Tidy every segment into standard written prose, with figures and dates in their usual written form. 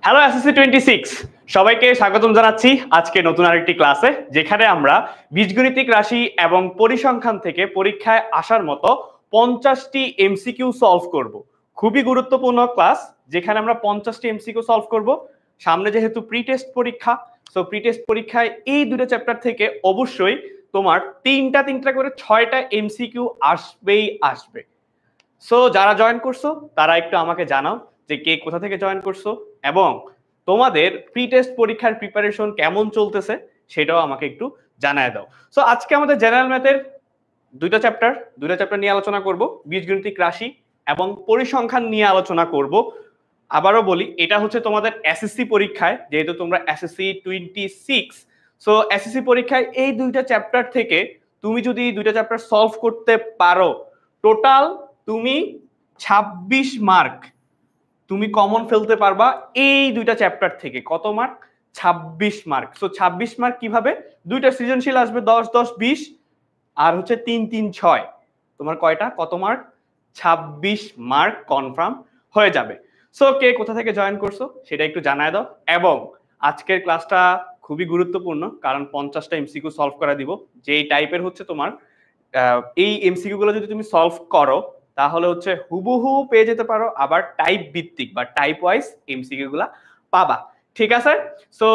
Hello SSC 26, সবাইকে স্বাগতম জানাচ্ছি আজকে নতুন আরেকটি ক্লাসে, যেখানে আমরা বীজগণিতিক রাশি এবং পরিসংখ্যান থেকে পরীক্ষায় আসার মতো 50টি এমসিকিউ সলভ করব। খুবই গুরুত্বপূর্ণ ক্লাস, যেখানে আমরা 50টি এমসিকিউ সলভ করব। সামনে যেহেতু প্রি টেস্ট পরীক্ষা, সো প্রি টেস্ট পরীক্ষায় এই দুটো চ্যাপ্টার থেকে অবশ্যই তোমার তিনটা করে 6টা এমসিকিউ আসবেই আসবে। সো যারা জয়েন করছো তারা একটু আমাকে জানাও যে কে কোথা থেকে জয়েন করছো এবং তোমাদের প্রি টেস্ট পরীক্ষার প্রিপারেশন কেমন চলতেছে সেটাও আমাকে একটু জানায় দাও। সো আজকে আমাদের জেনারেল ম্যাথের দুইটা চ্যাপ্টার নিয়ে আলোচনা করব, বীজগণিতিক রাশি এবং পরিসংখ্যান নিয়ে আলোচনা করব। আবারও বলি, এটা হচ্ছে তোমাদের এসএসসি পরীক্ষায়, যেহেতু তোমরা এসএসসি 26, সো এসএসসি পরীক্ষায় এই দুইটা চ্যাপ্টার থেকে তুমি যদি দুইটা চ্যাপ্টার সলভ করতে পারো, টোটাল তুমি 26 মার্ক তুমি কমন ফেলতে পারবা এই দুইটা চ্যাপ্টার থেকে। কত মার্ক? 26 মার্ক। সো 26 মার্ক কিভাবে? দুইটা সৃজনশীল আসবে 10 10 20 আর হচ্ছে 3 3 6। তোমার কয়টা? কত মার্ক? 26 মার্ক কনফার্ম হয়ে যাবে। সো কে কোথা থেকে জয়েন করছো সেটা একটু জানায় দাও। এবং আজকের ক্লাসটা খুবই গুরুত্বপূর্ণ, কারণ 50টা এমসিকিউ সলভ করা দিব। যেই টাইপের হচ্ছে তোমার এই এমসিকিউ গুলো যদি তুমি সলভ করো তাহলে হচ্ছে হুবহু পেয়ে যেতে পারো, আবার টাইপ ভিত্তিক বা টাইপ ওয়াইজ এমসিকিউ গুলা পাবা। ঠিক আছে? সো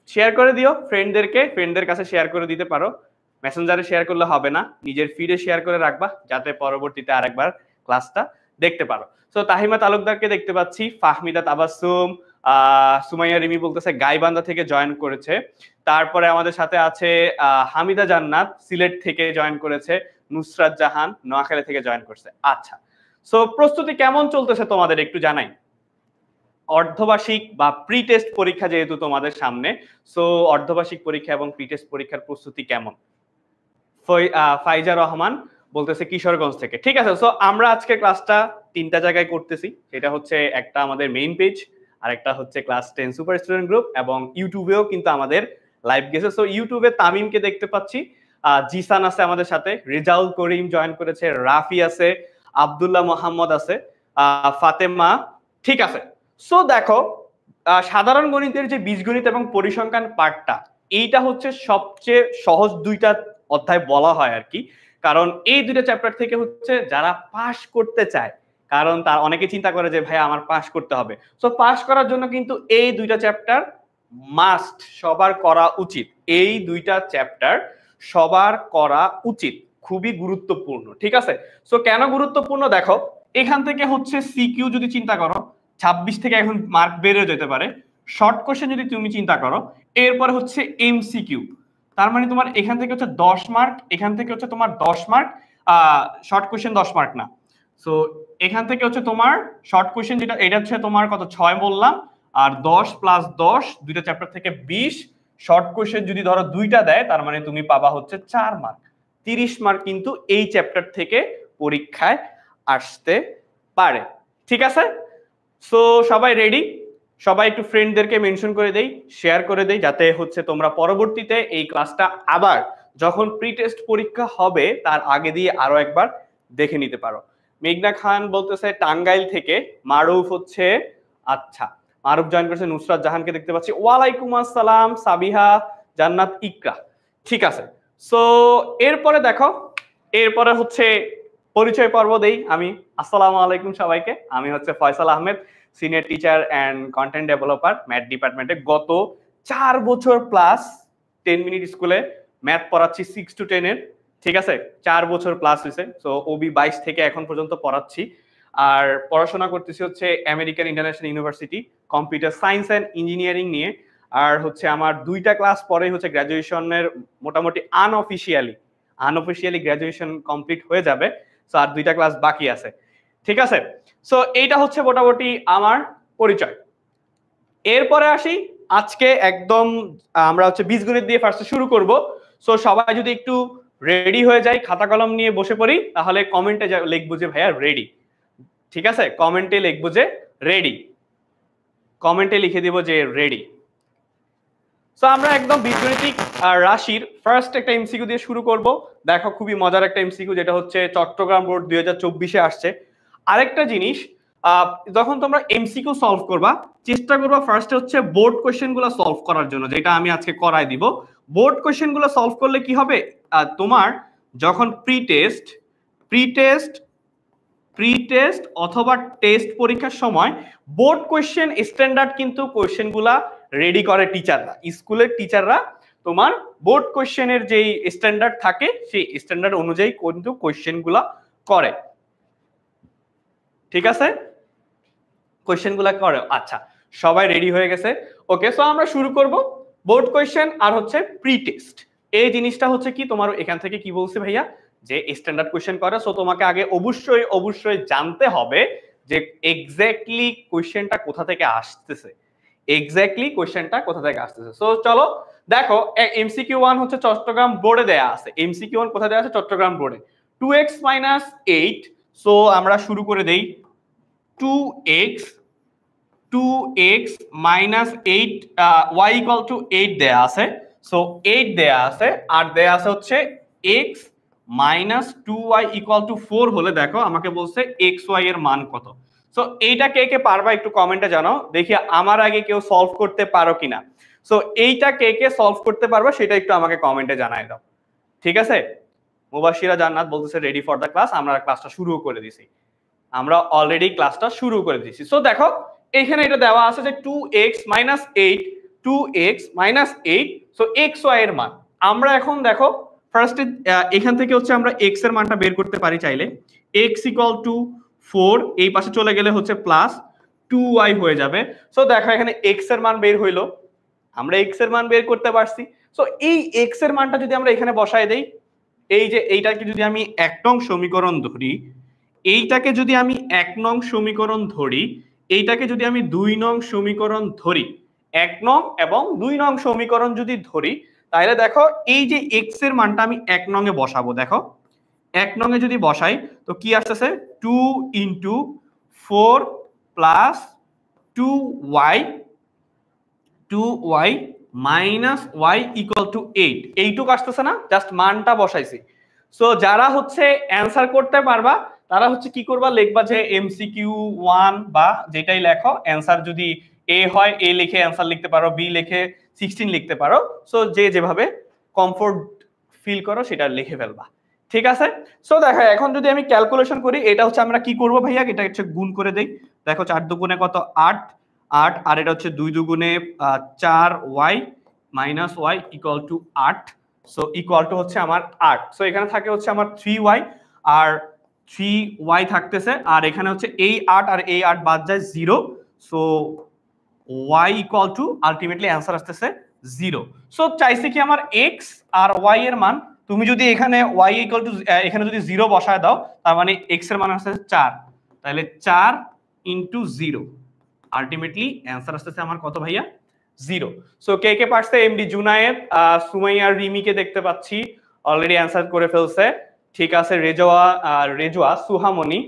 শেয়ার করে দিও ফ্রেন্ডদের কাছে শেয়ার করে দিতে পারো। মেসেঞ্জারে শেয়ার করলে হবে না, নিজের ফিডে শেয়ার করে রাখবা, যাতে পরবর্তীতে আরেকবার ক্লাসটা দেখতে পারো। সো তাহিমা তালুকদারকে দেখতে পাচ্ছি, ফাহমিদা তাবাসসুম, সুমাইয়া রিমি বলতেছে গাইবান্ধা থেকে জয়েন করেছে। তারপরে আমাদের সাথে আছে হামিদা জান্নাত, সিলেট থেকে জয়েন করেছে। নুসরাত জাহান নোয়াখালী থেকে জয়েন করছে। আচ্ছা, সো প্রস্তুতি কেমন চলতেছে তোমাদের একটু জানাই। অর্ধবার্ষিক বা প্রি টেস্ট পরীক্ষা যেহেতু তোমাদের সামনে, সো অর্ধবার্ষিক পরীক্ষা এবং প্রি টেস্ট পরীক্ষার প্রস্তুতি কেমন? ফাইজা রহমান বলতেছে কিশোরগঞ্জ থেকে। ঠিক আছে, সো আমরা আজকে ক্লাসটা তিনটা জায়গায় করতেছি। সেটা হচ্ছে একটা আমাদের মেইন পেজ, আর একটা হচ্ছে ক্লাস 10 সুপার স্টুডেন্ট গ্রুপ, এবং ইউটিউবেও কিন্তু আমাদের লাইভ গেছে। সো ইউটিউবে তামিমকে দেখতে পাচ্ছি, জিসান আছে আমাদের সাথে, রেজাউল করিম জয়েন করেছে, রাফি আছে, আব্দুল্লাহ মোহাম্মদ আছে, ফাতেমা। ঠিক আছে, সো দেখো, সাধারণ গণিতের যে বীজগণিত এবং পরিসংখ্যান পার্টটা, এইটা হচ্ছে সবচেয়ে সহজ দুইটা অধ্যায় বলা হয় আর কি। কারণ এই দুইটা চ্যাপ্টার থেকে হচ্ছে যারা পাস করতে চায়, কারণ তার অনেকে চিন্তা করে যে ভাই আমার পাস করতে হবে, সো পাস করার জন্য কিন্তু এই দুইটা চ্যাপ্টার মাস্ট, সবার করা উচিত। এই দুইটা চ্যাপ্টার সবার করা উচিত, খুবই গুরুত্বপূর্ণ। ঠিক আছে, সো কেন গুরুত্বপূর্ণ দেখো, এখান থেকে হচ্ছে সিকিউ যদি চিন্তা করো 26 থেকে এখন মার্ক বেড়ে যেতে পারে। শর্ট কোশ্চেন যদি তুমি চিন্তা করো, এরপরে হচ্ছে এমসিকিউ, তার মানে তোমার এখান থেকে হচ্ছে 10 মার্ক, এখান থেকে হচ্ছে তোমার 10 মার্ক, শর্ট কোশ্চেন 10 মার্ক না। সো এখান থেকে হচ্ছে তোমার শর্ট কোশ্চেন যেটা, এটা হচ্ছে তোমার কত 6 বললাম, আর 10 প্লাস 10 দুইটা চ্যাপ্টার থেকে 20। শর্ট কোশ্চেন যদি ধরো দুইটা দেয়, তার মানে তুমি পাবা হচ্ছে 4 মার্ক। 30 মার্ক কিন্তু এই চ্যাপ্টার থেকে পরীক্ষায় আসতে পারে। ঠিক আছে, সো সবাই রেডি? সবাই একটু ফ্রেন্ডদেরকে মেনশন করে দেই, শেয়ার করে দেই, যাতে হচ্ছে তোমরা পরবর্তীতে এই ক্লাসটা আবার যখন প্রি টেস্ট পরীক্ষা হবে তার আগে দিয়ে আরো একবার দেখে নিতে পারো। মেঘনা খান বলতেছে টাঙ্গাইল থেকে, মারুফ হচ্ছে, আচ্ছা মারুফ জয়েন করেছে, নুসরাত জাহানকে দেখতে পাচ্ছি, ওয়ালাইকুম আসসালাম, সাবিহা জান্নাত, ইকরা। ঠিক আছে, সো এরপরে দেখো, এরপরে হচ্ছে পরিচয় পর্ব দেই আমি। আসসালামু আলাইকুম সবাইকে, আমি হচ্ছে Faisal Ahmed, senior teacher and content developer math ডিপার্টমেন্টে। গত 4 বছর প্লাস 10 মিনিট স্কুলে ম্যাথ পড়াচ্ছি 6 to 10 এর। ঠিক আছে, 4 বছর প্লাস হয়েছে। সো ওবি 22 থেকে এখন পর্যন্ত পড়াচ্ছি, আর পড়াশোনা করতেছি হচ্ছে American international university computer science and engineering নিয়ে। আর হচ্ছে আমার দুইটা ক্লাস পরেই হচ্ছে গ্র্যাজুয়েশনের মোটামুটি আনঅফিসিয়ালি গ্র্যাজুয়েশন কমপ্লিট হয়ে যাবে। সো আর দুইটা ক্লাস বাকি আছে। ঠিক আছে, সো এইটা হচ্ছে মোটামুটি আমার পরিচয়। এরপরে আসি, আজকে একদম আমরা হচ্ছে বীজগণিত দিয়ে ফার্স্টে শুরু করব। সো সবাই যদি একটু রেডি হয়ে যায়, খাতা কলম নিয়ে বসে পড়ি, তাহলে কমেন্টে লিখবো যে ভাইয়া রেডি। ঠিক আছে, কমেন্টে লিখবো যে রেডি, কমেন্টে লিখে দিব যে রেডি। সো আমরা একদম বীজগণিতিক রাশির ফার্স্ট একটা এমসিকিউ দিয়ে শুরু করব। দেখো খুবই মজার একটা এমসিকিউ, যেটা হচ্ছে চট্টগ্রাম বোর্ড 2024-এ আসছে। আরেকটা জিনিস, যখন তোমরা এমসিকিউ সলভ করবা চেষ্টা করবা ফার্স্টে হচ্ছে বোর্ড কোশ্চেনগুলো সলভ করার জন্য, যেটা আমি আজকে করাই দিব। বোর্ড কোশ্চেনগুলো সলভ করলে কি হবে, তোমার যখন প্রি টেস্ট অথবা টেস্ট পরীক্ষার সময় বোর্ড কোশ্চেন স্ট্যান্ডার্ড কিন্তু কোশ্চেনগুলা রেডি করে টিচাররা, স্কুলের টিচাররা তোমার বোর্ড কোশ্চেনের যেই স্ট্যান্ডার্ড থাকে সেই স্ট্যান্ডার্ড অনুযায়ী কিন্তু কোশ্চেনগুলা করে, ঠিক আছে? কোশ্চেনগুলা করে। আচ্ছা, সবাই রেডি হয়ে গেছে? ওকে, সো আমরা শুরু করব। বোর্ড কোশ্চেন আর হচ্ছে প্রি টেস্ট, এই জিনিসটা হচ্ছে কি তোমার এখান থেকে কি বলছে ভাইয়া, যে স্ট্যান্ডার্ড কোশ্চেন করে। সো তোমাকে আগে অবশ্যই জানতে হবে যে এক্স্যাক্টলি কোশ্চেনটা কোথা থেকে আসতেছে, সো চলো দেখো, এমসিকিউ 1 হচ্ছে চট্টগ্রাম বোর্ডে দেয়া আছে। এমসিকিউ 1 কোথায় দেয়া আছে? চট্টগ্রাম বোর্ডে। 2x - 8, সো আমরা শুরু করে দেই। 2x - 8 y = 8 দেয়া আছে, সো 8 দেয়া আছে, আর দেয়া আছে হচ্ছে x - 2y = 4 হলে দেখো আমাকে বলছে xy এর মান কত। সো এইটা কে কে পারবা একটু কমেন্টে জানাও, দেখি আমার আগে কেউ সলভ করতে পারো কিনা। সো এইটা কে কে সলভ করতে পারবা সেটা একটু আমাকে কমেন্টে জানাই দাও, ঠিক আছে? মুবাশিরা জান্নাত বলতেছে রেডি ফর দ্য ক্লাস, আমরা ক্লাসটা শুরু করে দিছি, আমরা অলরেডি ক্লাসটা শুরু করে দিয়েছি। সো দেখো এখানে এটা দেওয়া আছে যে 2x - 8, সো xy এর মান আমরা এখন দেখো ফার্স্টে এখান থেকে হচ্ছে আমরা x এর মানটা বের করতে পারি চাইলে। x = 4, এই পাশে চলে গেলে হচ্ছে প্লাস 2y হয়ে যাবে। সো দেখো এখানে x এর মান বের হইলো, আমরা x এর মান বের করতে পারছি। সো এই x এর মানটা যদি আমরা এখানে বসায় দেই, এই যে এইটাকে যদি আমি 1 নং সমীকরণ ধরি, এইটাকে যদি আমি 1 নং সমীকরণ ধরি, এইটাকে যদি আমি 2 নং সমীকরণ ধরি, 1 নং এবং 2 নং সমীকরণ যদি ধরি, তাহলে দেখো এই যে x এর মানটা আমি 1 নং এ বসাবো। দেখো 1 নং এ যদি বসাই তো কি আসতেছে, 2 × 4 + 2y - y = 8, এইটুকু আসতেছে না? জাস্ট মানটা বসাইছি। সো যারা হচ্ছে অ্যানসার করতে পারবা তারা হচ্ছে কি করবা, লিখবা যে এমসিকিউ 1 বা যেটাই লেখো, অ্যানসার যদি এ হয় এ লিখে অ্যানসার লিখতে পারো, বি লিখে 16 লিখতে পারো। সো যে যেভাবে কমফোর্ট ফিল করো সেটা লিখে ফেলবা, ঠিক আছে? সো দেখো এখন যদি আমি ক্যালকুলেশন করি, এটা হচ্ছে আমরা কি করব ভাইয়া, এটা হচ্ছে গুণ করে দেই। দেখো 4 দুগুণে কত, 8, আর এটা হচ্ছে 2 দুগুণে 4y - y = 8, so equal to হচ্ছে আমার 8। সো এখানে থাকে হচ্ছে আমার 3y, আর 3y থাকতেছে, আর এখানে হচ্ছে এই 8 আর এই 8 বাদ যায় 0, সো y = আলটিমেটলি অ্যান্সার আসতেছে 0। সো চাইছে কি আমার x আর y এর মান, তুমি যদি এখানে y = এখানে যদি 0 বসায় দাও, তার মানে x এর মান আসছে 4, তাহলে 4 × 0, আলটিমেটলি অ্যান্সার আসতেছে আমার কত ভাইয়া, 0। সো কে কে পারছে? এমডি জুনায়েদ, সুমাইয়া, রিমিকে দেখতে পাচ্ছি অলরেডি অ্যান্সার করে ফেলছে, ঠিক আছে। রেজোয়া, সুহামনি,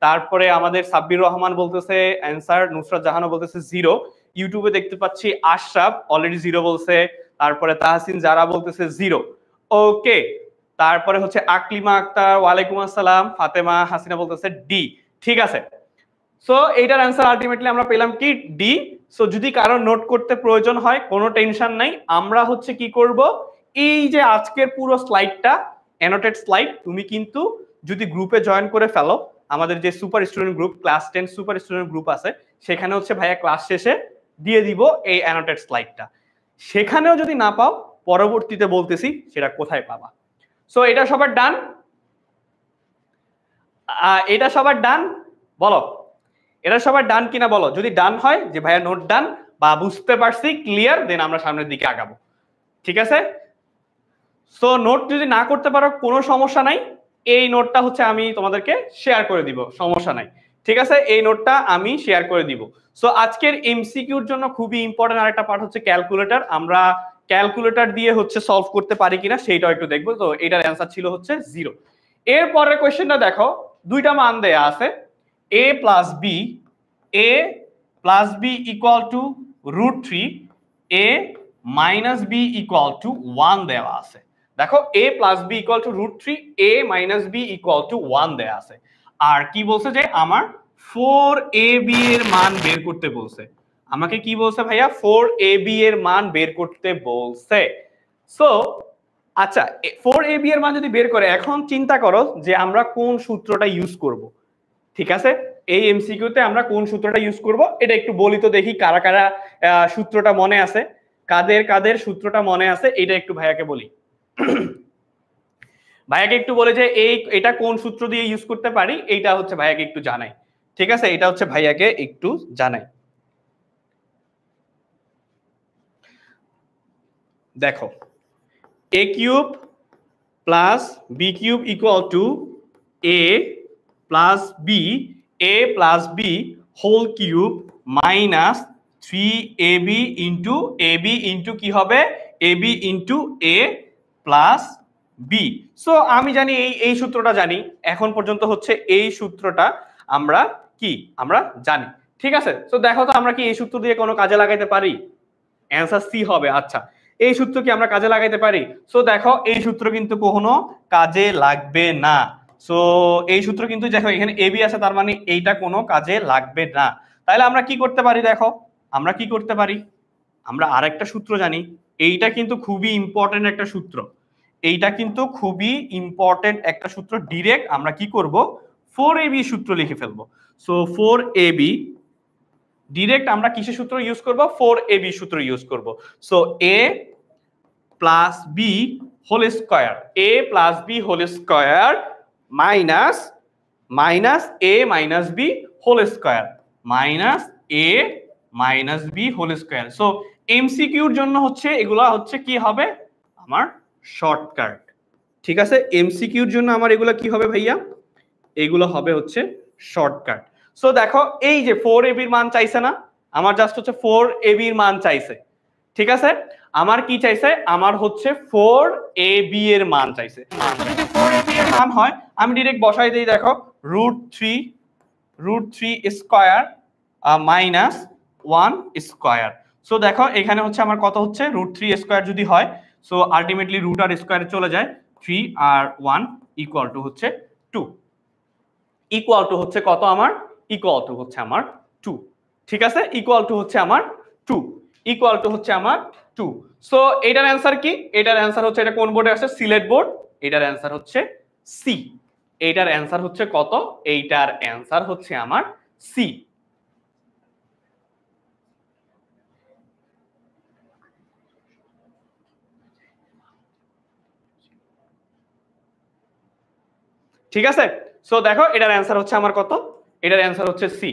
তারপরে আমাদের সাব্বির রহমান বলতেছে অ্যান্সার, নুসরাত জাহানও বলতেছে 0। ইউটিউবে দেখতে পাচ্ছি আশরাফ অলরেডি 0 বলছে, তারপরে তাহসিন যারা বলতেছে 0। ওকে, তারপরে হচ্ছে আকলিমা আক্তার, ওয়ালাইকুম আসসালাম, ফাতেমা হাসিনা বলতেছে ডি, ঠিক আছে। সো এইটার অ্যান্সার আলটিমেটলি আমরা পেলাম কি, ডি। সো যদি কারো নোট করতে প্রয়োজন হয় কোনো টেনশন নাই, আমরা হচ্ছে কি করব, এই যে আজকের পুরো স্লাইডটা অ্যানোটেড স্লাইড, তুমি কিন্তু যদি গ্রুপে জয়েন করে ফেলো, আমাদের যে super student group, class 10 super student group আছে, সেখানে হচ্ছে ভাইয়া ক্লাস শেষে দিয়ে দিব এই অ্যানোটেড স্লাইডটা। সেখানেও যদি না পাও, পরবর্তীতে বলতেছি সেটা কোথায় পাবা। সো এটা সবার ডান, এটা সবার ডান বলো, এটা সবার ডান কিনা বলো। যদি ডান হয় যে ভাইয়া নোট ডান বা বুঝতে পারছি, ক্লিয়ার, দেন আমরা সামনের দিকে আগাবো, ঠিক আছে? সো নোট যদি না করতে পারো কোনো সমস্যা নাই, এই নোটটা হচ্ছে আমি তোমাদেরকে শেয়ার করে দিব, সমস্যা নাই, ঠিক আছে? এই নোটটা আমি শেয়ার করে দিব। সো আজকের এমসিকিউর জন্য খুবই ইম্পর্টেন্ট আরেকটা পার্ট হচ্ছে ক্যালকুলেটর। আমরা ক্যালকুলেটর দিয়ে হচ্ছে সলভ করতে পারি কিনা সেইটাও একটু দেখবো। তো এটার অ্যান্সার ছিল হচ্ছে 0। এর পরের কোশ্চেনটা দেখো, দুইটা মান দেয়া আছে, a + b = √3, a - b = 1 দেওয়া আছে। দেখো a + b = √3, a - b = 1 দেওয়া আছে। আর কি বলছে যে আমার 4ab এর মান বের করতে বলছে। আমাকে কি বলছে ভাইয়া? 4ab এর মান বের করতে বলছে। সো আচ্ছা, 4ab এর মান যদি বের করে, এখন চিন্তা করো যে আমরা কোন সূত্রটা ইউজ করব। ঠিক আছে, এই এমসিকিউতে আমরা কোন সূত্রটা ইউজ করব এটা একটু বলি তো দেখি, কারা কারা সূত্রটা মনে আছে, কাদের কাদের সূত্রটা মনে আছে এটা একটু ভাইয়াকে বলি। ভাইয়াকে একটু বলে যে এটা কোন সূত্র দিয়ে ইউজ করতে পারি, এইটা হচ্ছে ভাইয়াকে একটু জানাই। ঠিক আছে, এটা হচ্ছে ভাইয়াকে একটু জানাই। দেখো, a cube plus B cube equal to a plus B, a plus B whole cube minus 3ab into ab into কি হবে, ab into a plus B. সো আমি জানি এই সূত্রটা জানি, এখন পর্যন্ত হচ্ছে এই সূত্রটা আমরা আমরা জানি। ঠিক আছে, সো দেখো তো আমরা কি এই সূত্র দিয়ে কোনো কাজে লাগাইতে পারি? অ্যান্সার সি হবে। আচ্ছা, এই সূত্র কি আমরা কাজে লাগাইতে পারি? সো দেখো, এই সূত্র কিন্তু কখনো কাজে লাগবে না। সো এই সূত্র কিন্তু দেখো এখানে এবি আছে, তার মানে এইটা কোনো কাজে লাগবে না। তাহলে আমরা কি করতে পারি? দেখো আমরা কি করতে পারি, আমরা আরেকটা সূত্র জানি, এইটা কিন্তু খুবই ইম্পর্টেন্ট একটা সূত্র, এইটা কিন্তু খুবই ইম্পর্টেন্ট একটা সূত্র। ডিরেক্ট আমরা কি করব, 4ab সূত্র লিখে ফেলবো। সো 4ab ডিরেক্ট আমরা কিসের সূত্র ইউজ করব? 4ab সূত্র ইউজ করব। So a plus B whole square, a plus B whole square minus minus a minus B whole square minus a minus B whole square. So এমসিকিউর জন্য হচ্ছে এগুলা হচ্ছে কি হবে, আমার শর্টকাট। ঠিক আছে, এমসিকিউর জন্য আমার এগুলা কি হবে ভাইয়া? এগুলো হবে হচ্ছে শর্টকাট। সো দেখো, এই যে 4ab এর মান চাইছে না, আমার জাস্ট হচ্ছে 4ab এর মান চাইছে। ঠিক আছে, আমার কি চাইছে? আমার হচ্ছে 4ab এর মান চাইছে। তো যদি 4ab এর মান হয়, আমি ডাইরেক্ট বসাই দেই। দেখো, √3 স্কয়ার মাইনাস 1 স্কয়ার। সো দেখো এখানে হচ্ছে আমার কত হচ্ছে, √3 স্কয়ার যদি হয়, সো আলটিমেটলি রুট আর স্কয়ারে চলে যায়, 3 আর 1 ইকুয়াল টু হচ্ছে 2। ইকুয়াল টু হচ্ছে কত আমার? ইকুয়াল টু হচ্ছে আমার 2। ঠিক আছে, ইকুয়াল টু হচ্ছে আমার 2, ইকুয়াল টু হচ্ছে আমার 2। সো এটার অ্যান্সার কি? এটার অ্যান্সার হচ্ছে, এটা কোন বোর্ডে আছে? সিলেট বোর্ড। এটার অ্যান্সার হচ্ছে সি। এইটার অ্যান্সার হচ্ছে কত? এইটার অ্যান্সার হচ্ছে আমার সি। ঠিক আছে, সো দেখো এটার অ্যান্সার হচ্ছে আমার কত? এটার অ্যান্সার হচ্ছে সি।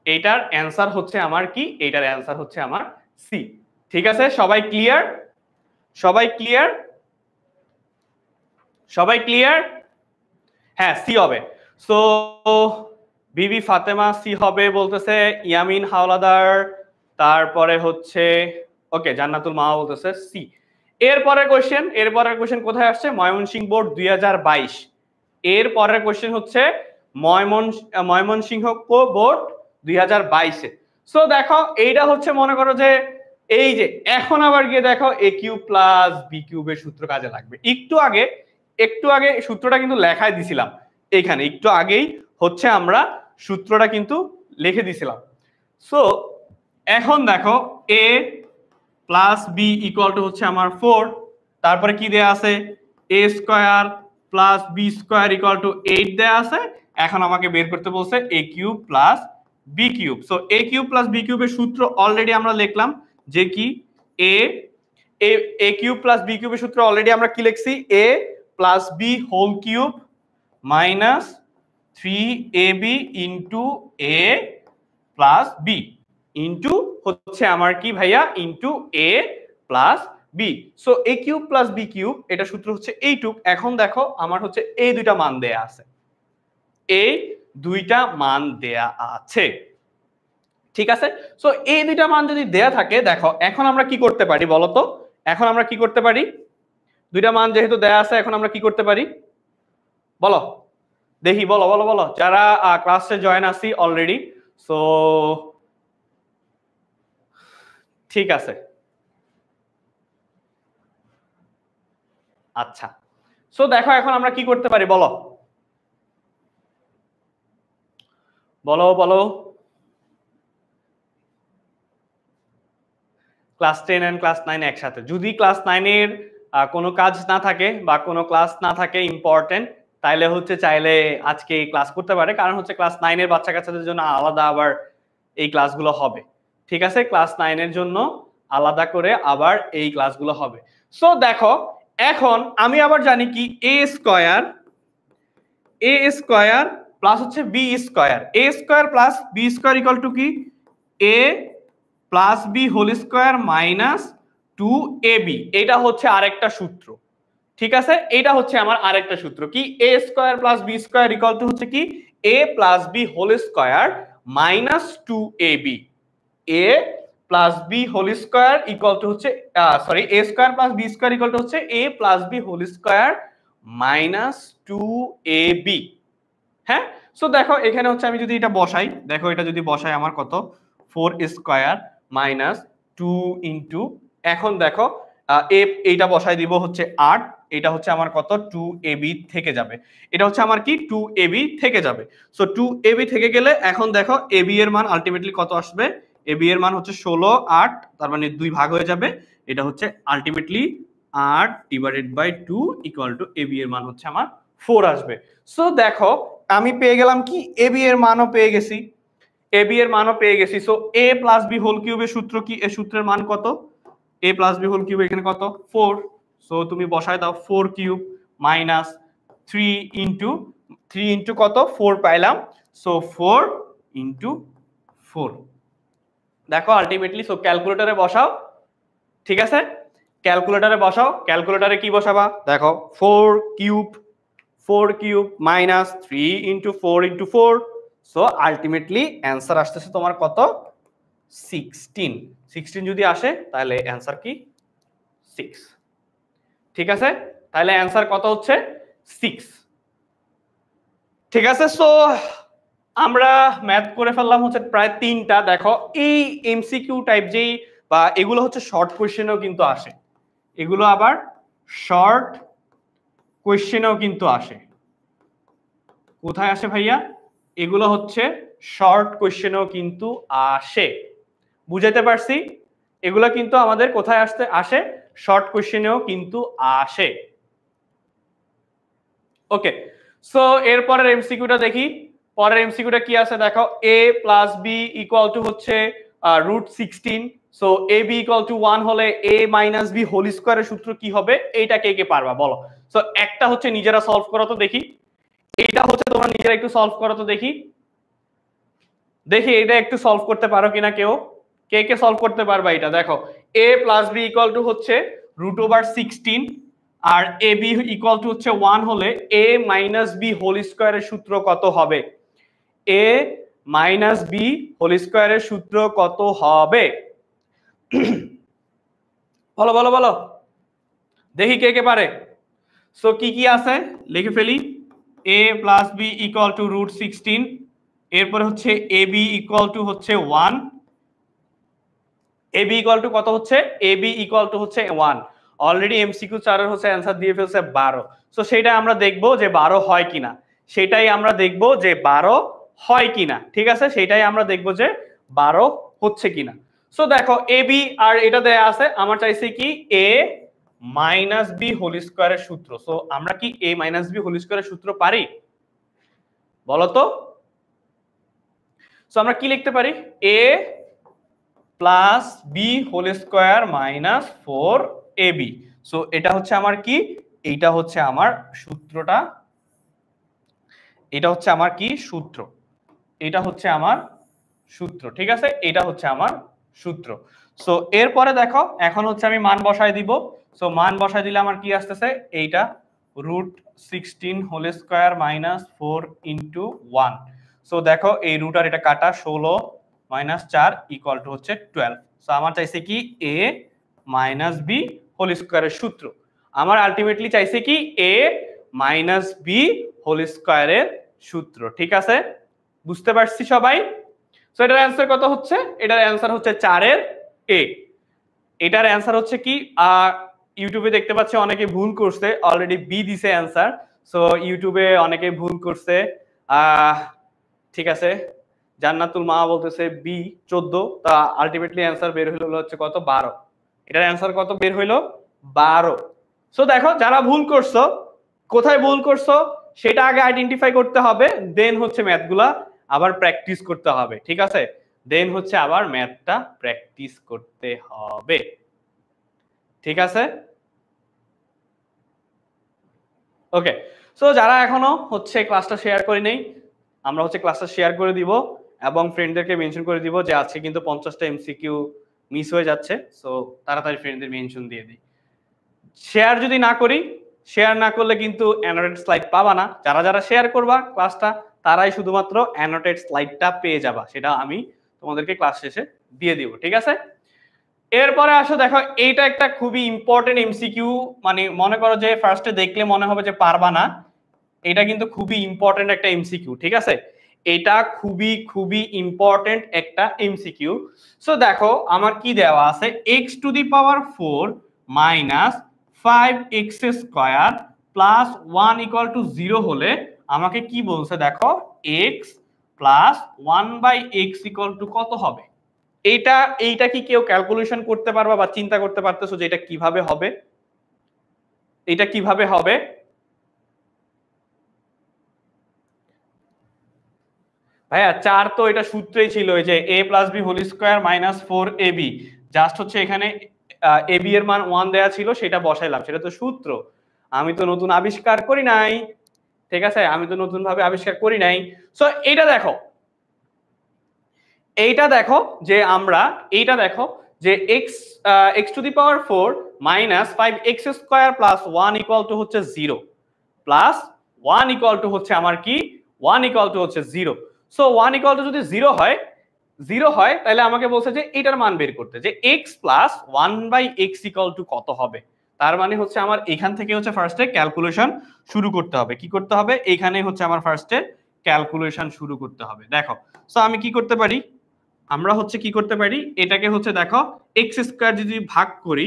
এইটার অ্যান্সার হচ্ছে আমার কি? এইটার অ্যান্সার হচ্ছে আমার সি। ঠিক আছে, সবাই ক্লিয়ার? সবাই ক্লিয়ার? সবাই ক্লিয়ার? হ্যাঁ, সি হবে। সো বিবি ফাতেমা সি হবে বলতেছে, ইয়ামিন হাওলাদার, তারপরে হচ্ছে ওকে জান্নাতুল মাহা বলতেছে সি। এরপরের কোশ্চেন কোথায় আসছে? ময়মনসিংহ বোর্ড 2022। এর পরের কোশ্চেন হচ্ছে ময়মনসিংহ বোর্ড 2022-এ। সো দেখো এইটা হচ্ছে, মনে করো যে এই যে এখন আবার গিয়ে দেখো এ কিউব প্লাস বি কিউবের সূত্র কাজে লাগবে। একটু আগে সূত্রটা কিন্তু লেখায় দিছিলাম, এইখানে একটু আগেই হচ্ছে আমরা সূত্রটা কিন্তু লিখে দিছিলাম। সো এখন দেখো a plus B equal to হচ্ছে আমার 4, তারপরে কি দেয়া আছে? A square plus b square equal to 8 দেয়া আছে। এখন আমাকে বের করতে বলছে a cube plus B cube. So a cube plus b কিউবের সূত্র অলরেডি আমরা লিখলাম, যে কি a a cube plus b কিউবের সূত্র অলরেডি আমরা কি লিখছি? A plus B whole cube minus 3ab into a plus B into হচ্ছে আমার কি ভাইয়া? Into a plus B. So a cube plus B cube, এটা সূত্র হচ্ছে এইটুক। এখন দেখো আমার হচ্ছে এই দুইটা মান দেয়া আছে, এই দুইটা মান দেয়া আছে। ঠিক আছে, সো এই দুইটা মান যদি দেয়া থাকে, দেখো এখন আমরা কি করতে পারি বলো তো? এখন আমরা কি করতে পারি? দুইটা মান যেহেতু দেয়া আছে, এখন আমরা কি করতে পারি বলো দেখি? বলো বলো বলো, যারা ক্লাসে জয়েন আছি অলরেডি। সো ঠিক আছে, আচ্ছা। সো দেখো এখন আমরা কি করতে পারি বলো? বলো বলো। ক্লাস 10 এন্ড ক্লাস 9 একসাথে। যদি ক্লাস 9 এর কোনো কাজ না থাকে বা কোনো ক্লাস না থাকে ইম্পর্টেন্ট, তাইলে হচ্ছে চাইলে আজকে ক্লাস করতে পারে, কারণ হচ্ছে ক্লাস 9 এর বাচ্চা কাচ্চাদের জন্য আলাদা আবার এই ক্লাসগুলো হবে। ঠিক আছে, ক্লাস 9 এর জন্য আলাদা করে আবার এই ক্লাসগুলো হবে। সো দেখো, এখন আমি আবার জানি কি এ স্কয়ার প্লাস হচ্ছে b square, a square plus b square equal to কি a plus B whole square minus 2ab। এটা হচ্ছে আরেকটা সূত্র। ঠিক আছে, এটা হচ্ছে আমার আরেকটা সূত্র কি a square plus b square equal to হচ্ছে কি a plus B whole square minus 2ab। A plus B whole square equal to হচ্ছে sorry a square plus b square equal to হচ্ছে a plus B whole square minus 2ab। হ্যাঁ, so দেখো এখানে হচ্ছে আমি যদি এটা বসাই, দেখো এটা যদি বসাই আমার কত 4 স্কয়ার মাইনাস 2 ইনটু, এখন দেখো এইটা বসাই দিব হচ্ছে 8, এটা হচ্ছে আমার কত 2ab থেকে যাবে, এটা হচ্ছে আমার কি 2ab থেকে যাবে। সো 2ab থেকে গেলে এখন দেখো ab এর মান আলটিমেটলি কত আসবে, ab এর মান হচ্ছে 16 8, তার মানে 2 ভাগ হয়ে যাবে, এটা হচ্ছে ultimately 8 divided by 2 equal to ab এর মান হচ্ছে আমার 4 আসবে। সো দেখো আমি পেয়ে গেলাম কি ab এর মানও পেয়ে গেছি, ab এর মানও পেয়ে গেছি। So a plus b whole কিউবের সূত্র কি, এই সূত্রের মান কত, a plus b whole cube এখানে কত 4, সো তুমি বসায় দাও 4 কিউব মাইনাস 3 ইনটু কত 4 পাইলাম, সো 4 ইনটু 4। দেখো আলটিমেটলি, সো ক্যালকুলেটরে বসাও। ঠিক আছে, ক্যালকুলেটরে বসাও, ক্যালকুলেটরে কি বসাবা দেখো 4 cube minus 3 into 4, so ultimately answer আসতেছে তোমার কত 16 যদি আসে তাহলে অ্যান্সার কি 6। ঠিক আছে, তাহলে অ্যান্সার কত হচ্ছে 6। ঠিক আছে, সো আমরা ম্যাথ করে ফেললাম হচ্ছে প্রায় 3টা। দেখো এই এমসিকিউ টাইপ যেই বা এগুলো হচ্ছে শর্ট কোশ্চেনেও কিন্তু আসে, এগুলো আবার শর্ট কোশ্চেনেও কিন্তু আসে। কোথায় আসে ভাইয়া, এগুলো হচ্ছে শর্ট কোশ্চেনেও কিন্তু আসে। বুঝাইতে পারছি, এগুলো কিন্তু আমাদের কোথায় আসে শর্ট কোশ্চেনেও কিন্তু আসে। ওকে, সো এরপরের এমসিকিউটা দেখি, পরের এমসিকিউটা কি আছে দেখো a plus B equal to হচ্ছে √16, so a b equal to 1 হলে a মাইনাস বি হোল স্কয়ারের সূত্র কি হবে, এইটা কে কে পারবা বলো। সো একটা হচ্ছে নিজেরা সলভ করো তো দেখি, এইটা হচ্ছে তোমরা নিজেরা একটু সলভ করো তো দেখি, এটা একটু সলভ করতে পারো কিনা কেউ, কে কে সলভ করতে পারবা এটা দেখো। a plus B equal to হচ্ছে √16 আর এ বি ইকুয়াল টু হচ্ছে 1 হলে a মাইনাস বি হোল স্কয়ারের সূত্র কত হবে, a মাইনাস বি হোল স্কয়ারের সূত্র কত হবে বলো বলো বলো দেখি কে কে পারে। সো কি কি আছে লিখে ফেলি, a plus B equal to √16, এরপরে হচ্ছে এ বি ইকুয়াল টু হচ্ছে 1, এ বি ইকুয়াল টু কত হচ্ছে, এ বি ইকুয়াল টু হচ্ছে 1। অলরেডি এমসিকিউ 4 এর হচ্ছে অ্যানসার দিয়ে ফেলছে 12, সো সেটা আমরা দেখবো যে 12 হয় কিনা, সেটাই আমরা দেখবো যে 12 হয় কিনা। ঠিক আছে, সেটাই আমরা দেখবো যে 12 হচ্ছে কিনা। সো দেখো এ বি আর এটা দেয়া আছে, আমার চাইছে কি এ মাইনাস বি হোল স্কয়ারের সূত্র। সো আমরা কি এ মাইনাস বি হোল স্কয়ারের সূত্র পারি বলো তো। সো আমরা কি লিখতে পারি, a plus B whole square minus 4ab। So এটা হচ্ছে আমার কি, এইটা হচ্ছে আমার সূত্রটা, এটা হচ্ছে আমার কি সূত্র, এটা হচ্ছে আমার সূত্র। ঠিক আছে, এটা হচ্ছে আমার সূত্র। সো এরপরে দেখো এখন হচ্ছে আমি মান বসায় দিব। সো মান বসায় দিলে আমার কি আসতেছে, এইটা √16 whole square minus 4 into 1। So দেখো এই রুট আর এটা কাটা 16 মাইনাস 4 ইকুয়াল টু হচ্ছে 12। সো আমার চাইছে কি a মাইনাস বি হোল স্কয়ারের সূত্র, আমার আলটিমেটলি চাইছে কি a মাইনাস বি হোল স্কয়ারের সূত্র। ঠিক আছে, বুঝতে পারছি সবাই। সো এটার অ্যান্সার কত হচ্ছে, এটার অ্যান্সার হচ্ছে 4 এর a। এটার অ্যান্সার হচ্ছে কি ইউটিউবে দেখতে পাচ্ছি অনেকে ভুল করছে, অলরেডি বি দিছে অ্যান্সার। সো ইউটিউবে অনেকে ভুল করছে, ঠিক আছে জান্নাতুল মা বলতেছে বি 14, তা আলটিমেটলি অ্যান্সার বের হলো হচ্ছে কত 12। এটার অ্যান্সার কত বের হইলো 12। সো দেখো যারা ভুল করছো, কোথায় ভুল করছো সেটা আগে আইডেন্টিফাই করতে হবে, দেন হচ্ছে ম্যাথগুলা আবার প্র্যাকটিস করতে হবে, ঠিক আছে? দেন হচ্ছে আবার ম্যাথটা প্র্যাকটিস করতে হবে, ঠিক আছে? ওকে, সো যারা এখনো হচ্ছে ক্লাসটা শেয়ার করে নেই, আমরা হচ্ছে ক্লাসটা শেয়ার করে দিব এবং ফ্রেন্ডদেরকে মেনশন করে দিব যে আজকে কিন্তু 50টা এমসিকিউ মিস হয়ে যাচ্ছে, সো তাড়াতাড়ি ফ্রেন্ডদের মেনশন দিয়ে দিই। শেয়ার যদি না করি, শেয়ার না করলে কিন্তু অ্যানোটেড স্লাইড পাবা না। যারা যারা শেয়ার করবা ক্লাসটা তারাই শুধুমাত্র অ্যানোটেড স্লাইডটা পেয়ে যাবা, সেটা আমি তোমাদেরকে ক্লাস শেষে দিয়ে দিব, ঠিক আছে? এরপরে আসো দেখো, এইটা একটা খুবই ইম্পর্টেন্ট এমসিকিউ, মানে মনে করো যে ফার্স্টে দেখলে মনে হবে যে পারবা না, এটা কিন্তু খুবই ইম্পর্টেন্ট একটা এমসিকিউ, ঠিক আছে? এটা খুবই খুবই ইম্পর্টেন্ট একটা এমসিকিউ। সো দেখো আমার কি দেওয়া আছে, x⁴ minus 5x square plus 1 equal to 0 হলে আমাকে কি বলছে দেখো, x plus 1/x equal to কত হবে? এইটা কি কেউ ক্যালকুলেশন করতে পারবা বা চিন্তা করতে পারতেছো যে এটা কিভাবে হবে? এটা কিভাবে হবে? ভাইয়া 4 তো এটা সূত্রেই ছিল, এই যে a plus b whole square minus 4ab, just হচ্ছে এখানে ab এর মান 1 দেয়া ছিল, সেটা বসাইলাম, সেটা তো সূত্র, আমি তো নতুন আবিষ্কার করি নাই, ঠিক আছে? আমি তো নতুন ভাবে আবিষ্কার করি নাই। সো এইটা দেখো, এইটা দেখো যে আমরা এইটা দেখো যে x⁴ minus 5x square plus 1 equal to হচ্ছে 0 প্লাস 1 ইকুয়াল টু হচ্ছে আমার কি 1 ইকুয়াল টু হচ্ছে 0। সো 1 ইকুয়াল টু যদি 0 হয় তাহলে আমাকে বলছে যে এটার মান বের করতে, যে x plus 1/x equal to কত হবে। তার মানে হচ্ছে আমার এখান থেকে হচ্ছে ফার্স্টে ক্যালকুলেশন শুরু করতে হবে। কি করতে হবে? এখানে হচ্ছে আমার ফার্স্টে ক্যালকুলেশন শুরু করতে হবে। দেখো, সো আমি কি করতে পারি, আমরা হচ্ছে কি করতে পারি, এটাকে হচ্ছে দেখো x স্কয়ার যদি ভাগ করি,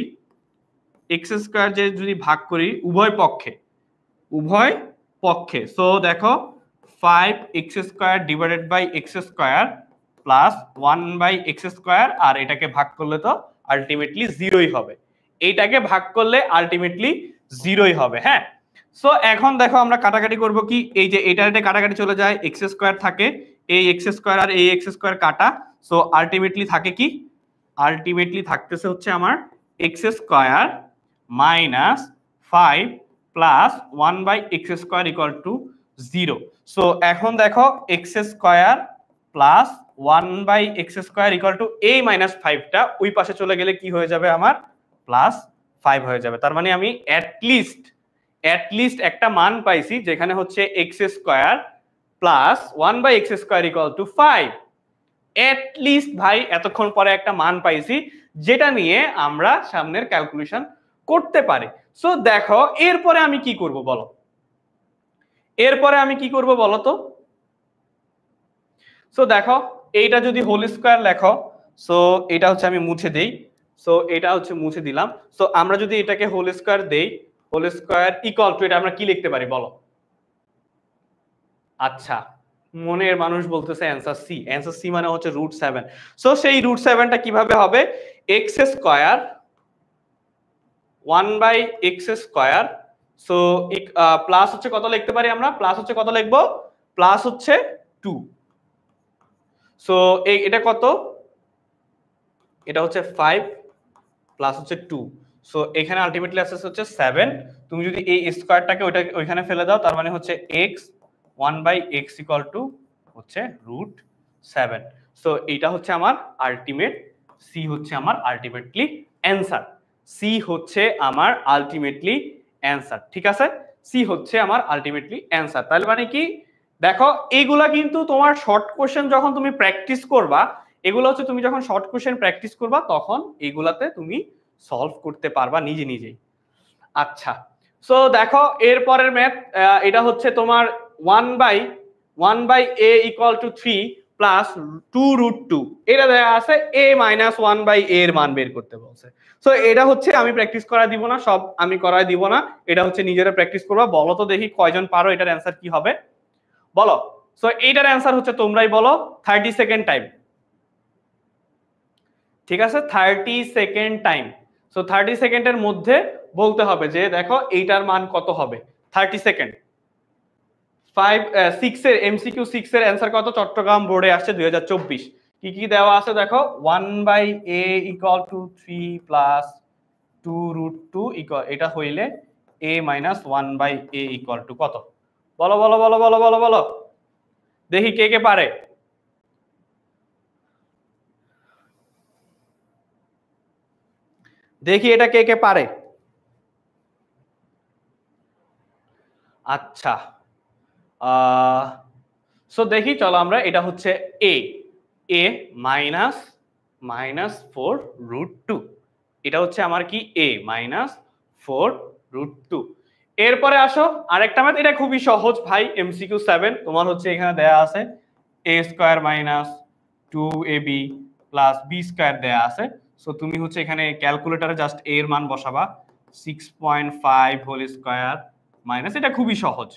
x স্কয়ার যদি ভাগ করি উভয় পক্ষে, সো দেখো 5x square divided by x square plus 1/x square, আর এটাকে ভাগ করলে তো আলটিমেটলি 0ই হবে, এইটাকে ভাগ করলে আলটিমেটলি 0ই হবে। হ্যাঁ, সো এখন দেখো আমরা কাটাকাটি করব কি, এই যে এটা কাটাকাটি চলে যায়, x স্কয়ার থাকে, এই x স্কয়ার আর এই x স্কয়ার কাটা, সো আলটিমেটলি থাকে কি, আলটিমেটলি থাকতেছে হচ্ছে আমার x square minus 5 plus 1/x square equal to 0। So এখন দেখো x square plus 1/x square equal two এই মাইনাস 5টা ওই পাশে চলে গেলে কি হয়ে যাবে, আমার প্লাস 5 হয়ে যাবে। তার মানে আমি অ্যাটলিস্ট একটা মান পাইছি যেখানে হচ্ছে x square plus 1/x square equal two 5। At least ভাই এতক্ষণ পরে একটা মান পাইছি যেটা নিয়ে আমরা সামনের ক্যালকুলেশন করতে পারি। সো দেখো এরপরে আমি কি করব বলো, এরপরে আমি কি করব বলো তো? সো দেখো এইটা যদি হোল স্কয়ার লেখো, সো এটা হচ্ছে আমি মুছে দেই, সো এটা হচ্ছে মুছে দিলাম। সো আমরা যদি এটাকে হোল স্কয়ার দেই, হোল স্কয়ার ইকুয়াল টু এটা আমরা কি লিখতে পারি বলো? আচ্ছা, মনের মানুষ বলতেছে অ্যান্সার সি, অ্যান্সার সি মানে হচ্ছে √7। সো সেই √7টা কিভাবে হবে, x square 1/x square, so plus হচ্ছে কত লিখতে পারি আমরা, প্লাস হচ্ছে কত লিখবো, প্লাস হচ্ছে 2। সো এটা কত, এটা হচ্ছে 5 প্লাস হচ্ছে 2, সো এখানে আলটিমেটলি আসছে হচ্ছে 7। তুমি যদি এই স্কয়ারটাকে ওইখানে ফেলে দাও, তার মানে হচ্ছে x 1/x ইকুয়াল টু হচ্ছে √7। সো এটা হচ্ছে আমার আলটিমেট, সি হচ্ছে আমার আলটিমেটলি অ্যান্সার, সি হচ্ছে আমার আলটিমেটলি অ্যান্সার, ঠিক আছে? সি হচ্ছে আমার আলটিমেটলি অ্যান্সার। তাহলে মানে কি দেখো, এইগুলা কিন্তু তোমার শর্ট কোশ্চেন যখন তুমি প্র্যাকটিস করবা, এগুলো হচ্ছে তুমি যখন শর্ট কোশ্চেন প্র্যাকটিস করবা তখন এগুলাতে তুমি সলভ করতে পারবা নিজেই। আচ্ছা, সো দেখো এরপরের ম্যাথ, এটা হচ্ছে তোমার 1/a ইকুয়াল টু 3 প্লাস 2√2, এটা দেয়া আছে a মাইনাস 1/a এর মান বের করতে বলছে। সো এটা হচ্ছে আমি প্র্যাকটিস করা দিব না, সব আমি করাই দিব না, এটা হচ্ছে নিজেরা প্র্যাকটিস করবা। বলো তো দেখি কয়জন পারো, এটার অ্যান্সার কি হবে বলো? সো এইটার অ্যান্সার হচ্ছে তোমরাই বলো 30 সেকেন্ড টাইম। ঠিক আছে, 30 সেকেন্ড টাইম। সো 30 সেকেন্ডের মধ্যে বলতে হবে যে দেখো এইটার মান কত হবে। 30 সেকেন্ড। 6 এর এমসিকিউ 6 এর অ্যান্সার কত চট্টগ্রাম বোর্ডে আসছে 2024। কি কি দেওয়া আছে দেখো, 1/a equal to 3 plus 2√2 equal, এটা হইলে a minus 1/a equal to কত? বলো বলো বলো বলো বলো বলো, দেখি কে কে পারে। দেখি এটা কে কে পারে। আচ্ছা, সো দেখি চলো আমরা, এটা হচ্ছে a মাইনাস -4√2, এটা হচ্ছে আমার কি a মাইনাস 4√2। এরপরে আসো আরেকটা ম্যাথ, এটা খুবই সহজ ভাই, এমসিকিউ 7। তোমার হচ্ছে এখানে দেয়া আছে a square minus 2ab plus b square দেয়া আছে। সো তুমি হচ্ছে এখানে ক্যালকুলেটরে জাস্ট a এর মান বসাবা, 6.5 হোল স্কয়ার মাইনাস, এটা খুবই সহজ,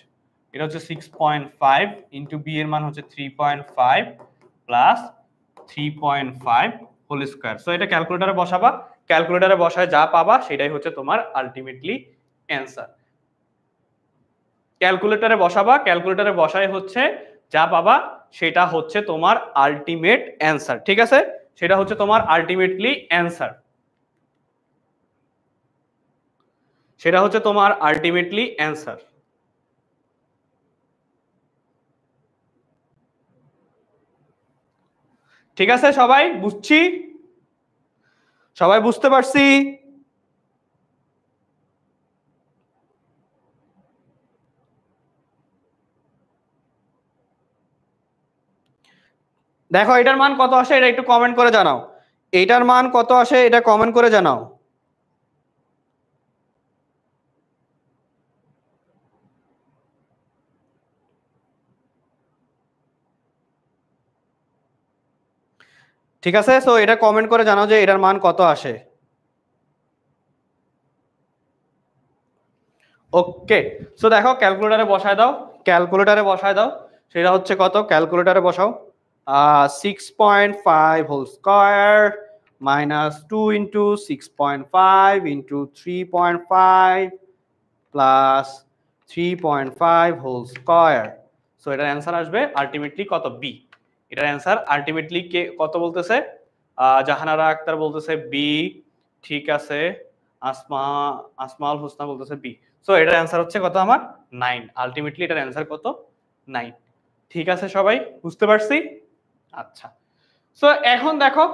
এটা হচ্ছে 6.5 ইন্টু বি এর মান হচ্ছে 3.5 প্লাস 3.5 হোল স্কয়ার। সো এটা ক্যালকুলেটরে বসাবা, ক্যালকুলেটরে বসায় যা পাবা সেটাই হচ্ছে তোমার আলটিমেটলি অ্যান্সার। ক্যালকুলেটরে বসাবা, ক্যালকুলেটরে বসায় হচ্ছে যা পাবা সেটা হচ্ছে তোমার আলটিমেট অ্যান্সার। ঠিক আছে, সেটা হচ্ছে তোমার আলটিমেটলি অ্যান্সার, সেটা হচ্ছে তোমার আলটিমেটলি অ্যান্সার। ঠিক আছে, সবাই বুঝছি, সবাই বুঝতে পারছি। দেখো এটার মান কত আসে এটা একটু কমেন্ট করে জানাও, এটার মান কত আসে এটা কমেন্ট করে জানাও। ঠিক আছে, সো এটা কমেন্ট করে জানাও যে এটার মান কত আসে। ওকে, সো দেখো ক্যালকুলেটরে বসায় দাও, ক্যালকুলেটরে বসায় দাও, সেটা হচ্ছে কত, ক্যালকুলেটরে বসাও 6.5 whole square minus 2 into 6.5 into 3.5 plus 3.5 whole square. So এটার অ্যান্সার আসবে আলটিমেটলি কত, বি। এটার অ্যান্সার আলটিমেটলি কে কত বলতেছে, জাহানারা আক্তার বলতেছে বি, ঠিক আছে, আসমাউল হোসনা বলতেছে বি। সো এটার অ্যান্সার হচ্ছে কত আমার 9। আলটিমেটলি এটার অ্যান্সার কত, 9। ঠিক আছে, সবাই বুঝতে পারছি। আচ্ছা, সো এখন দেখো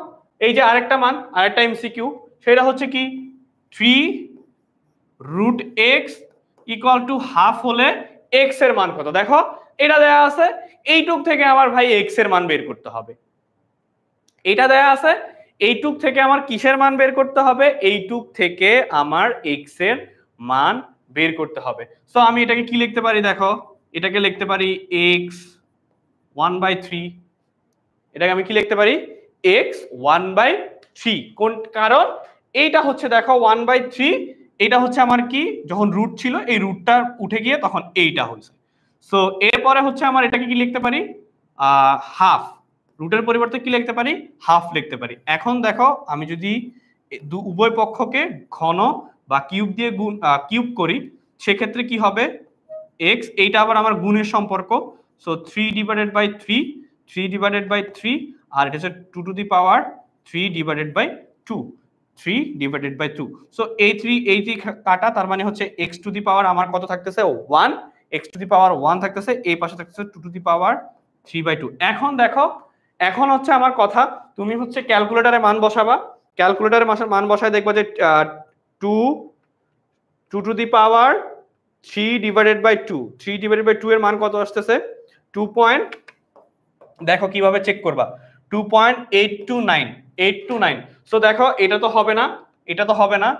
এই যে আরেকটা মান, আরেকটা এমসিকিউ, সেটা হচ্ছে কি 3√x ইকুয়াল টু হাফ হলে x এর মান কত। দেখো এটা দেয়া আছে, এইটুক থেকে আমার ভাই x এর মান বের করতে হবে। এটা দেয়া আছে, এইটুক থেকে আমার কিসের মান বের করতে হবে, এইটুক থেকে আমার x এর মান বের করতে হবে। সো আমি এটাকে কি লিখতে পারি, দেখো এটাকে লিখতে পারি x 1/3, এটাকে আমি কি লিখতে পারি x 1/3। কোন কারণ, এইটা হচ্ছে দেখো 1/3, এটা হচ্ছে আমার কি, যখন রুট ছিল এই রুটটা উঠে গিয়ে তখন এইটা হয়েছে। সো এরপরে হচ্ছে আমার এটাকে কি লিখতে পারি, হাফ, রুটের পরিবর্তে কি লিখতে পারি, হাফ লিখতে পারি। এখন দেখো আমি যদি উভয় পক্ষকে ঘন বা কিউব দিয়ে কিউব করি, সেক্ষেত্রে কি হবে, x, এইটা আবার আমার গুণের সম্পর্ক। সো 3/3, 3/3, আর এটা হচ্ছে 2 টু দি পাওয়ার 3/2, 3/2। সো এই 3 কাটা, তার মানে হচ্ছে x টু দি পাওয়ার আমার কত থাকতেছে 1, x টু দি পাওয়ার 1 থাকতেছে, এই পাশে থাকতেছে 2 টু দি পাওয়ার 3/2। এখন দেখো, এখন হচ্ছে আমার কথা, তুমি হচ্ছে ক্যালকুলেটরে মান বসাবা, ক্যালকুলেটরে মান বসায় দেখবা যে 2 টু দি পাওয়ার 3/2, 3/2 এর মান কত আসতেছে 2 পয়েন্ট, দেখো কিভাবে চেক করবা, 2.829। সো দেখো এটা তো হবে না, এটা তো হবে না,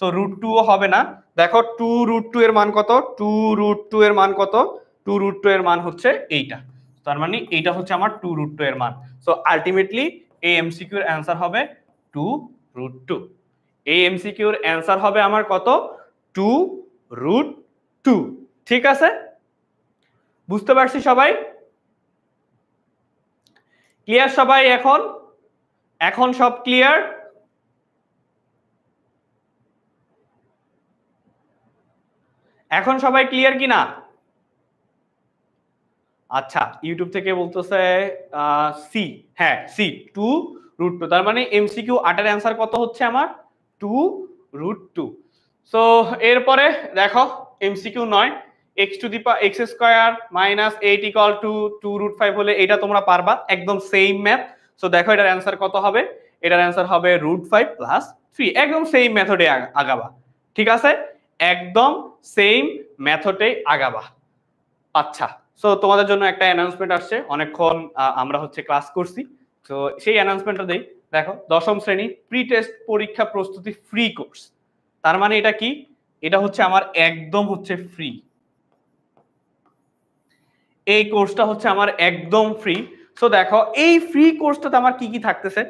সো √2 ও হবে না। দেখো 2√2 এর মান কত, 2√2 এর মান কত, 2√2 এর মান হচ্ছে এইটা, তার মানে এইটা হচ্ছে আমার 2√2 এর মান। সো আলটিমেটলি এই এমসিকিউ এর অ্যান্সার হবে 2√2। এই এমসিকিউ এর অ্যান্সার হবে আমার কত, 2√2। ঠিক আছে, বুঝতে পারছি সবাই। ক্লিয়ার সবাই? এখন এখন সব ক্লিয়ার? এখন সবাই ক্লিয়ার কি না? আচ্ছা, ইউটিউব থেকে বলতেছে সি, হ্যাঁ সি 2√2, তার মানে এমসিকিউ 8 এর অ্যান্সার কত হচ্ছে আমার 2√2। সো এরপরে দেখো MCQ 9, x square minus 8 equal to 2√5 হলে এটা তোমরা পারবা, একদম সেম ম্যাথ। সো দেখো এটার অ্যান্সার কত হবে, এটার অ্যান্সার হবে √5 প্লাস 3, একদম সেম মেথডে আগাবা, ঠিক আছে, একদম সেম মেথডে আগাবা। আচ্ছা, সো তোমাদের জন্য একটা অ্যানাউন্সমেন্ট আসছে, অনেকক্ষণ আমরা হচ্ছে ক্লাস করছি, তো সেই অ্যানাউন্সমেন্টটা দেই। দেখো 10ম শ্রেণী প্রি টেস্ট পরীক্ষা প্রস্তুতি ফ্রি কোর্স, তার মানে এটা কি, এটা হচ্ছে আমার একদম হচ্ছে ফ্রি, এই কোর্সটা হচ্ছে আমার একদম ফ্রি। সো দেখো এই ফ্রি কোর্সটাতে আমার কি কি থাকতেছে,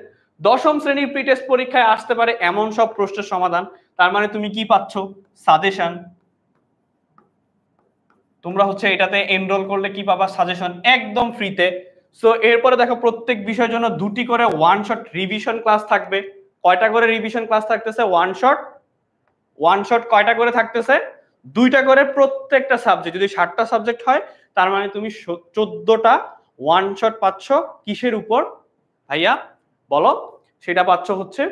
10ম শ্রেণীর প্রি টেস্ট পরীক্ষায় আসতে পারে এমন সব প্রশ্নের সমাধান, তার মানে তুমি কি পাচ্ছ, সাজেশন, তোমরা হচ্ছে এটাতে এনরোল করলে কি পাবা, সাজেশন একদম ফ্রিতে। সো এরপরে দেখো প্রত্যেক বিষয়ের জন্য 2টি করে ওয়ান শট রিভিশন ক্লাস থাকবে। কয়টা করে রিভিশন ক্লাস থাকতেছে, ওয়ান শট কয়টা করে থাকতেছে, 2টা করে প্রত্যেকটা সাবজেক্ট, যদি 60টা সাবজেক্ট হয় তার মানে তুমি 14টা ওয়ান শট পাচ্ছ, কিসের উপর ভাইয়া বলো, সেটা পাচ্ছ হচ্ছে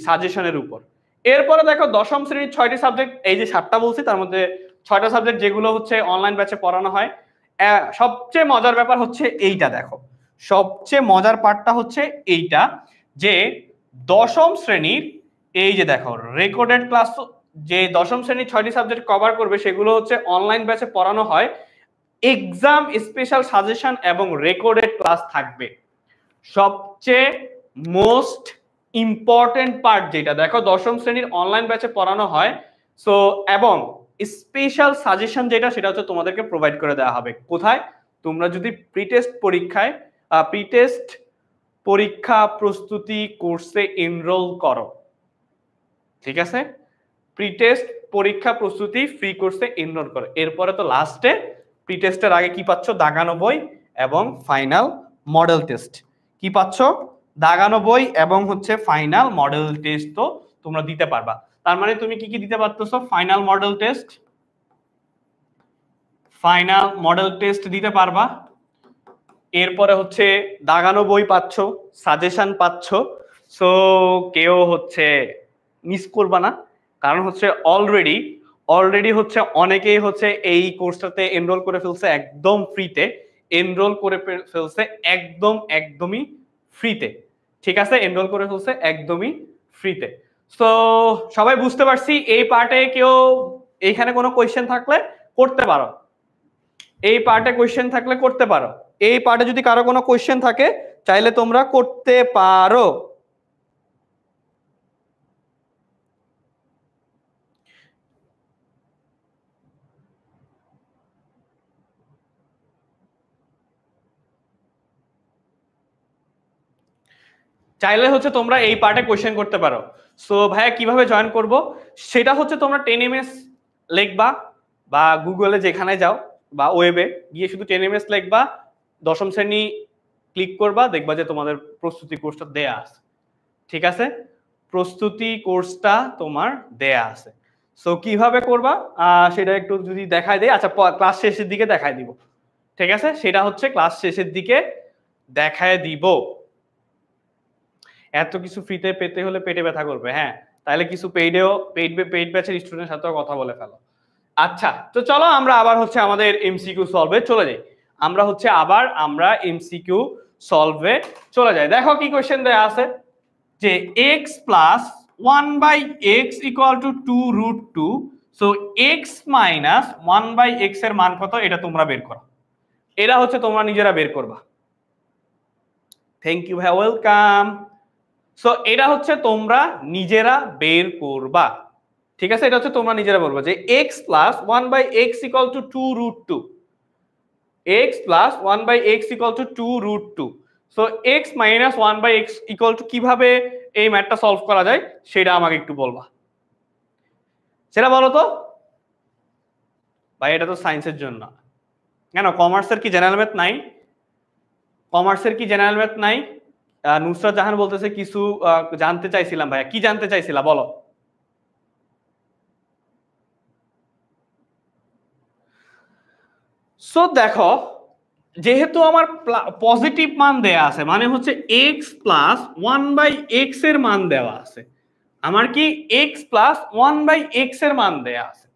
সাজেশনের উপর। এরপরে দেখো 10ম শ্রেণীর 6টি সাবজেক্ট, এই যে 7টা বলছি তার মধ্যে 6টা সাবজেক্ট যেগুলো হচ্ছে অনলাইন ব্যাচে পড়ানো হয়। সবচেয়ে মজার ব্যাপার হচ্ছে এইটা, দেখো সবচেয়ে মজার পার্টটা হচ্ছে এইটা, যে 10ম শ্রেণীর এই যে দেখো রেকর্ডেড ক্লাস, যে 10ম শ্রেণীর 6টি সাবজেক্ট কভার করবে সেগুলো হচ্ছে অনলাইন ব্যাচে পড়ানো হয়, এক্সাম স্পেশাল সাজেশন এবং রেকর্ডেড ক্লাস থাকবে। সবচেয়ে মোস্ট ইম্পর্টেন্ট পার্ট যেটা, দেখো 10ম শ্রেণীর অনলাইন ব্যাচে পড়ানো হয়, সো এবং স্পেশাল সাজেশন যেটা সেটা হচ্ছে তোমাদেরকে প্রোভাইড করে দেওয়া হবে। কোথায়, তোমরা যদি প্রিটেস্ট পরীক্ষা প্রস্তুতি কোর্সে এনরোল করো, ঠিক আছে, প্রিটেস্ট পরীক্ষা প্রস্তুতি ফ্রি কোর্সে এনরোল করো, এরপরে তো লাস্টে প্রিটেস্টের আগে কি পাচ্ছ, দাগানো বই এবং ফাইনাল মডেল টেস্ট, কি পাচ্ছ, দাগানো বই এবং হচ্ছে ফাইনাল মডেল টেস্ট তো তোমরা দিতে পারবা। তার মানে তুমি কি কি দিতে পারতেছো, ফাইনাল মডেল টেস্ট দিতে পারবা, এরপরে হচ্ছে দাগানো বই পাচ্ছ, সাজেশন পাচ্ছ। সো কেউ হচ্ছে মিস করবা না, কারণ হচ্ছে অলরেডি হচ্ছে অনেকেই হচ্ছে এই কোর্সটাতে এনরোল করে ফেলছে একদম ফ্রিতে, একদমই ফ্রিতে, ঠিক আছে, এনরোল করে ফেলছে একদমই ফ্রিতে। সো সবাই বুঝতে পারছি, এই পার্টে কেউ এইখানে কোনো কোয়েশ্চেন থাকলে করতে পারো, এই পার্টে কোয়েশ্চেন থাকলে করতে পারো, এই পার্টে যদি কারো কোনো কোয়েশ্চেন থাকে চাইলে তোমরা করতে পারো। চাইলে হচ্ছে তোমরা এই পার্টে কোয়েশ্চেন করতে পারো। সো ভাইয়া কিভাবে জয়েন করব, সেটা হচ্ছে তোমরা 10ms লিখবা, বা গুগলে যেখানে যাও বা ওয়েবে গিয়ে শুধু 10ms লিখবা, 10ম শ্রেণী ক্লিক করবা, দেখবা যে তোমাদের প্রস্তুতি কোর্সটা দেয়া আছে, ঠিক আছে, প্রস্তুতি কোর্সটা তোমার দেয়া আছে। সো কিভাবে করবা সেটা একটু যদি দেখাই দেই, আচ্ছা ক্লাস শেষের দিকে দেখাই দিব, ঠিক আছে, সেটা হচ্ছে ক্লাস শেষের দিকে দেখায় দিব। এত কিছু ফ্রিতে পেতে হলে পেটে ব্যথা করবে, হ্যাঁ, তাহলে কিছু পেইড ব্যাচের স্টুডেন্টের সাথেও কথা বলে ফেলো। আচ্ছা, তো চলো আমরা আবার হচ্ছে আমাদের এমসিকিউ সলভে চলে যাই, আমরা এমসিকিউ সলভে চলে যাই। দেখো কি কোশ্চেন দেয়া আছে, যে x plus 1/x equal to 2√2, so x minus 1/x এর মান কত, এটা তোমরা বের করো, এটা হচ্ছে তোমরা নিজেরা বের করবা। থ্যাংক ইউ ভাই, ওয়েলকাম। সো এটা হচ্ছে তোমরা নিজেরা বের করবা, ঠিক আছে, এটা হচ্ছে তোমরা নিজেরা বলবা যে x plus 1/x equal to 2√2, x plus 1/x equal to 2√2, so x minus 1/x equal to কিভাবে এই ম্যাথটা সলভ করা যায় সেটা আমাকে একটু বলবা, সেটা বলো তো ভাই। এটা তো সায়েন্সের জন্য, কেন কমার্সের কি জেনারেল ম্যাথ নাই, কমার্সের কি জেনারেল ম্যাথ নাই? নুসরাত জাহান বলতেছে কিছু জানতে চাইছিলাম ভাইয়া। কি জানতে চাইছিলা বলো? সো দেখো, যেহেতু আমার পজিটিভ মান দেয়া আছে, মানে হচ্ছে x প্লাস 1/x এর মান দেওয়া আছে, আমার কি x প্লাস 1/x এর মান দেয়া আছে,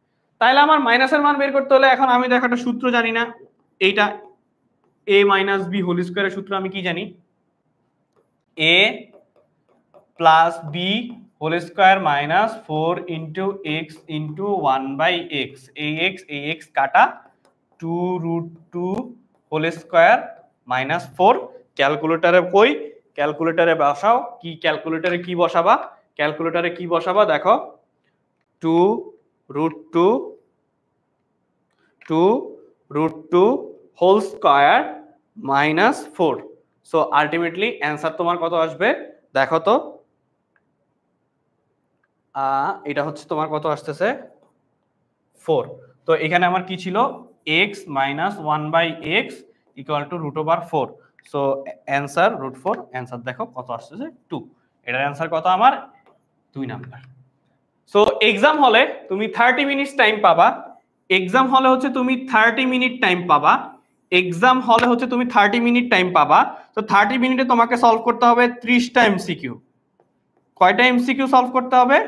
তাহলে আমার মাইনাসের মান বের করতে হলে এখন আমি দেখো একটা সূত্র জানি না, এইটা a মাইনাস b হোল স্কয়ারের সূত্র আমি কি জানি, a plus b whole square minus 4 into x into 1/x, ax কাটা 2√2 হোল স্কয়ার মাইনাস 4। ক্যালকুলেটরে কই? ক্যালকুলেটরে বসাও। কি ক্যালকুলেটরে কি বসাবা? ক্যালকুলেটরে কি বসাবা দেখো, 2√2 whole square minus 4। So ultimately answer তোমার কত আসবে দেখো তো, এটা হচ্ছে তোমার কত আসতেছে 4। তো এখানে আমার কি ছিল, x minus 1/x equal to √4। So answer √4, answer দেখো কত আসতেছে 2। এটার অ্যান্সার কত আমার 2 নাম্বার। সো এক্সাম হলে তুমি 30 মিনিট টাইম পাবা, এক্সাম হলে হচ্ছে তুমি 30 মিনিট টাইম পাবা, এক্সাম হলে হচ্ছে তুমি 30 মিনিট টাইম পাবা। তো 30 মিনিটে তোমাকে সলভ করতে হবে 30টা এমসিকিউ। কয়টা এমসিকিউ সলভ করতে হবে?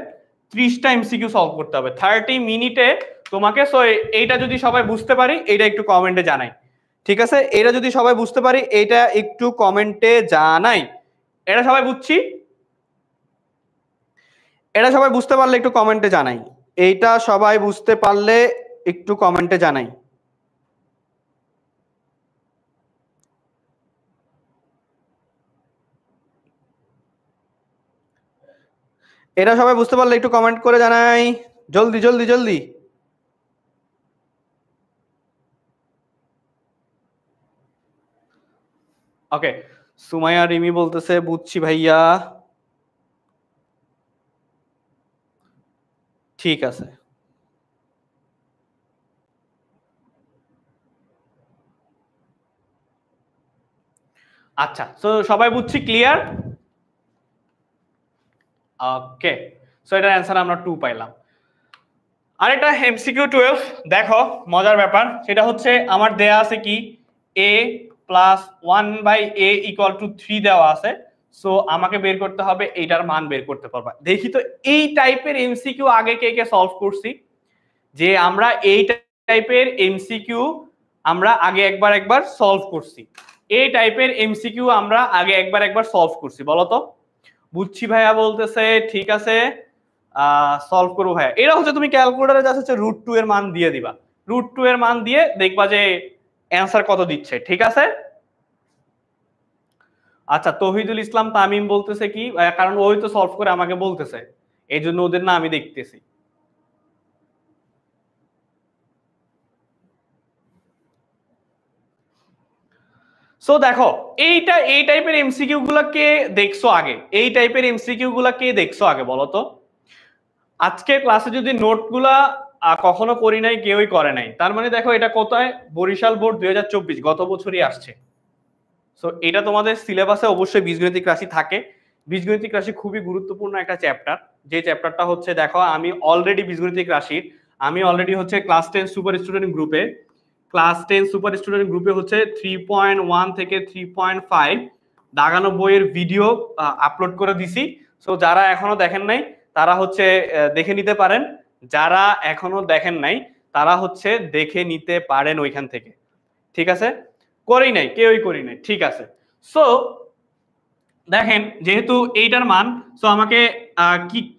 30টা এমসিকিউ সলভ করতে হবে 30 মিনিটে তোমাকে। সো এইটা যদি সবাই বুঝতে পারি, এইটা একটু কমেন্টে জানাই, ঠিক আছে? এটা যদি সবাই বুঝতে পারি, এইটা একটু কমেন্টে জানাই। এটা সবাই বুঝছি? এটা সবাই বুঝতে পারলে একটু কমেন্টে জানাই। এইটা সবাই বুঝতে পারলে একটু কমেন্টে জানাই। এটা সবাই বুঝতে পারলে একটু কমেন্ট করে জানাই, জলদি জলদি জলদি। ওকে, সুমাইয়া রিমি বলতেছে বুঝছি ভাইয়া। ঠিক আছে, আচ্ছা। সো সবাই বুঝছি, ক্লিয়ার? ওকে, সো এটার অ্যান্সার আমরা 2 পাইলাম। আরেকটা এমসিকিউ 12 দেখো, মজার ব্যাপার, সেটা হচ্ছে আমার দেয়া আছে কি, a plus 1/a equal to 3 দেওয়া আছে। সো আমাকে বের করতে হবে এইটার মান বের করতে পারবা। দেখি তো এই টাইপের এমসিকিউ আগে কে কে সলভ করছি, যে আমরা এই টাইপের এমসিকিউ আমরা আগে একবার সলভ করছি, এই টাইপের এমসিকিউ আমরা আগে একবার সলভ করছি, বলো তো? বুঝছি ভাইয়া বলতেছে, ঠিক আছে সলভ করবো ভাইয়া। এটা হচ্ছে তুমি ক্যালকুলেটরে জাস্ট হচ্ছে √2 এর মান দিয়ে দিবা, √2 এর মান দিয়ে দেখবা যে অ্যান্সার কত দিচ্ছে, ঠিক আছে? আচ্ছা, তৌহিদুল ইসলাম তামিম বলতেছে কি, কারণ ওই তো সলভ করে আমাকে বলতেছে, এই জন্য ওদের না আমি দেখতেছি। সো দেখো, এইটা এই টাইপের এমসিকিউ গুলা কে দেখছো আগে, এই টাইপের এমসিকিউ গুলা কে দেখছো আগে বলো তো? আজকে ক্লাসে যদি নোটগুলা কখনো করি নাই, কেউই করে নাই, তার মানে দেখো এটা কোথায়, বরিশাল বোর্ড 2024 গত বছরই আসছে। সো এটা তোমাদের সিলেবাসে অবশ্যই বীজগণিতিক রাশি থাকে। বীজগণিতিক রাশি খুবই গুরুত্বপূর্ণ একটা চ্যাপ্টার, যে চ্যাপ্টারটা হচ্ছে দেখো আমি অলরেডি বীজগণিতিক রাশির আমি অলরেডি হচ্ছে ক্লাস 10 সুপার স্টুডেন্ট গ্রুপে, ক্লাস 10 সুপার স্টুডেন্ট গ্রুপে হচ্ছে 3.1 থেকে 3.5 দাগানো বইয়ের ভিডিও আপলোড করে দিছি। সো যারা এখনো দেখেন নাই তারা হচ্ছে দেখে নিতে পারেন, যারা এখনো দেখেন নাই তারা হচ্ছে দেখে নিতে পারেন ওইখান থেকে, ঠিক আছে? করি নাই, কেউই করি নাই, ঠিক আছে? সো দেখেন, যেহেতু এইটার মান, সো আমাকে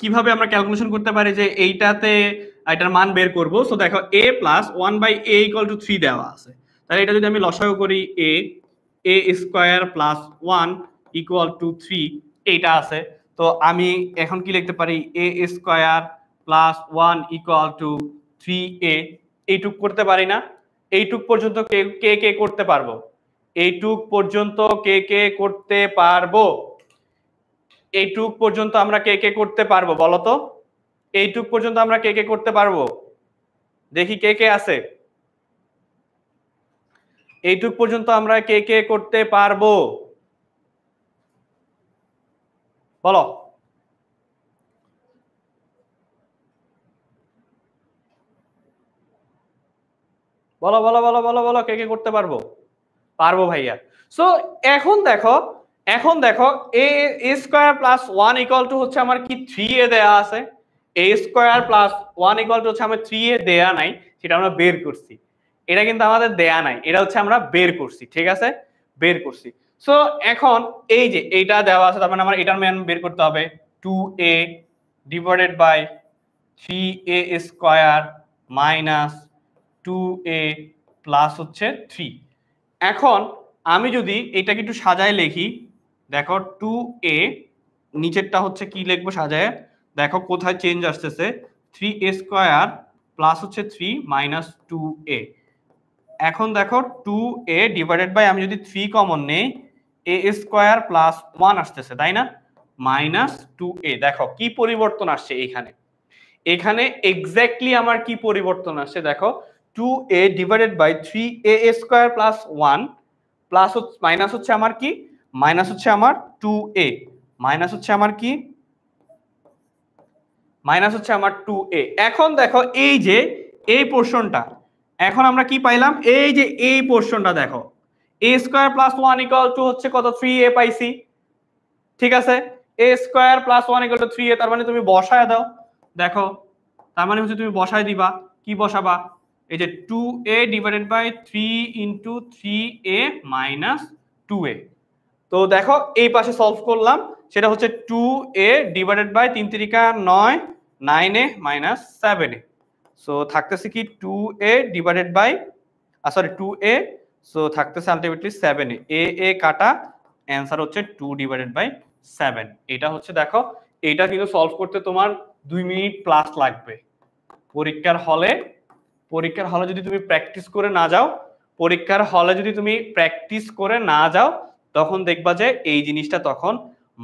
কিভাবে আমরা ক্যালকুলেশন করতে পারি যে এইটাতে এটার মান বের করব। সো দেখো, a plus 1/a equal to 3 দেওয়া আছে, তাহলে এটা যদি আমি লসাগু করি, a square plus 1 equal two 3 এইটা আছে। তো আমি এখন কি লিখতে পারি, a square plus 1 equal two 3a। এইটুক করতে পারি না? এইটুক পর্যন্ত কে কে কে করতে পারবো? এইটুক পর্যন্ত কে কে করতে পারবো? এইটুক পর্যন্ত আমরা কে কে করতে পারবো বলো তো? এইটুক পর্যন্ত আমরা কে কে করতে পারবো? দেখি কে কে আছে। এইটুক পর্যন্ত আমরা কে কে করতে পারবো বলো? বলো বলো বলো বলো বলো, কে কে করতে পারবো? পারবো ভাইয়া। সো এখন দেখো a square plus one equal to হচ্ছে আমার কি 3a দেয়া আছে, a square plus one equal to হচ্ছে আমার 3a দেয়া নাই, সেটা আমরা বের করছি। এটা কিন্তু আমাদের দেয়া নাই, এটা হচ্ছে আমরা বের করছি, ঠিক আছে, বের করছি। সো এখন এই যে এইটা দেওয়া আছে, তার মানে আমার এটার মান বের করতে হবে 2a divided by 3a square minus 2a plus হচ্ছে 3। এখন আমি যদি এটাকে একটু সাজায় লিখি, দেখো 2a নিচেরটা হচ্ছে কি লিখবো সাজায়, দেখো কোথায় চেঞ্জ আসতেছে, 3a স্কোয়ার প্লাস হচ্ছে 3 মাইনাস 2a। এখন দেখো 2a ডিভাইডেড বাই আমি যদি 3 কমন নেই, a স্কোয়ার প্লাস 1 আসতেছে, তাই না, মাইনাস 2a। দেখো কি পরিবর্তন আসছে এখানে, এখানে এক্স্যাক্টলি আমার কি পরিবর্তন আসছে, দেখো 2a divided by 3a square plus 1 plus minus হচ্ছে আমার কি, মাইনাস হচ্ছে আমার 2a, মাইনাস হচ্ছে আমার কি, মাইনাস হচ্ছে আমার 2a। এখন দেখো এই যে এই পোর্শনটা, এখন আমরা কি পাইলাম, এই যে এই পোর্শনটা দেখো, a square plus 1 equal to হচ্ছে কত, 3a পাইছি, ঠিক আছে, a square plus 1 equal two 3a, তার মানে তুমি বসায় দাও, দেখো তার মানে হচ্ছে তুমি বসায় দিবা, কি বসাবা, এই যে 2a divided by 3 into 3a minus 2a। তো দেখো এই পাশে সলভ করলাম, সেটা হচ্ছে 2a divided by 3 3 9 9a minus 7a। So থাকতেছে কি 2a divided by sorry 2a, so থাকতেছে আলটিমেটলি 7a, a কাটা, অ্যান্সার হচ্ছে 2 ডিভাইডেড বাই 7। এটা হচ্ছে দেখো, এটা কিন্তু সলভ করতে তোমার 2 মিনিট প্লাস লাগবে। পরীক্ষার হলে যদি তুমি প্র্যাকটিস করে না যাও, পরীক্ষার হলে যদি তুমি প্র্যাকটিস করে না যাও, তখন দেখবা যে এই জিনিসটা তখন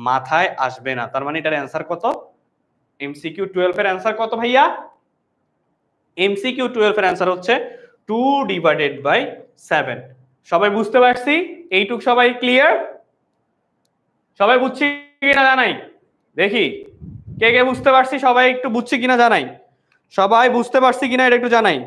মাথায় আসবে না। তার মানে এটার অ্যান্সার কত, এমসিকিউ 12 এর অ্যান্সার কত ভাইয়া, এমসিকিউ 12 এর অ্যান্সার হচ্ছে 2 ডিভাইডেড বাই 7। সবাই বুঝতে পারছি? এইটুক সবাই ক্লিয়ার? সবাই বুঝছি কিনা জানাই, দেখি কে কে বুঝতে পারছি, সবাই একটু বুঝছি কিনা জানাই, সবাই বুঝতে পারছি কিনা এটা একটু জানাই।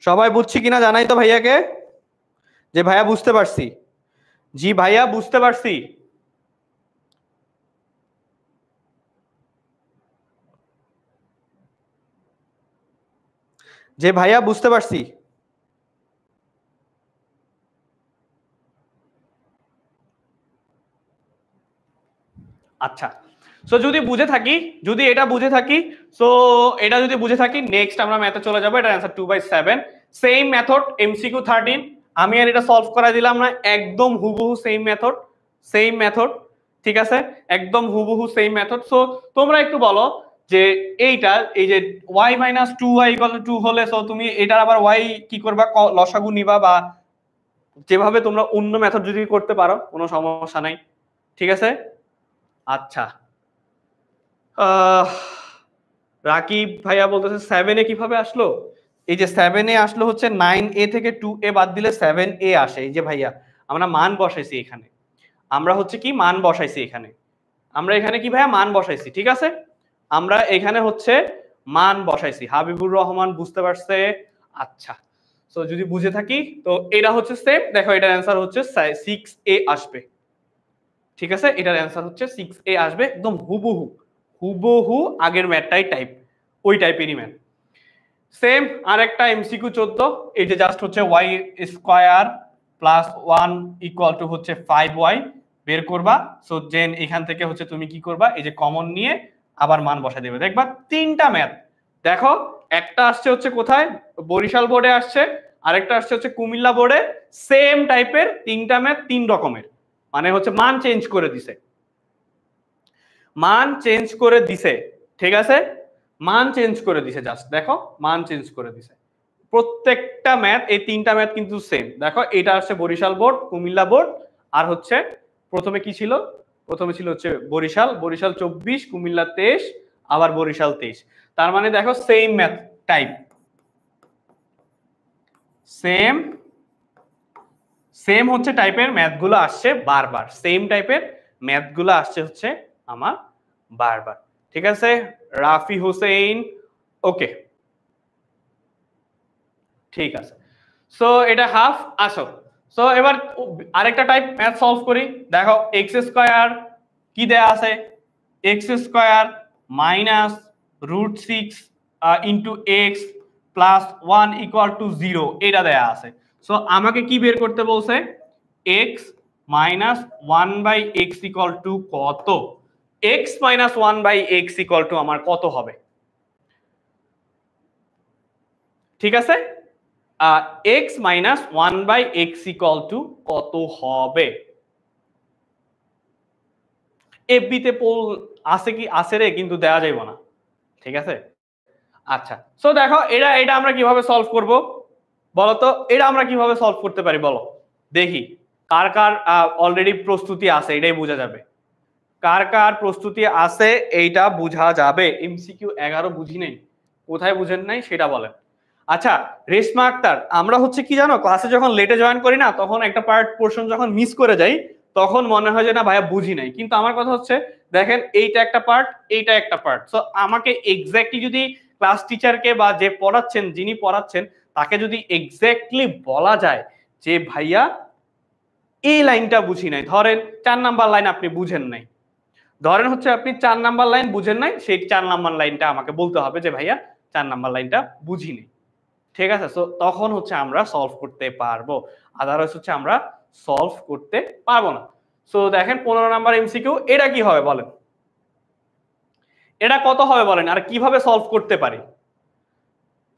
সবাই বুঝছি কিনা জানাই তো ভাইয়াকে, যে ভাইয়া বুঝতে পারছি, জি ভাইয়া বুঝতে পারছি। যে ভাইয়া বুঝতে পারছি। আচ্ছা, সো যদি বুঝে থাকি, যদি এটা বুঝে থাকি, সো এটা যদি বুঝে থাকি, নেক্সট আমরা ম্যাথে চলে যাবো। এটা অ্যান্সার 2/7, সেম মেথড এমসিকিউ 13। আমি আর এটা সলভ করা দিলাম না, একদম হুবহু সেম মেথড, সেম মেথড, ঠিক আছে, একদম হুবহু সেম মেথড। সো তোমরা একটু বলো যে এইটা, এই যে y minus 2y equal to 2 হলে, সো তুমি এটার আবার y কি করবা, লসাগু নিবা, বা যেভাবে তোমরা অন্য মেথড যদি করতে পারো কোনো সমস্যা নাই, ঠিক আছে। আচ্ছা, রাকিব ভাইয়া বলতেছে 7a কিভাবে আসলো, এই যে 7a আসলো হচ্ছে 9a থেকে 2a বাদ দিলে 7a আসে। এই যে ভাইয়া আমরা মান বসাইছি এখানে, আমরা হচ্ছে কি মান বসাইছি এখানে, আমরা এখানে কি ভাইয়া মান বসাইছি, ঠিক আছে, আমরা এখানে হচ্ছে মান বসাইছি। হাবিবুর রহমান বুঝতে পারছে, আচ্ছা। সো যদি বুঝে থাকি, তো এটা হচ্ছে সেম, দেখো এটার অ্যান্সার হচ্ছে 6a আসবে, ঠিক আছে, এটার অ্যান্সার হচ্ছে 6a আসবে, একদম হুবহু হুবহু আগের ম্যাথটাই টাইপ, ওই টাইপেরই ম্যাথ। সেম আরেকটা এমসিকিউ 14, এই যে জাস্ট হচ্ছে y square plus 1 equal to হচ্ছে 5y বের করবা। সো দেন এখান থেকে হচ্ছে তুমি কি করবা, এই যে কমন নিয়ে আবার মান বসাই দেবে, দেখবা তিনটা ম্যাথ। দেখো একটা আসছে হচ্ছে কোথায়, বরিশাল বোর্ডে আসছে, আরেকটা আসছে হচ্ছে কুমিল্লা বোর্ডে, সেম টাইপের তিনটা ম্যাথ, তিন রকমের, মানে হচ্ছে মান চেঞ্জ করে দিছে, মান চেঞ্জ করে দিছে, ঠিক আছে, মান চেঞ্জ করে দিছে, জাস্ট দেখো মান চেঞ্জ করে দিছে। প্রত্যেকটা ম্যাথ, এই তিনটা ম্যাথ কিন্তু সেম। দেখো এটা আসছে বরিশাল বোর্ড, কুমিল্লা বোর্ড, আর হচ্ছে প্রথমে কি ছিল, প্রথমে ছিল হচ্ছে বরিশাল 24, কুমিল্লা 23, আবার বরিশাল 23। তার মানে দেখো সেম ম্যাথ টাইপ, সেম হচ্ছে টাইপের ম্যাথগুলো আসছে বারবার, সেম টাইপের ম্যাথগুলো আসছে হচ্ছে আমার বারবার। ঠিক আছে, রাফি হোসেন, ওকে ঠিক আছে। সো এটা হাফ। আসো, সো এবার আরেকটা টাইপ ম্যাথ সলভ করি। দেখো এক্স স্কয়ার কি দেয়া আছে, x square minus root 6 into x plus 1 equal to 0 এটা দেয়া আছে। সো আমাকে কি বের করতে বলছে, x minus 1 by x equal to কত, x minus 1 by x equal to আমার কত হবে। ঠিক আছে, x minus 1 by x equal to কত হবে। এফবিতে পোল আছে কি, আছে রে, কিন্তু দেওয়া যাইব না। ঠিক আছে, আচ্ছা সো দেখো এটা এটা আমরা কিভাবে সলভ করব বলো তো, এটা আমরা কিভাবে সলভ করতে পারি বলো দেখি, কার কার অলরেডি প্রস্তুতি আছে এটাই বোঝা যাবে, কার কার প্রস্তুতি আছে এইটা বোঝা যাবে। এমসিকিউ 11 বুঝি নাই, কোথায় বুঝেন নাই সেটা বলেন। আচ্ছা রেশমা আক্তার, আমরা হচ্ছে কি জানো, ক্লাসে যখন লেটে জয়েন করি না, তখন একটা পার্ট পোর্শন যখন মিস করে যাই, তখন মনে হয় যে না ভাইয়া বুঝি নাই। কিন্তু আমার কথা হচ্ছে দেখেন এইটা একটা পার্ট, এইটা একটা পার্ট। সো আমাকে এক্স্যাক্টলি যদি ক্লাস টিচারকে বা যে পড়াচ্ছেন, যিনি পড়াচ্ছেন, তাকে যদি এক্স্যাক্টলি বলা যায় যে ভাইয়া এই লাইনটা বুঝি নাই, ধরেন 4 নাম্বার লাইন আপনি বুঝেন নাই, ধরেন হচ্ছে আপনি 4 নাম্বার লাইন বুঝেন নাই, সেই 4 নাম্বার লাইনটা আমাকে বলতে হবে যে ভাইয়া 4 নাম্বার লাইনটা বুঝিনি। ঠিক আছে, সো তখন হচ্ছে আমরা সলভ করতে পারবো, আদারওয়াইজ হচ্ছে আমরা সলভ করতে পারবো না। সো দেখেন 15 নাম্বার এমসিকিউ, এটা কি হবে বলেন, এটা কত হবে বলেন, আর কিভাবে সলভ করতে পারি।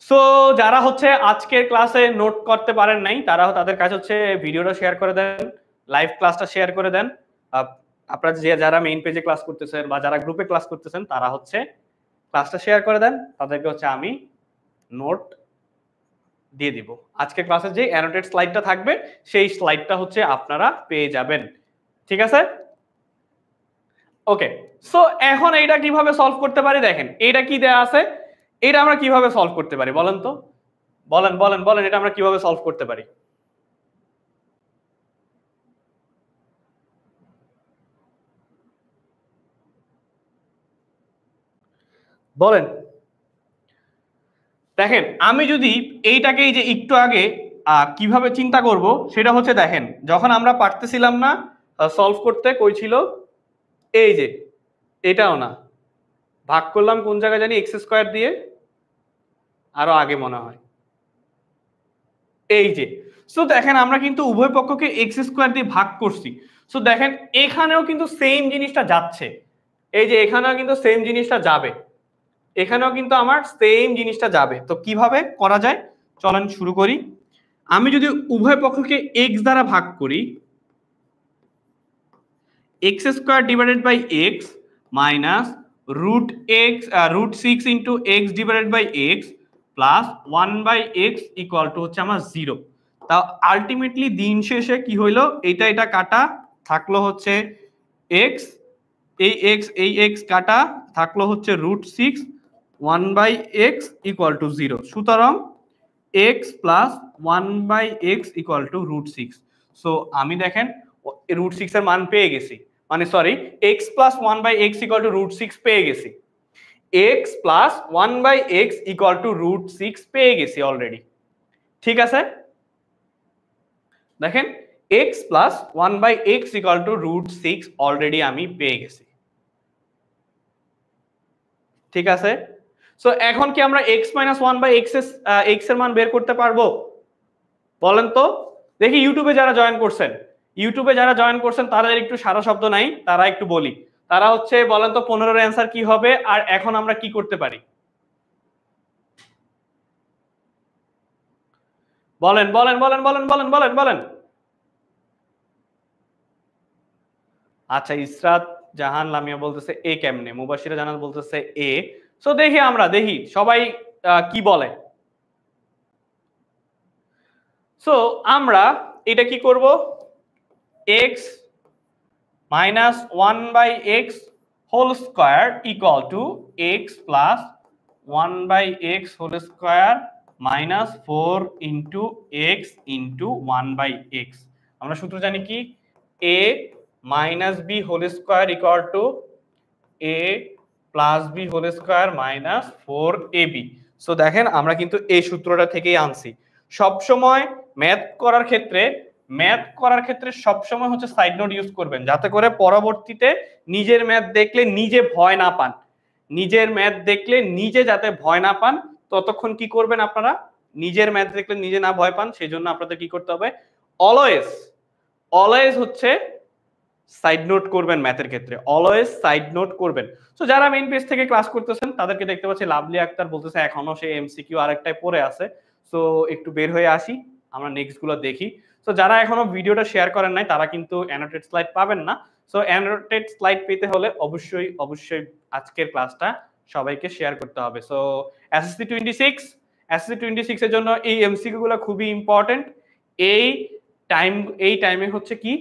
সো যারা হচ্ছে আজকের ক্লাসে নোট করতে পারেন নাই, তারা তাদের কাছে হচ্ছে ভিডিওটা শেয়ার করে দেন, লাইভ ক্লাসটা শেয়ার করে দেন। আপনারা যে যারা মেইন পেজে ক্লাস করতেছেন বা যারা গ্রুপে ক্লাস করতেছেন, তারা হচ্ছে ক্লাসটা শেয়ার করে দেন, তাদেরকে হচ্ছে আমি নোট দিয়ে দিব। আজকে ক্লাসে যে অ্যানোটেড স্লাইডটা থাকবে, সেই স্লাইডটা হচ্ছে আপনারা পেয়ে যাবেন। ঠিক আছে, ওকে। সো এখন এইটা কিভাবে সলভ করতে পারি, দেখেন এইটা কি দেয়া আছে, এটা আমরা কিভাবে সলভ করতে পারি বলেন তো, বলেন বলেন বলেন, এটা আমরা কিভাবে সলভ করতে পারি বলেন। দেখেন আমি যদি এইটাকে যে একটু আগে কিভাবে চিন্তা করব সেটা হচ্ছে, দেখেন যখন আমরা পারতেছিলাম না সলভ করতে, কই ছিল, এই যে এটাও না, ভাগ করলাম কোন জায়গায় জানি এক্স স্কয়ার দিয়ে, আরো আগে মনে হয় এই যে। সো দেখেন আমরা কিন্তু উভয় পক্ষকে এক্স স্কয়ার দিয়ে ভাগ করছি। সো দেখেন এখানেও কিন্তু সেম জিনিসটা যাচ্ছে, এই যে এখানেও কিন্তু সেম জিনিসটা যাবে, এখানেও কিন্তু আমার সেম জিনিসটা যাবে। তো কিভাবে করা যায় চলেন শুরু করি। আমি যদি উভয় পক্ষকে এক্স দ্বারা ভাগ করি, x square divided by x minus root x root 6 into x divided by x plus 1 by x equal to হচ্ছে আমার 0। তা আলটিমেটলি দিন শেষে কি হইলো, এটা এটা কাটা থাকলো হচ্ছে এক্স, এই এক্স কাটা থাকলো হচ্ছে root 6, 1 by x equal to 0। সুতরাং x plus 1 by x equal to root 6। So আমি দেখেন রুট 6 এর মান পেয়ে গেছি, মানে sorry x plus 1 by x equal to root 6 পেয়ে গেছি, x plus 1 by x equal to root 6 পেয়ে গেছি অলরেডি। ঠিক আছে, দেখেন x plus 1 by x equal to root 6 already আমি পেয়ে গেছি। ঠিক আছে, সো এখন কি আমরা x মাইনাস 1 বাই এক্স এর মান বের করতে পারবো বলেন তো দেখি। ইউটিউবে যারা জয়েন করছেন তাদের একটু সারা শব্দ নাই, তারা একটু বলি, তারা হচ্ছে বলেন তো 15 এর অ্যান্সার কি হবে, আর এখন আমরা কি করতে পারি বলেন বলেন বলেন বলেন বলেন বলেন বলেন। আচ্ছা ইসরাত জাহান লামিয়া বলতেছে এ কেমনে, মুবাশিরা জানাত বলতেছে এ। সো দেখি আমরা দেখি সবাই কি বলে। সো আমরা এটা কি করব, x minus 1 by x whole square equal to x plus 1/x whole square minus 4 into x into 1/x। আমরা সূত্র জানি কি, a minus b whole square equal to a plus b whole square minus 4ab। So দেখেন আমরা কিন্তু এই সূত্রটা থেকেই আনছি। সবসময় ম্যাথ করার ক্ষেত্রে সবসময় হচ্ছে সাইড নোট ইউজ করবেন, যাতে করে পরবর্তীতে নিজের ম্যাথ দেখলে নিজে ভয় না পান। নিজের ম্যাথ দেখলে নিজে যাতে ভয় না পান, ততক্ষণ কি করবেন আপনারা, নিজের ম্যাথ দেখলে নিজে না ভয় পান, সেই জন্য আপনাদের কি করতে হবে, অলওয়েজ হচ্ছে সাইড নোট করবেন ম্যাথের ক্ষেত্রে, অলওয়েজ সাইড নোট করবেন। সো যারা মেইন পেজ থেকে ক্লাস করতেছেন তাদেরকে দেখতে পাচ্ছি লাভলি আক্তার বলতেছে এখনো সে এমসিকিউ আরেকটাই পড়ে আছে। সো একটু বের হয়ে আসি, আমরা নেক্সট গুলো দেখি। সো যারা এখনো ভিডিওটা শেয়ার করেন নাই তারা কিন্তু অ্যানোটেড স্লাইড পাবেন না। সো অ্যানোটেড স্লাইড পেতে হলে অবশ্যই আজকের ক্লাসটা সবাইকে শেয়ার করতে হবে। সো এসএসসি 26 এর জন্য এই এমসিকিউ গুলো খুবই ইম্পর্টেন্ট। এই টাইমে হচ্ছে কি,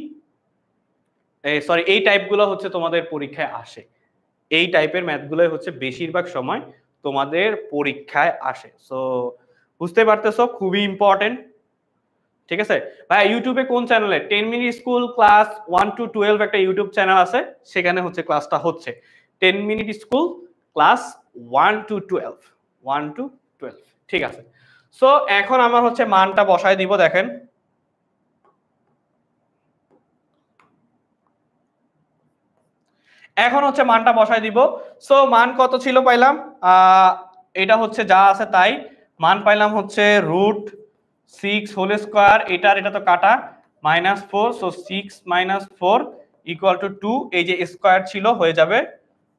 সরি এই টাইপগুলো হচ্ছে তোমাদের পরীক্ষায় আসে, এই টাইপের ম্যাথগুলোই হচ্ছে বেশিরভাগ সময় তোমাদের পরীক্ষায় আসে। সো বুঝতে পারতেছো, খুবই ইম্পর্টেন্ট। ঠিক আছে ভাই, ইউটিউবে কোন চ্যানেলে 10 মিনিট স্কুল ক্লাস 1 to 12 একটা ইউটিউব চ্যানেল আছে, সেখানে হচ্ছে ক্লাসটা হচ্ছে 10 মিনিট স্কুল ক্লাস 1 to 12। ঠিক আছে। সো এখন আমার হচ্ছে মানটা বসায় দিব, দেখেন এখন হচ্ছে মানটা বসায় দিব। সো মান কত ছিল পাইলাম, এটা হচ্ছে যা আছে তাই মান পাইলাম হচ্ছে √6 হোল স্কয়ার, এটা তো কাটা -4। সো 6 - 4 ইকুয়াল টু 2, এই যে স্কয়ার ছিল হয়ে যাবে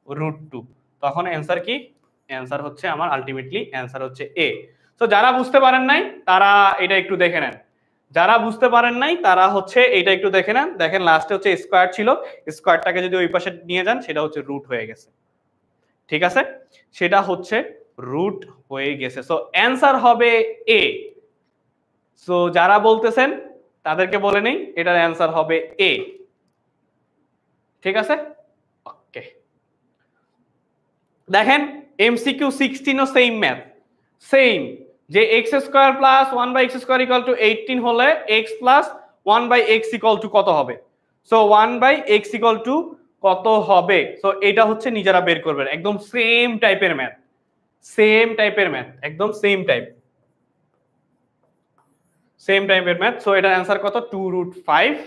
√2। তখন অ্যান্সার কি, অ্যান্সার হচ্ছে আমার আলটিমেটলি অ্যান্সার হচ্ছে এ। সো যারা বুঝতে পারেন নাই তারা এটা একটু দেখে নেন, যারা বুঝতে পারেন নাই তারা হচ্ছে এটা একটু দেখে নেন। দেখেন লাস্টে হচ্ছে স্কয়ার ছিল, স্কয়ারটাকে যদি ওই পাশে নিয়ে যান সেটা হচ্ছে রুট হয়ে গেছে। ঠিক আছে, সেটা হচ্ছে রুট হয়ে গেছে। সো অ্যান্সার হবে এ। সো যারা বলতেছেন তাদেরকে বলে নেই, এটার অ্যান্সার হবে এ। ঠিক আছে, ওকে। দেখেন এমসিকিউ 16 ও সেম ম্যাথ, সেম যে x square plus 1/x square equal two 18 হলে x plus 1/x equal to কত হবে। সো 1/x ইকুয়াল টু কত হবে, সো এটা হচ্ছে নিজেরা বের করবেন। একদম সেম টাইপের ম্যাথ, একদম সেম টাইপের ম্যাথ। সো এটার অ্যান্সার কত, 2√5।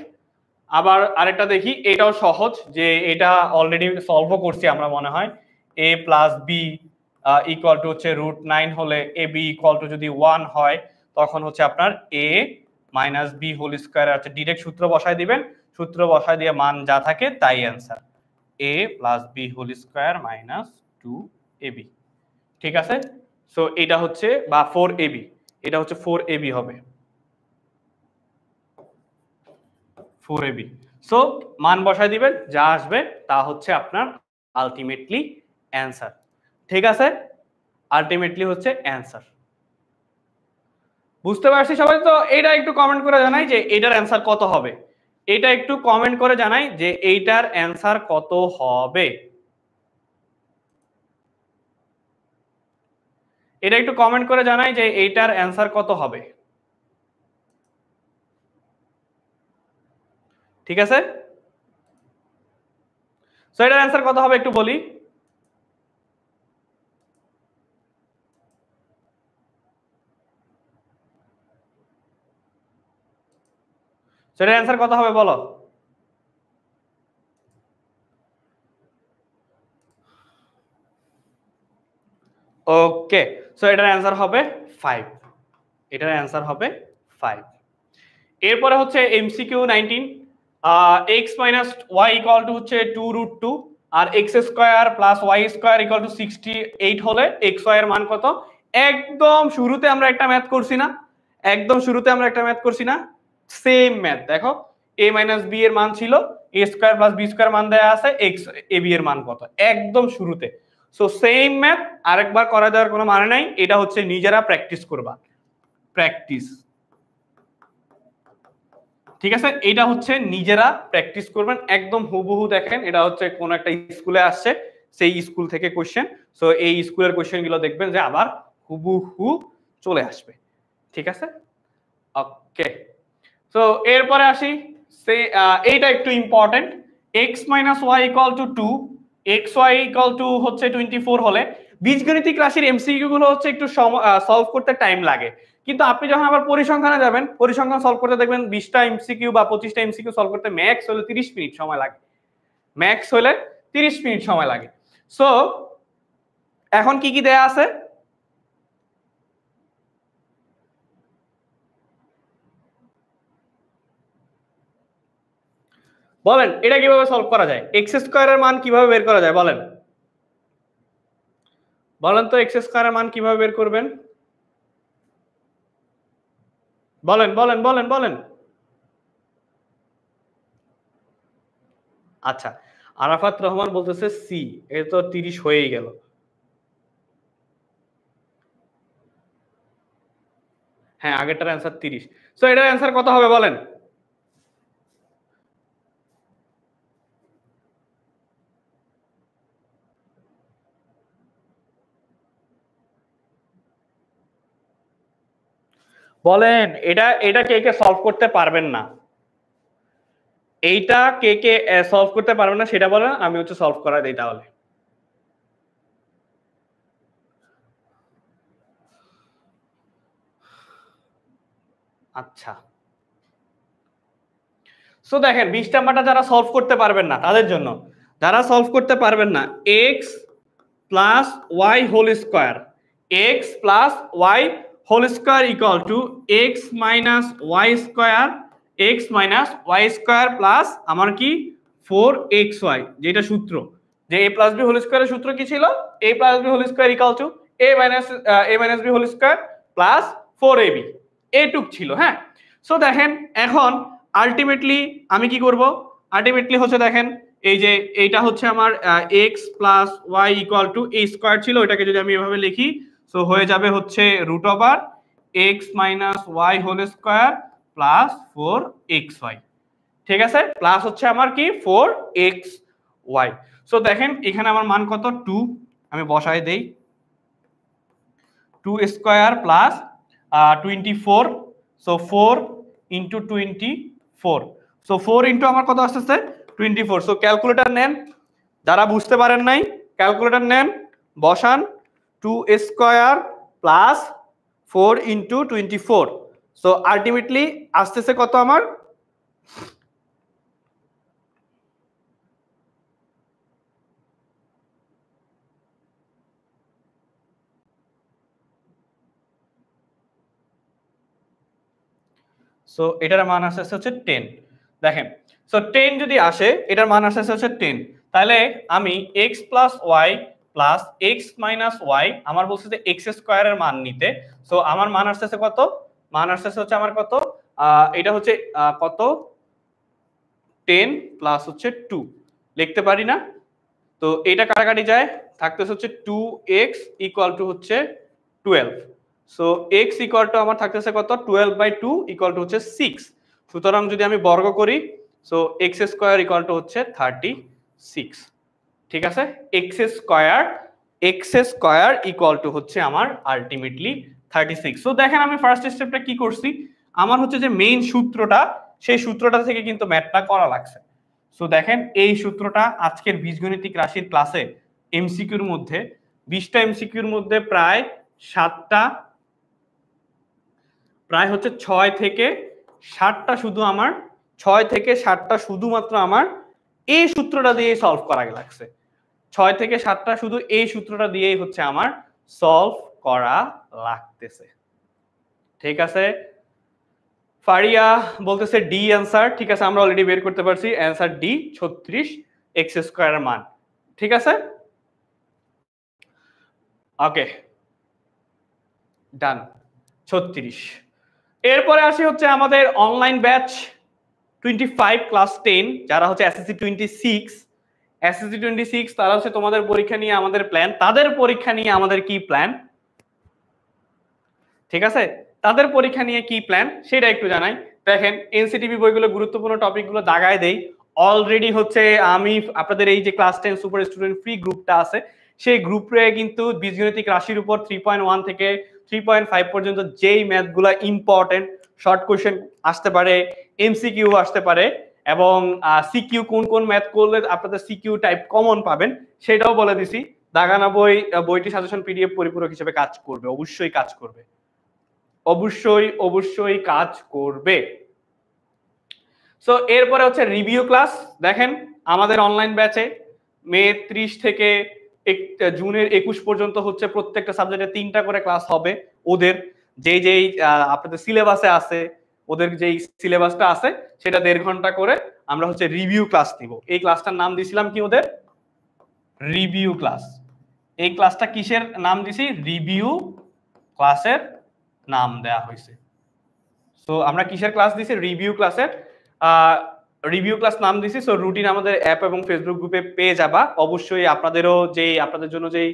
আবার আরেকটা দেখি, এটাও সহজ, যে এটা অলরেডি সলভও করছি আমরা মনে হয়। a plus B equal to হচ্ছে √9 হলে এ বি ইকুয়াল টু যদি 1 হয় তখন হচ্ছে আপনার a minus B whole square আছে। ডিরেক্ট সূত্র বসায় দিবেন, সূত্র বসায় দিয়ে মান যা থাকে তাই answer, a plus B whole square minus 2ab। ঠিক আছে, সো এটা হচ্ছে বা 4ab, এটা হচ্ছে 4ab হবে, 4ab। সো মান বসায় দিবেন, যা আসবে তা হচ্ছে আপনার আলটিমেটলি অ্যান্সার। ঠিক আছে, আলটিমেটলি হচ্ছে অ্যান্সার। বুঝতে পারছি সবাই তো? এটা একটু কমেন্ট করে জানাই যে এটার অ্যান্সার কত হবে, এটা একটু কমেন্ট করে জানাই যে এইটার অ্যান্সার কত হবে, এটা একটু কমেন্ট করে জানাই যে এইটার অ্যান্সার কত হবে। ঠিক আছে, সো এটার অ্যান্সার কত হবে একটু বলি। সো এটার অ্যান্সার কত হবে বলো। ওকে, সো এটার অ্যান্সার হবে 5, এটার অ্যান্সার হবে 5। এরপরে হচ্ছে MCQ 19, x minus y equal to হচ্ছে 2√2 আর x square plus y square equal to 68 হলে x y এর মান কত। একদম শুরুতে আমরা একটা ম্যাথ করছি না, সেম ম্যাথ। দেখো a মাইনাস b এর মান ছিল a square plus b square মান দেয়া আছে, x a b এর মান কত, একদম শুরুতে। সো সেম ম্যাথ আরেকবার করা দেওয়ার কোনো মানে নাই, এটা হচ্ছে নিজেরা প্র্যাকটিস করবা, প্র্যাকটিস। ঠিক আছে, এটা হচ্ছে নিজেরা প্র্যাকটিস করবেন, একদম হুবহু দেখেন এটা হচ্ছে কোন একটা স্কুলে আসছে, সেই স্কুল থেকে কোশ্চেন। সো এই স্কুলের কোশ্চেন গুলো দেখবেন যে আবার হুবহু চলে আসবে। ঠিক আছে, ওকে। সো এরপরে আসি, সে এইটা একটু important, x minus y equal to 2, x y equal to হচ্ছে 24 হলে বীজগণিতিক রাশির এমসিকিউ গুলো হচ্ছে একটু সলভ করতে টাইম লাগে, কিন্তু আপনি যখন আবার পরিসংখ্যানে যাবেন, পরিসংখ্যান সলভ করতে দেখবেন 20টা এমসিকিউ বা 25টা এমসিকিউ সলভ করতে ম্যাক্স হলে 30 মিনিট সময় লাগে, ম্যাক্স হলে 30 মিনিট সময় লাগে। সো এখন কি কি দেয়া আছে, বলেন এটা কিভাবে সলভ করা যায়, এক্স স্কয়ারের মান কিভাবে বের করা যায়, বলেন বলেন তো এক্স স্কয়ারের মান কিভাবে বের করবেন, বলেন বলেন বলেন বলেন। আচ্ছা, আরাফাত রহমান বলতেছে সি, এ তো 30 হয়েই গেল। হ্যাঁ, আগেরটার অ্যান্সার 30। সো এটার অ্যান্সার কত হবে বলেন, বলেন এটা এটা কে কে সলভ করতে পারবেন না, এইটা কে কে সলভ করতে পারবেন না সেটা বলেন, আমি হচ্ছে সলভ করা দেই তাহলে। আচ্ছা, সো দেখেন 20 নাম্বারটা যারা সলভ করতে পারবেন না তাদের জন্য, যারা সলভ করতে পারবেন না, x plus y whole square, x plus y whole square equal to x minus y square, x minus y square plus আমার কি 4xy, যেটা সূত্র, যে a প্লাস বি হোল স্কোয়ারের সূত্র কি ছিল, a plus B whole square equal to a minus B whole square plus 4ab, এটুক ছিল। হ্যাঁ, সো দেখেন এখন আলটিমেটলি আমি কি করব, আলটিমেটলি হচ্ছে দেখেন এই যে এইটা হচ্ছে আমার x plus y equal to a square ছিল, এটাকে যদি আমি এভাবে লিখি সো হয়ে যাবে হচ্ছে root over x minus y whole square plus 4xy। ঠিক আছে, প্লাস হচ্ছে আমার কি 4xy। সো দেখেন এখানে আমার মান কত 2, আমি বসাই দেই 2 square plus 24, so 4 into 24, so 4 into আমার কত আসতেছে 24। সো ক্যালকুলেটর নেন, যারা বুঝতে পারেন নাই ক্যালকুলেটর নেন, বসান 2 square plus 4 into 24, so ultimately আসতেছে কত আমার, সো এটার মান আসছে হচ্ছে 10। দেখেন সো 10 যদি আসে, এটার মান আসছে হচ্ছে 10, তাহলে আমি x plus y plus x minus y, আমার বলছে যে এক্স স্কোয়ারের মান নিতে, সো আমার মান আসতেছে কত, মান আসতেছে হচ্ছে আমার কত, এটা হচ্ছে কত 10 প্লাস হচ্ছে 2, লিখতে পারি না, তো এটা কাটাকাটি যায়, থাকতেছে হচ্ছে 2x ইকুয়াল টু হচ্ছে 12, সো x ইকুয়াল টু আমার থাকতেছে কত 12/2 ইকুয়াল টু হচ্ছে 6, সুতরাং যদি আমি বর্গ করি so x square equal to হচ্ছে 36। ঠিক আছে, x স্কয়ার ইকুয়াল টু হচ্ছে আমার আলটিমেটলি 36। সো দেখেন আমি ফার্স্ট স্টেপটা কি করছি, আমার হচ্ছে যে মেইন সূত্রটা, সেই সূত্রটা থেকে কিন্তু ম্যাথটা করা লাগছে। সো দেখেন এই সূত্রটা আজকের বীজগণিতিক রাশির ক্লাসে এমসিকিউর মধ্যে 20টা এমসিকিউর মধ্যে প্রায় 7টা, প্রায় হচ্ছে 6 থেকে 7টা শুধু আমার, 6 থেকে 7টা শুধুমাত্র আমার এই সূত্রটা দিয়ে সলভ করা লাগছে, 6 থেকে 7টা শুধু এই সূত্রটা দিয়েই হচ্ছে আমার সলভ করা লাগতেছে। ঠিক আছে, ফারিয়া বলতেছে ডি অ্যান্সার, ঠিক আছে আমরা অলরেডি বের করতে পারছি অ্যান্সার ডি 36 এক্স স্কয়ারের মান। ঠিক আছে, ওকে ডান 36। এরপরে আসি হচ্ছে আমাদের অনলাইন ব্যাচ 25 ক্লাস 10, যারা হচ্ছে এসএসসি 26 তারা হচ্ছে তোমাদের পরীক্ষা নিয়ে আমাদের প্ল্যান, তাদের পরীক্ষা নিয়ে আমাদের কি প্ল্যান, ঠিক আছে তাদের পরীক্ষা নিয়ে কি প্ল্যান সেটা একটু জানাই। দেখেন এনসিটিভি বইগুলো গুরুত্বপূর্ণ টপিকগুলো দাগায় দেই। অলরেডি হচ্ছে আমি আপনাদের এই যে ক্লাস 10 সুপার স্টুডেন্ট ফ্রি গ্রুপটা আছে সেই গ্রুপে কিন্তু বীজগণিতিক রাশির উপর 3.1 থেকে 3.5 পর্যন্ত যেই ম্যাথগুলো ইম্পর্টেন্ট, শর্ট কোশ্চেন আসতে পারে, এমসিকিউ আসতে পারে এবং সিকিউ কোন কোন ম্যাথ করলে আপনাদের সিকিউ টাইপ কমন পাবেন সেটাও বলে দিছি। দাগানা বইটি সাজেশন পিডিএফ পরিপূরক হিসেবে কাজ করবে, অবশ্যই কাজ করবে, অবশ্যই কাজ করবে। সো এরপরে হচ্ছে রিভিউ ক্লাস। দেখেন আমাদের অনলাইন ব্যাচে মে 30 থেকে জুনের 21 পর্যন্ত হচ্ছে প্রত্যেকটা সাবজেক্টে 3টা করে ক্লাস হবে। ওদের যেই আপনাদের সিলেবাসে আছে, ওদের যেই সিলেবাসটা আছে সেটা 1.5 ঘন্টা করে আমরা হচ্ছে রিভিউ ক্লাস নিব। এই ক্লাসটার নাম দিছিলাম কি ওদের? Review class. এই ক্লাসটা কিসের নাম দিছি? রিভিউ ক্লাসের নাম দেয়া হয়েছে। সো আমরা কিসের ক্লাস দিছি? রিভিউ ক্লাসের রিভিউ ক্লাস নাম দিছি। সো রুটিন আমাদের অ্যাপ এবং ফেসবুক গ্রুপে পেয়ে যাবা। অবশ্যই আপনাদেরও আপনাদের জন্য যেই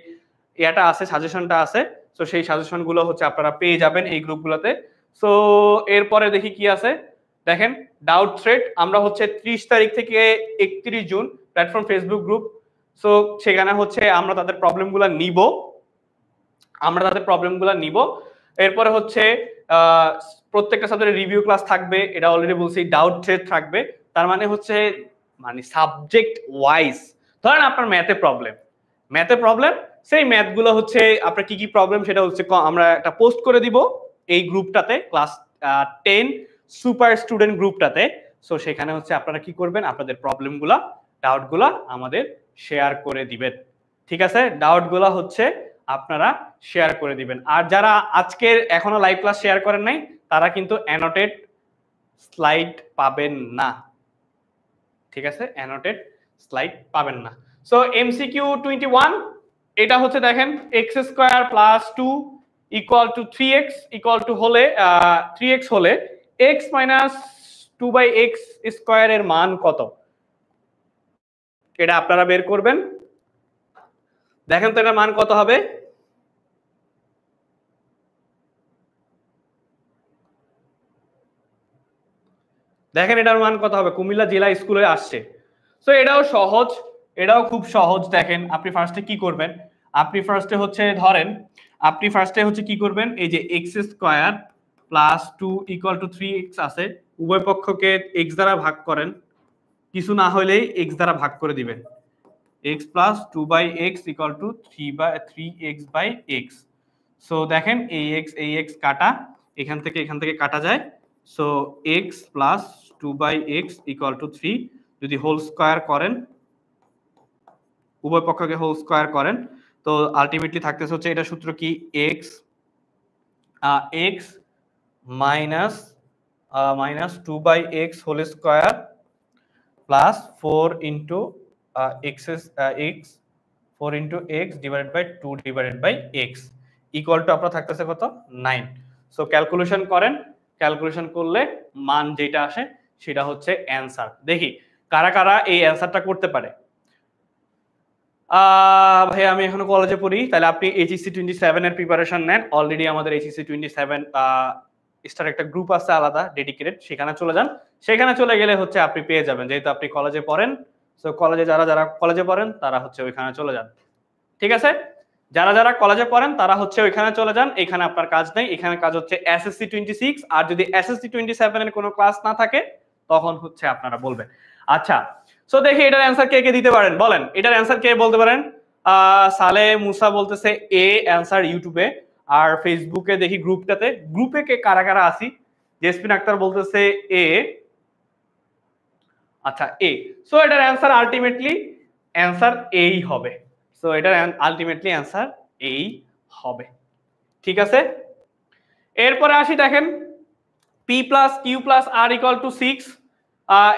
ইয়াটা আছে, সাজেশনটা আছে, সো সেই সাজেশনগুলো হচ্ছে আপনারা পেয়ে যাবেন এই গ্রুপগুলোতে। সো এরপরে দেখি কি আছে। দেখেন ডাউট থ্রেড আমরা হচ্ছে 30 তারিখ থেকে 31 June platform Facebook group. So সেখানে হচ্ছে আমরা তাদের প্রবলেমগুলো নিব। এরপরে হচ্ছে প্রত্যেকটা সাবজেক্টের রিভিউ ক্লাস থাকবে, এটা অলরেডি বলছি। ডাউট থ্রেড থাকবে, তার মানে হচ্ছে সাবজেক্ট ওয়াইজ। ধরেন আপনার ম্যাথে প্রবলেম, সেই ম্যাথগুলো হচ্ছে আপনার কি প্রবলেম সেটা হচ্ছে আমরা একটা পোস্ট করে দিব এই গ্রুপটাতে, ক্লাস 10 সুপার স্টুডেন্ট গ্রুপটাতে। সো সেখানে হচ্ছে আপনারা কি করবেন, আপনাদের প্রবলেমগুলা, ডাউটগুলা আমাদের শেয়ার করে দিবেন। ঠিক আছে, ডাউটগুলা হচ্ছে আপনারা শেয়ার করে দিবেন। আর যারা আজকের এখনো লাইভ ক্লাস শেয়ার করেন নাই তারা কিন্তু অ্যানোটেড স্লাইড পাবেন না। ঠিক আছে, অ্যানোটেড স্লাইড পাবেন না। সো এমসিকিউ 21 এটা হচ্ছে দেখেন x² + 2 = 3x হলে 3x হলে x - 2/x² এর মান কত? এটা আপনারা বের করবেন। দেখেন তো এটার মান কত হবে। দেখেন এটার মান কত হবে, কুমিল্লা জেলা স্কুলে আসছে। সো এটাও সহজ, এটাও খুব সহজ। দেখেন আপনি ফার্স্টে কি করবেন, আপনি ফার্স্টে হচ্ছে কি করবেন, এই যে x² + 2 = 3x আছে, উভয় পক্ষকে x দ্বারা ভাগ করেন, কিছু না হলেই x দ্বারা ভাগ করে দিবেন। x + 2/x = 3x/x। সো দেখেন এই x কাটা, এখান থেকে কাটা যায়। সো x + 2/x = 3 যদি হোল স্কয়ার করেন, উভয় পক্ষকে হোল স্কয়ার করেন, তো আলটিমেটলি থাকতেছে হচ্ছে এটা সূত্র কি, x - 2/x whole square plus 4 * x 4 * x / 2/x equal to আপনার থাকতেছে কত, 9। সো ক্যালকুলেশন করেন, ক্যালকুলেশন করলে মান যেটা আসে সেটা হচ্ছে অ্যানসার। দেখি কারা কারা এই অ্যানসারটা করতে পারে। ভাই আমি এখনো কলেজে পড়ি, তাহলে আপনি HEC 27 এর প্রিপারেশন নেন। অলরেডি আমাদের HEC 27 স্টার একটা গ্রুপ আছে আলাদা ডেডিকেটেড, সেখানে চলে যান। সেখানে চলে গেলে হচ্ছে আপনি পেয়ে যাবেন, যেহেতু আপনি কলেজে পড়েন। সো কলেজে যারা কলেজে পড়েন তারা হচ্ছে ওইখানে চলে যান। ঠিক আছে, যারা কলেজে পড়েন তারা হচ্ছে ওইখানে চলে যান। এখানে আপনার কাজ নেই, এখানে কাজ হচ্ছে SSC 26। আর যদি SSC 27 এর কোনো ক্লাস না থাকে তখন হচ্ছে আপনারা বলবেন। আচ্ছা, সো দেখি এটার অ্যানসার কে কে দিতে পারেন, বলেন এটার অ্যানসার কে বলতে পারেন। সালে মুসা বলতেছে এ অ্যানসার ইউটিউবে, আর ফেসবুকে দেখি গ্রুপে কে কারা কারা আসি। জেসমিন আক্তার বলতেছে এ। আচ্ছা এ, সো এটার অ্যানসার আলটিমেটলি অ্যানসার এই হবে। সো এটার আলটিমেটলি অ্যানসার এই হবে। ঠিক আছে, এরপরে আসি। দেখেন p + q + r = 6,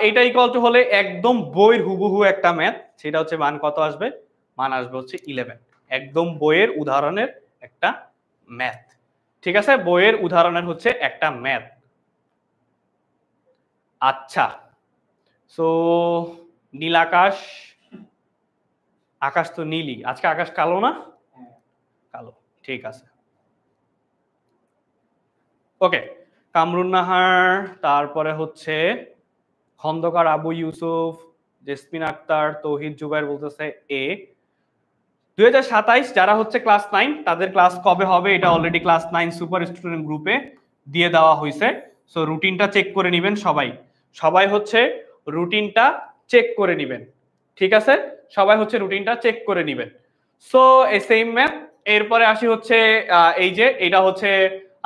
এটা ইকুয়াল টু হলে একদম বইয়ের হুবহু একটা ম্যাথ, সেটা হচ্ছে মান কত আসবে, মান আসবে হচ্ছে 11। একদম বইয়ের উদাহরণের একটা ম্যাথ। ঠিক আছে, বইয়ের উদাহরণের হচ্ছে একটা ম্যাথ। আচ্ছা, সো নীল আকাশ, আকাশ তো নীলই, আজকে আকাশ কালো না, কালো। ঠিক আছে, ওকে, কামরুন নাহার, তারপরে হচ্ছে খন্দকার আবু ইউসুফ, জেসমিন আক্তার, তৌহিদ জুবাইর বলতেছে এ। 2027 যারা হচ্ছে ক্লাস 9 তাদের ক্লাস কবে হবে এটা অলরেডি ক্লাস 9 সুপার স্টুডেন্ট গ্রুপে দিয়ে দেওয়া হয়েছে। সো রুটিনটা চেক করে নেবেন সবাই, সবাই হচ্ছে রুটিনটা চেক করে নেবেন, ঠিক আছে? সবাই হচ্ছে রুটিনটা চেক করে নেবেন। So same math. এরপরে আসি হচ্ছে এই যে এটা হচ্ছে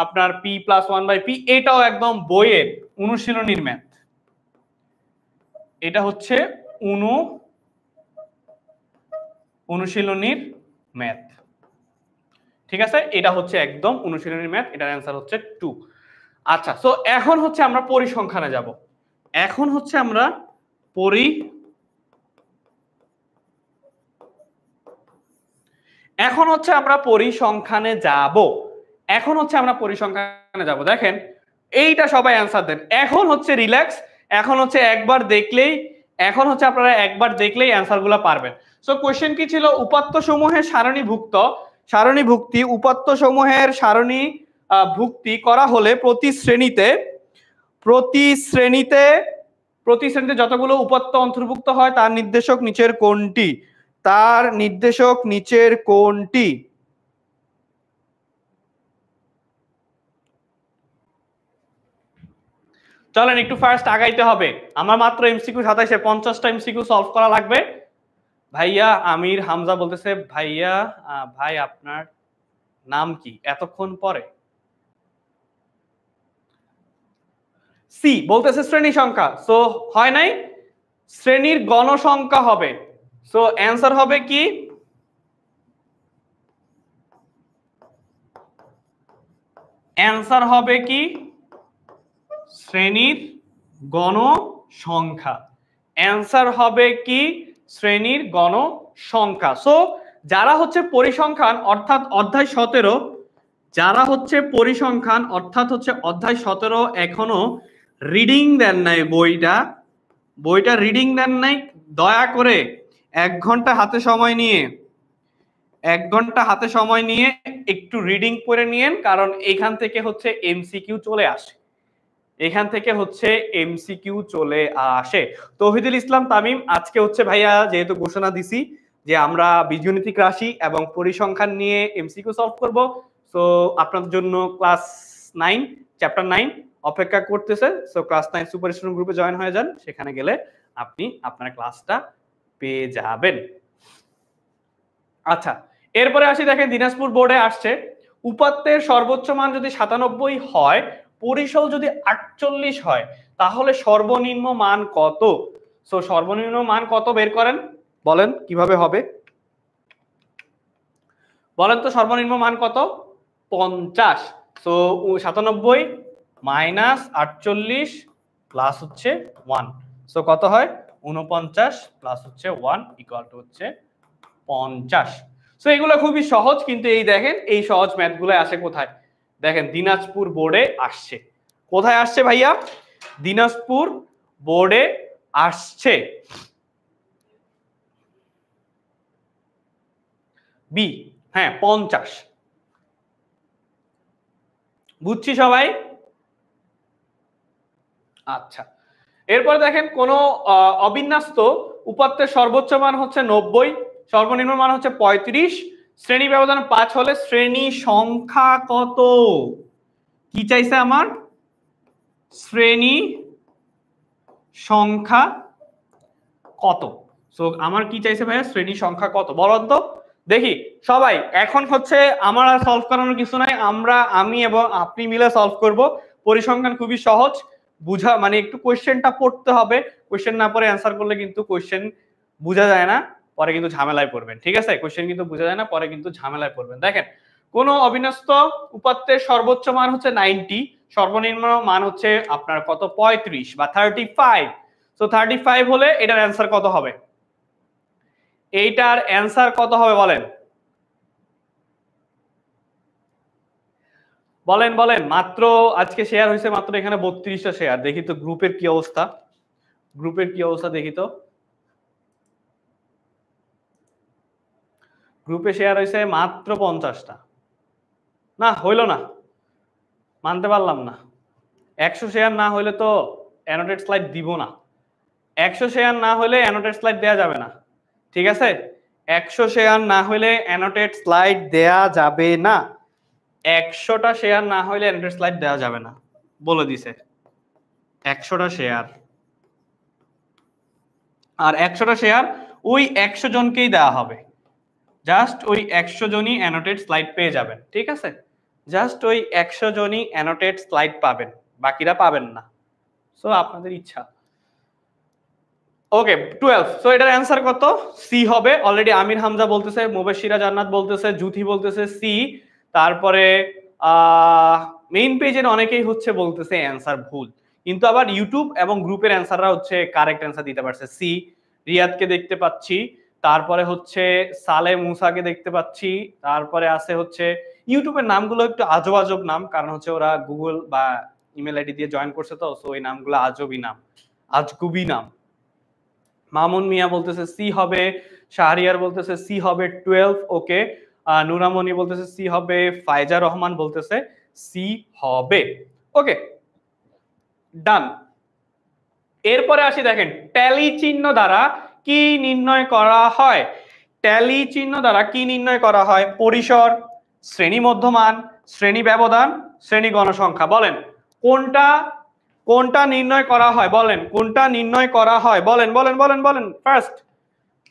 আপনার p+1/p, এটাও একদম বইয়ের অনুশীলনীর ম্যাথ। এটা হচ্ছে অনুশীলনীর ম্যাথ, ঠিক আছে? এটা হচ্ছে একদম অনুশীলনীর ম্যাথ, এটার অ্যান্সার হচ্ছে 2। আচ্ছা, সো এখন হচ্ছে আমরা পরিসংখ্যানে যাব। এখন হচ্ছে আমরা পরিসংখ্যানে যাব। দেখেন এইটা সবাই অ্যান্সার দেন। এখন হচ্ছে রিল্যাক্স, এখন হচ্ছে আপনারা একবার দেখলেই অ্যান্সারগুলো পারবেন। সো কোশ্চেন কি ছিল? উপাত্ত সমূহের সারণীভুক্তি উপাত্ত সমূহের সারণীভুক্তি করা হলে প্রতি শ্রেণীতে যতগুলো উপাত্ত অন্তর্ভুক্ত হয় তার নির্দেশক নিচের কোনটি? চলেন একটু ফার্স্ট আগাইতে হবে। আমার মাত্র এমসিকিউ 27-এ 50টা এমসিকিউ সলভ করা লাগবে। ভাইয়া আমির হামজা বলতেছে ভাইয়া ভাই আপনার নাম কি? এতক্ষণ পরে সি বলতেছে শ্রেণী সংখ্যা। সো হয় নাই, শ্রেণীর গণসংখ্যা হবে। সো অ্যান্সার হবে কি? শ্রেণীর গণসংখ্যা। সো যারা হচ্ছে পরিসংখ্যান অর্থাৎ অধ্যায় 17, এখনো রিডিং দেন নাই, বইটা রিডিং দেন নাই, দয়া করে 1 ঘন্টা হাতে সময় নিয়ে একটু রিডিং করে নিয়েন, কারণ এখান থেকে হচ্ছে এমসিকিউ চলে আসে। তৌহিদুল ইসলাম তামিম, আজকে হচ্ছে ভাইয়া যেহেতু ঘোষণা দিছি যে আমরা বীজগণিতিক রাশি এবং পরিসংখ্যান নিয়ে এমসিকিউ সলভ করব, সো আপনাদের জন্য ক্লাস 9 চ্যাপ্টার 9 অপেক্ষা করতেছে। সো ক্লাস 9 সুপার স্টুডেন্ট গ্রুপে জয়েন হয়ে যান, সেখানে গেলে আপনি আপনার ক্লাসটা পেয়ে যাবেন। আচ্ছা, এরপরে আসি, দেখেন দিনাজপুর বোর্ডে আসছে উপাত্তের সর্বোচ্চ মান যদি 97 হয়, পরিসল যদি 48 হয়, তাহলে সর্বনিম্ন মান কত? সো সর্বনিম্ন মান কত বের করেন, বলেন কিভাবে হবে? বলেন তো সর্বনিম্ন মান কত? 50। সো 97 মাইনাস 48 প্লাস হচ্ছে 1, সো কত হয়? 49 প্লাস হচ্ছে 1 ইকুয়াল টু হচ্ছে 50। সো এগুলো খুবই সহজ, কিন্তু এই দেখেন এই সহজ ম্যাথগুলো আসে কোথায়? দেখেন দিনাজপুর বোর্ডে আসছে। কোথায় আসছে ভাইয়া? দিনাজপুর বোর্ডে আসছে। বি, হ্যাঁ 50। বুঝছি সবাই? আচ্ছা, এরপর দেখেন কোন অবিন্যস্ত উপাত্তের সর্বোচ্চ মান হচ্ছে 90, সর্বনিম্ন মান হচ্ছে 35, শ্রেণী ব্যবধান 5 হলে শ্রেণী সংখ্যা কত? কি চাইছে আমার? শ্রেণী সংখ্যা কত? সো আমার কি চাইছে ভাইয়া? শ্রেণী সংখ্যা কত বলুন তো দেখি সবাই। এখন হচ্ছে আমার আর সলভ করানোর কিছু নাই, আমি এবং আপনি মিলে সলভ করব। পরিসংখ্যান খুবই সহজ, বুঝা মানে একটু কোশ্চেনটা পড়তে হবে, কোশ্চেন না পড়ে অ্যান্সার করলে কিন্তু কোশ্চেন বোঝা যায় না, পরে কিন্তু ঝামেলায় পড়বেন, ঠিক আছে? কোশ্চেন কিন্তু বোঝা যায় না, পরে কিন্তু ঝামেলায় পড়বেন। দেখেন কোন অবিন্যস্ত উপাত্তের সর্বোচ্চ মান হচ্ছে 90, সর্বনিম্ন মান হচ্ছে আপনার কত? 35 বা 35। সো 35 হলে এটার অ্যান্সার কত হবে? এইটার অ্যান্সার কত হবে বলেন? বলেন মাত্র আজকে শেয়ার হয়েছে মাত্র এখানে 32টা শেয়ার। দেখি তো গ্রুপের কি অবস্থা, দেখি তো। গ্রুপে শেয়ার হয়েছে মাত্র 50টা। না হইল না, মানতে পারলাম না। 100 শেয়ার না হলে তো অ্যানোটেড স্লাইড দিব না। 100 শেয়ার না হলে অ্যানোটেড স্লাইড দেয়া যাবে না, ঠিক আছে? 100 শেয়ার না হলে অ্যানোটেড স্লাইড দেয়া যাবে না। 100টা শেয়ার না হলে অ্যানোটেড স্লাইড দেওয়া যাবে না, বলে দিছে। 100টা শেয়ার, আর 100টা শেয়ার ওই 100 জনকেই দেওয়া হবে। জাস্ট ওই 100 জনই অ্যানোটেড স্লাইড পেয়ে যাবেন, ঠিক আছে? জাস্ট ওই 100 জনই অ্যানোটেড স্লাইড পাবেন, বাকিরা পাবেন না। সো আপনাদের ইচ্ছা। ওকে 12। সো এটার অ্যান্সার কত? সি হবে। অলরেডি আমির হামজা বলতেছে, মুবাশশিরা জান্নাত বলতেছে, জুথি বলতেছে সি। তারপরে মেইন পেজের অনেকেই হচ্ছে বলতেছে অ্যান্সার ভুল, কিন্তু আবার ইউটিউব এবং গ্রুপের অ্যান্সাররা হচ্ছে কারেক্ট অ্যান্সার দিতে পারছে। সি, রিয়াদকে দেখতে পাচ্ছি, তারপরে হচ্ছে সালে মুসাকে দেখতে পাচ্ছি, তারপরে আছে হচ্ছে ইউটিউবের নামগুলো একটু আজব আজব নাম, কারণ হচ্ছে ওরা গুগল বা ইমেল আইডি দিয়ে জয়েন করছে, তো সো ওই নামগুলো আজবই নাম, আজগুবি নাম। মামুন মিয়া বলতেছে সি হবে, শাহরিয়ার বলতেছে সি হবে 12। ওকে, নুরামণি বলতেছে সি হবে, ফায়জা রহমান বলতেছে সি হবে। ওকে ডান। এরপরে আসি, দেখেন ট্যালি চিহ্ন দ্বারা কি নির্ণয় করা হয়? ট্যালি চিহ্ন দ্বারা কি নির্ণয় করা হয়? পরিসর, শ্রেণী মধ্যমান, শ্রেণী ব্যবধান, শ্রেণী গণসংখ্যা। বলেন কোনটা কোনটা নির্ণয় করা হয়? বলেন কোনটা নির্ণয় করা হয়? বলেন বলেন বলেন বলেন। ফার্স্ট,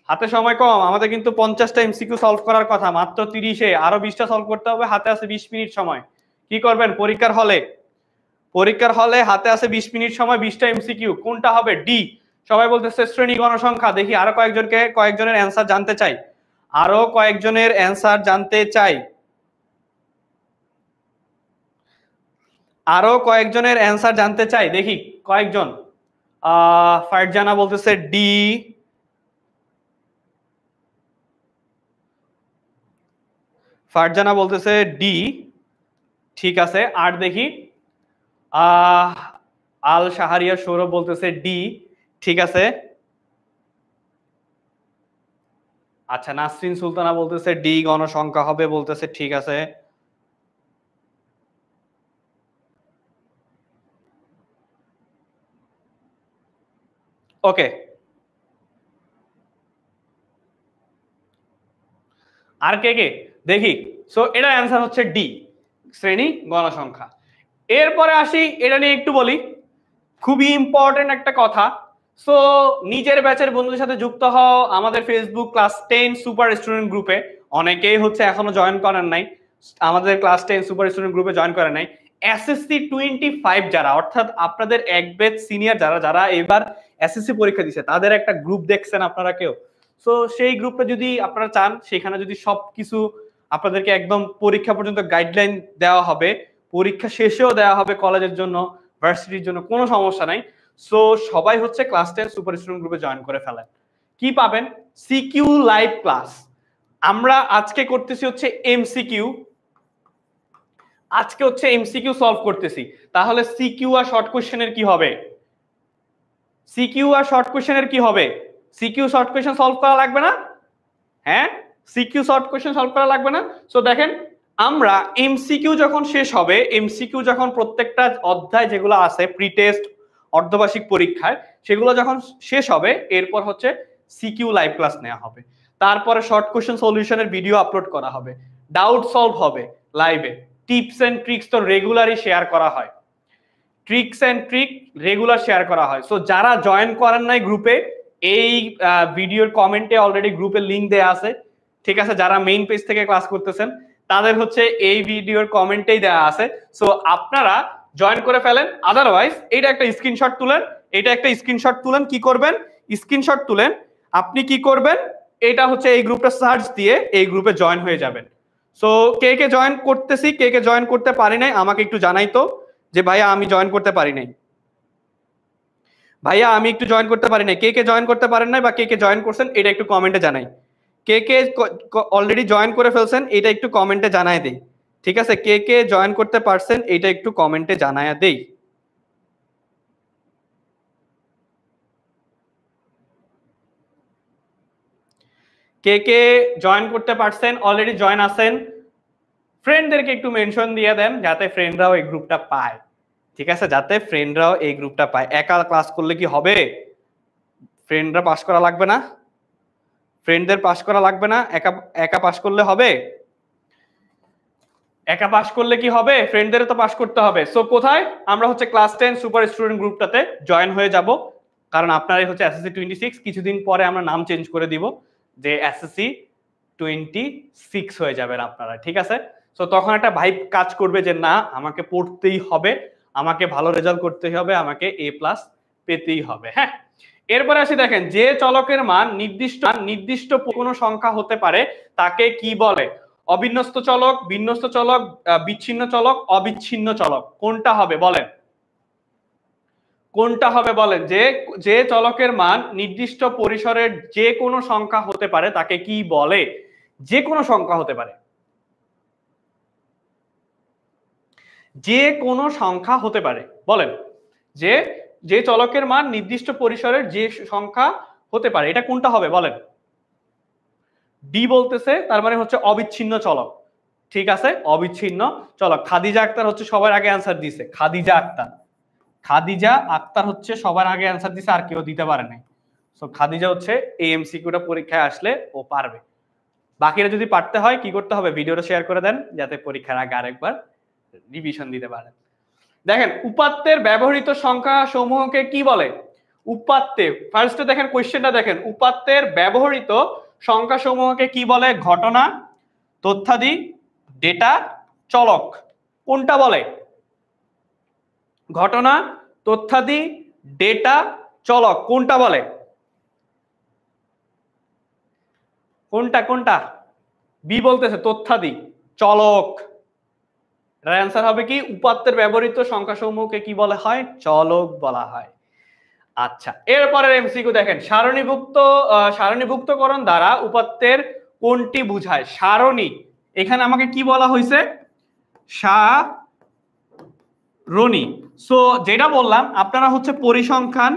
হাতে সময় কম, আমাদের কিন্তু 50টা এমসিকিউ সলভ করার কথা, মাত্র 30-এ আরো 20টা সলভ করতে হবে। হাতে আছে 20 মিনিট সময়। কি করবেন? পরীক্ষার হলে হাতে আছে 20 মিনিট সময়, 20টা এমসিকিউ। কোনটা হবে? ডি। সবাই বলতেছে শ্রেণী গণসংখ্যা। দেখি আরো কয়েকজনের অ্যান্সার জানতে চাই, আরো কয়েকজনের অ্যান্সার জানতে চাই, আরো কয়েকজনের অ্যান্সার জানতে চাই, দেখি কয়েকজন। ফারজানা বলতেছে ডি, ফারজানা বলতেছে ডি, ঠিক আছে। আর দেখি আল শাহরিয়া সৌরভ বলতেছে ডি, ঠিক আছে। আচ্ছা, নাসরিন সুলতানা বলতেছে ডি গণসংখ্যা হবে, বলতেছে ঠিক আছে। ওকে, আর কে কে দেখি। সো এটার অ্যান্সার হচ্ছে ডি, শ্রেণী গণসংখ্যা। এরপরে আসি, এটা নিয়ে একটু বলি, খুবই ইম্পর্টেন্ট একটা কথা। সো নিজের ব্যাচের বন্ধুদের সাথে যুক্ত হও আমাদের ফেসবুক ক্লাস 10 সুপার স্টুডেন্ট গ্রুপে। অনেকেই হচ্ছে এখনো জয়েন করেন নাই, আমাদের ক্লাস 10 সুপার স্টুডেন্ট গ্রুপে জয়েন করেন নাই। এসএসসি 25 যারা, অর্থাৎ আপনাদের এক ব্যাচ সিনিয়র যারা যারা এবার এসএসসি পরীক্ষা দিচ্ছে, তাদের একটা গ্রুপ দেখছেন আপনারা কেউ? সো সেই গ্রুপে যদি আপনারা চান, সেখানে যদি সবকিছু আপনাদেরকে একদম পরীক্ষা পর্যন্ত গাইডলাইন দেওয়া হবে, পরীক্ষা শেষেও দেওয়া হবে কলেজের জন্য, ভার্সিটির জন্য, কোনো সমস্যা নাই। সো সবাই হচ্ছে ক্লাস 10 সুপার স্টুডেন্ট গ্রুপে জয়েন করে ফেলেন। কি পাবেন? CQ live class. আমরা আজকে করতেছি হচ্ছে এমসিকিউ, আজকে হচ্ছে এমসিকিউ সলভ করতেছি। তাহলে সিকিউ আর শর্ট কোশ্চেনের কি হবে? সিকিউ আর শর্ট কোশ্চেনের কি হবে? সিকিউ শর্ট কোশ্চেন সলভ করা লাগবে না? হ্যাঁ, সিকিউ শর্ট কোশ্চেন সলভ করা লাগবে না? সো দেখেন, আমরা এমসিকিউ যখন শেষ হবে, এমসিকিউ যখন প্রত্যেকটা অধ্যায় যেগুলো আছে প্রি টেস্ট অর্ধবার্ষিক পরীক্ষায়, সেগুলো যখন শেষ হবে, এরপর হচ্ছে সিকিউ লাইভ ক্লাস নেওয়া হবে। তারপরে শর্ট কোশ্চেন সলিউশনের ভিডিও আপলোড করা হবে, ডাউট সলভ হবে লাইভে, টিপস এন্ড ট্রিক্স তো রেগুলারই শেয়ার করা হয়, tricks and trick regular share করা হয়। সো যারা জয়েন করেন নাই গ্রুপে, এই ভিডিওর কমেন্টে অলরেডি গ্রুপের লিংক দেয়া আছে, ঠিক আছে? যারা মেইন পেজ থেকে ক্লাস করতেছেন তাদের হচ্ছে এই ভিডিওর কমেন্টেই দেয়া আছে। সো আপনারা জয়েন করে ফেলেন। আদারওয়াইজ এটা একটা স্ক্রিনশট তুলেন, এটা একটা স্ক্রিনশট তুলেন। কি করবেন? স্ক্রিনশট তুলেন, আপনি কি করবেন? এটা হচ্ছে এই গ্রুপটা সার্চ দিয়ে এই গ্রুপে জয়েন হয়ে যাবেন। সো কে কে জয়েন করতেছি, কে কে জয়েন করতে পারি নাই আমাকে একটু জানাই তো, যে ভাইয়া আমি জয়েন করতে পারি নাই, ভাইয়া আমি একটু জয়েন করতে পারি নাই। কে কে জয়েন করতে পারেন নাই বা কে কে জয়েন করছেন এটা একটু কমেন্টে জানাই। কে কে অলরেডি জয়েন করে ফেলছেন এটা একটু কমেন্টে জানায় দেই, ঠিক আছে? কে কে জয়েন করতে পারছেন এটা একটু কমেন্টে জানায়া দেই। কে কে জয়েন করতে পারছেন, অলরেডি জয়েন আছেন, ফ্রেন্ডদেরকে একটু মেনশন দিয়ে দেন যাতে ফ্রেন্ডরাও এই গ্রুপটা পায়, ঠিক আছে, যাতে ফ্রেন্ডরাও এই গ্রুপটা পায়। একা ক্লাস করলে কি হবে? ফ্রেন্ডরা পাস করা লাগবে না? ফ্রেন্ডদের পাস করা লাগবে না? একা একা পাস করলে হবে? একা পাস করলে কি হবে? ফ্রেন্ডদেরও তো পাস করতে হবে। সো কোথায়? আমরা হচ্ছে ক্লাস 10 সুপার স্টুডেন্ট গ্রুপটাতে জয়েন হয়ে যাব, কারণ আপনারাই হচ্ছে এসএসসি 26। কিছুদিন পরে আমরা নাম চেঞ্জ করে দিব, যে এসএসসি 26 হয়ে যাবেন আপনারা, ঠিক আছে? সো তখন একটা ভাইব কাজ করবে যে না, আমাকে পড়তেই হবে, আমাকে ভালো রেজাল্ট করতেই হবে, আমাকে এ প্লাস পেতেই হবে। হ্যাঁ, এরপরে আসি, দেখেন, যে চলকের মান নির্দিষ্ট কোনো সংখ্যা হতে পারে তাকে কি বলে? অবিন্যস্ত চলক, বিন্যস্ত চলক, বিচ্ছিন্ন চলক, অবিচ্ছিন্ন চলক। কোনটা হবে বলেন? কোনটা হবে বলেন? যে চলকের মান নির্দিষ্ট পরিসরের যে কোনো সংখ্যা হতে পারে তাকে কি বলে? যে কোনো সংখ্যা হতে পারে, যে কোনো সংখ্যা হতে পারে, বলেন। যে চলকের মান নির্দিষ্ট পরিসরের যে সংখ্যা হতে পারে, এটা কোনটা হবে বলেন? ডি বলতেছে, তার মানে হচ্ছে অবিচ্ছিন্ন চলক। ঠিক আছে, অবিচ্ছিন্ন চলক। খাদিজা আক্তার হচ্ছে সবার আগে অ্যান্সার দিছে। খাদিজা আক্তার হচ্ছে সবার আগে অ্যান্সার দিছে, আর কেউ দিতে পারে নাই। সো খাদিজা হচ্ছে এই এমসিকিউটা পরীক্ষায় আসলে ও পারবে। বাকিরা যদি পারতে হয় কি করতে হবে? ভিডিওটা শেয়ার করে দেন, যাতে পরীক্ষার আগে আরেকবার রিভিশন দিতে পারেন। দেখেন, উপাত্তের ব্যবহৃত সংখ্যা সমূহকে কি বলে? উপাত্তে ফার্স্টে দেখেন, কোশ্চেনটা দেখেন, উপাত্তের ব্যবহৃত সংখ্যা সমূহকে কি বলে? ঘটনা, তথ্যাদি, ডেটা, চলক। কোনটা বলে? ঘটনা, তথ্যাদি, ডেটা, চলক। কোনটা বলে? কোনটা? বি বলতেছে তথ্যাদি, চলক। এর অ্যান্সার হবে কি? উপাত্তের ব্যবহৃত সংখ্যা সমূহকে কি বলা হয়? চলক বলা হয়। আচ্ছা, এরপরের এমসিকিউ দেখেন, সারণীভুক্তকরণ দ্বারা উপাত্তের কোনটি বোঝায়? সারণী, এখানে আমাকে কি বলা হয়েছে? সারণী। সো যেটা বললাম, আপনারা হচ্ছে পরিসংখ্যান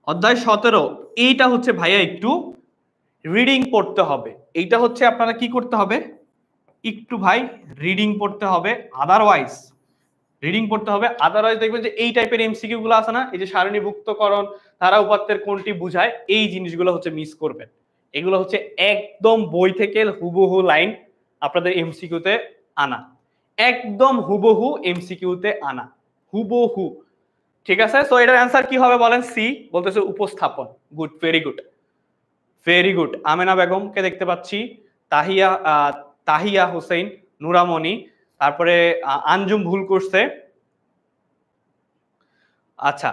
অধ্যায় 17, এইটা হচ্ছে ভাইয়া একটু রিডিং পড়তে হবে। এইটা হচ্ছে আপনারা কি করতে হবে? একটু ভাই রিডিং পড়তে হবে, আদারওয়াইজ দেখবেন যে এই টাইপের এমসিকিউ গুলো আছে না, এই যে সারণীভুক্তকরণ ধারা উপাত্তের কোনটি বোঝায়, এই জিনিসগুলো হচ্ছে মিস করবেন। এগুলো হচ্ছে একদম বই থেকে হুবহু লাইন আপনাদের এমসিকিউতে আনা, একদম হুবহু এমসিকিউতে আনা, হুবহু। ঠিক আছে, সো এটার অ্যান্সার কি হবে বলেন? সি বলতেছে উপস্থাপন। Good, very good. আমেনা বেগমকে দেখতে পাচ্ছি, তাহিয়া হোসেন, নুরামণি, তারপরে আঞ্জুম ভুল করছে। আচ্ছা,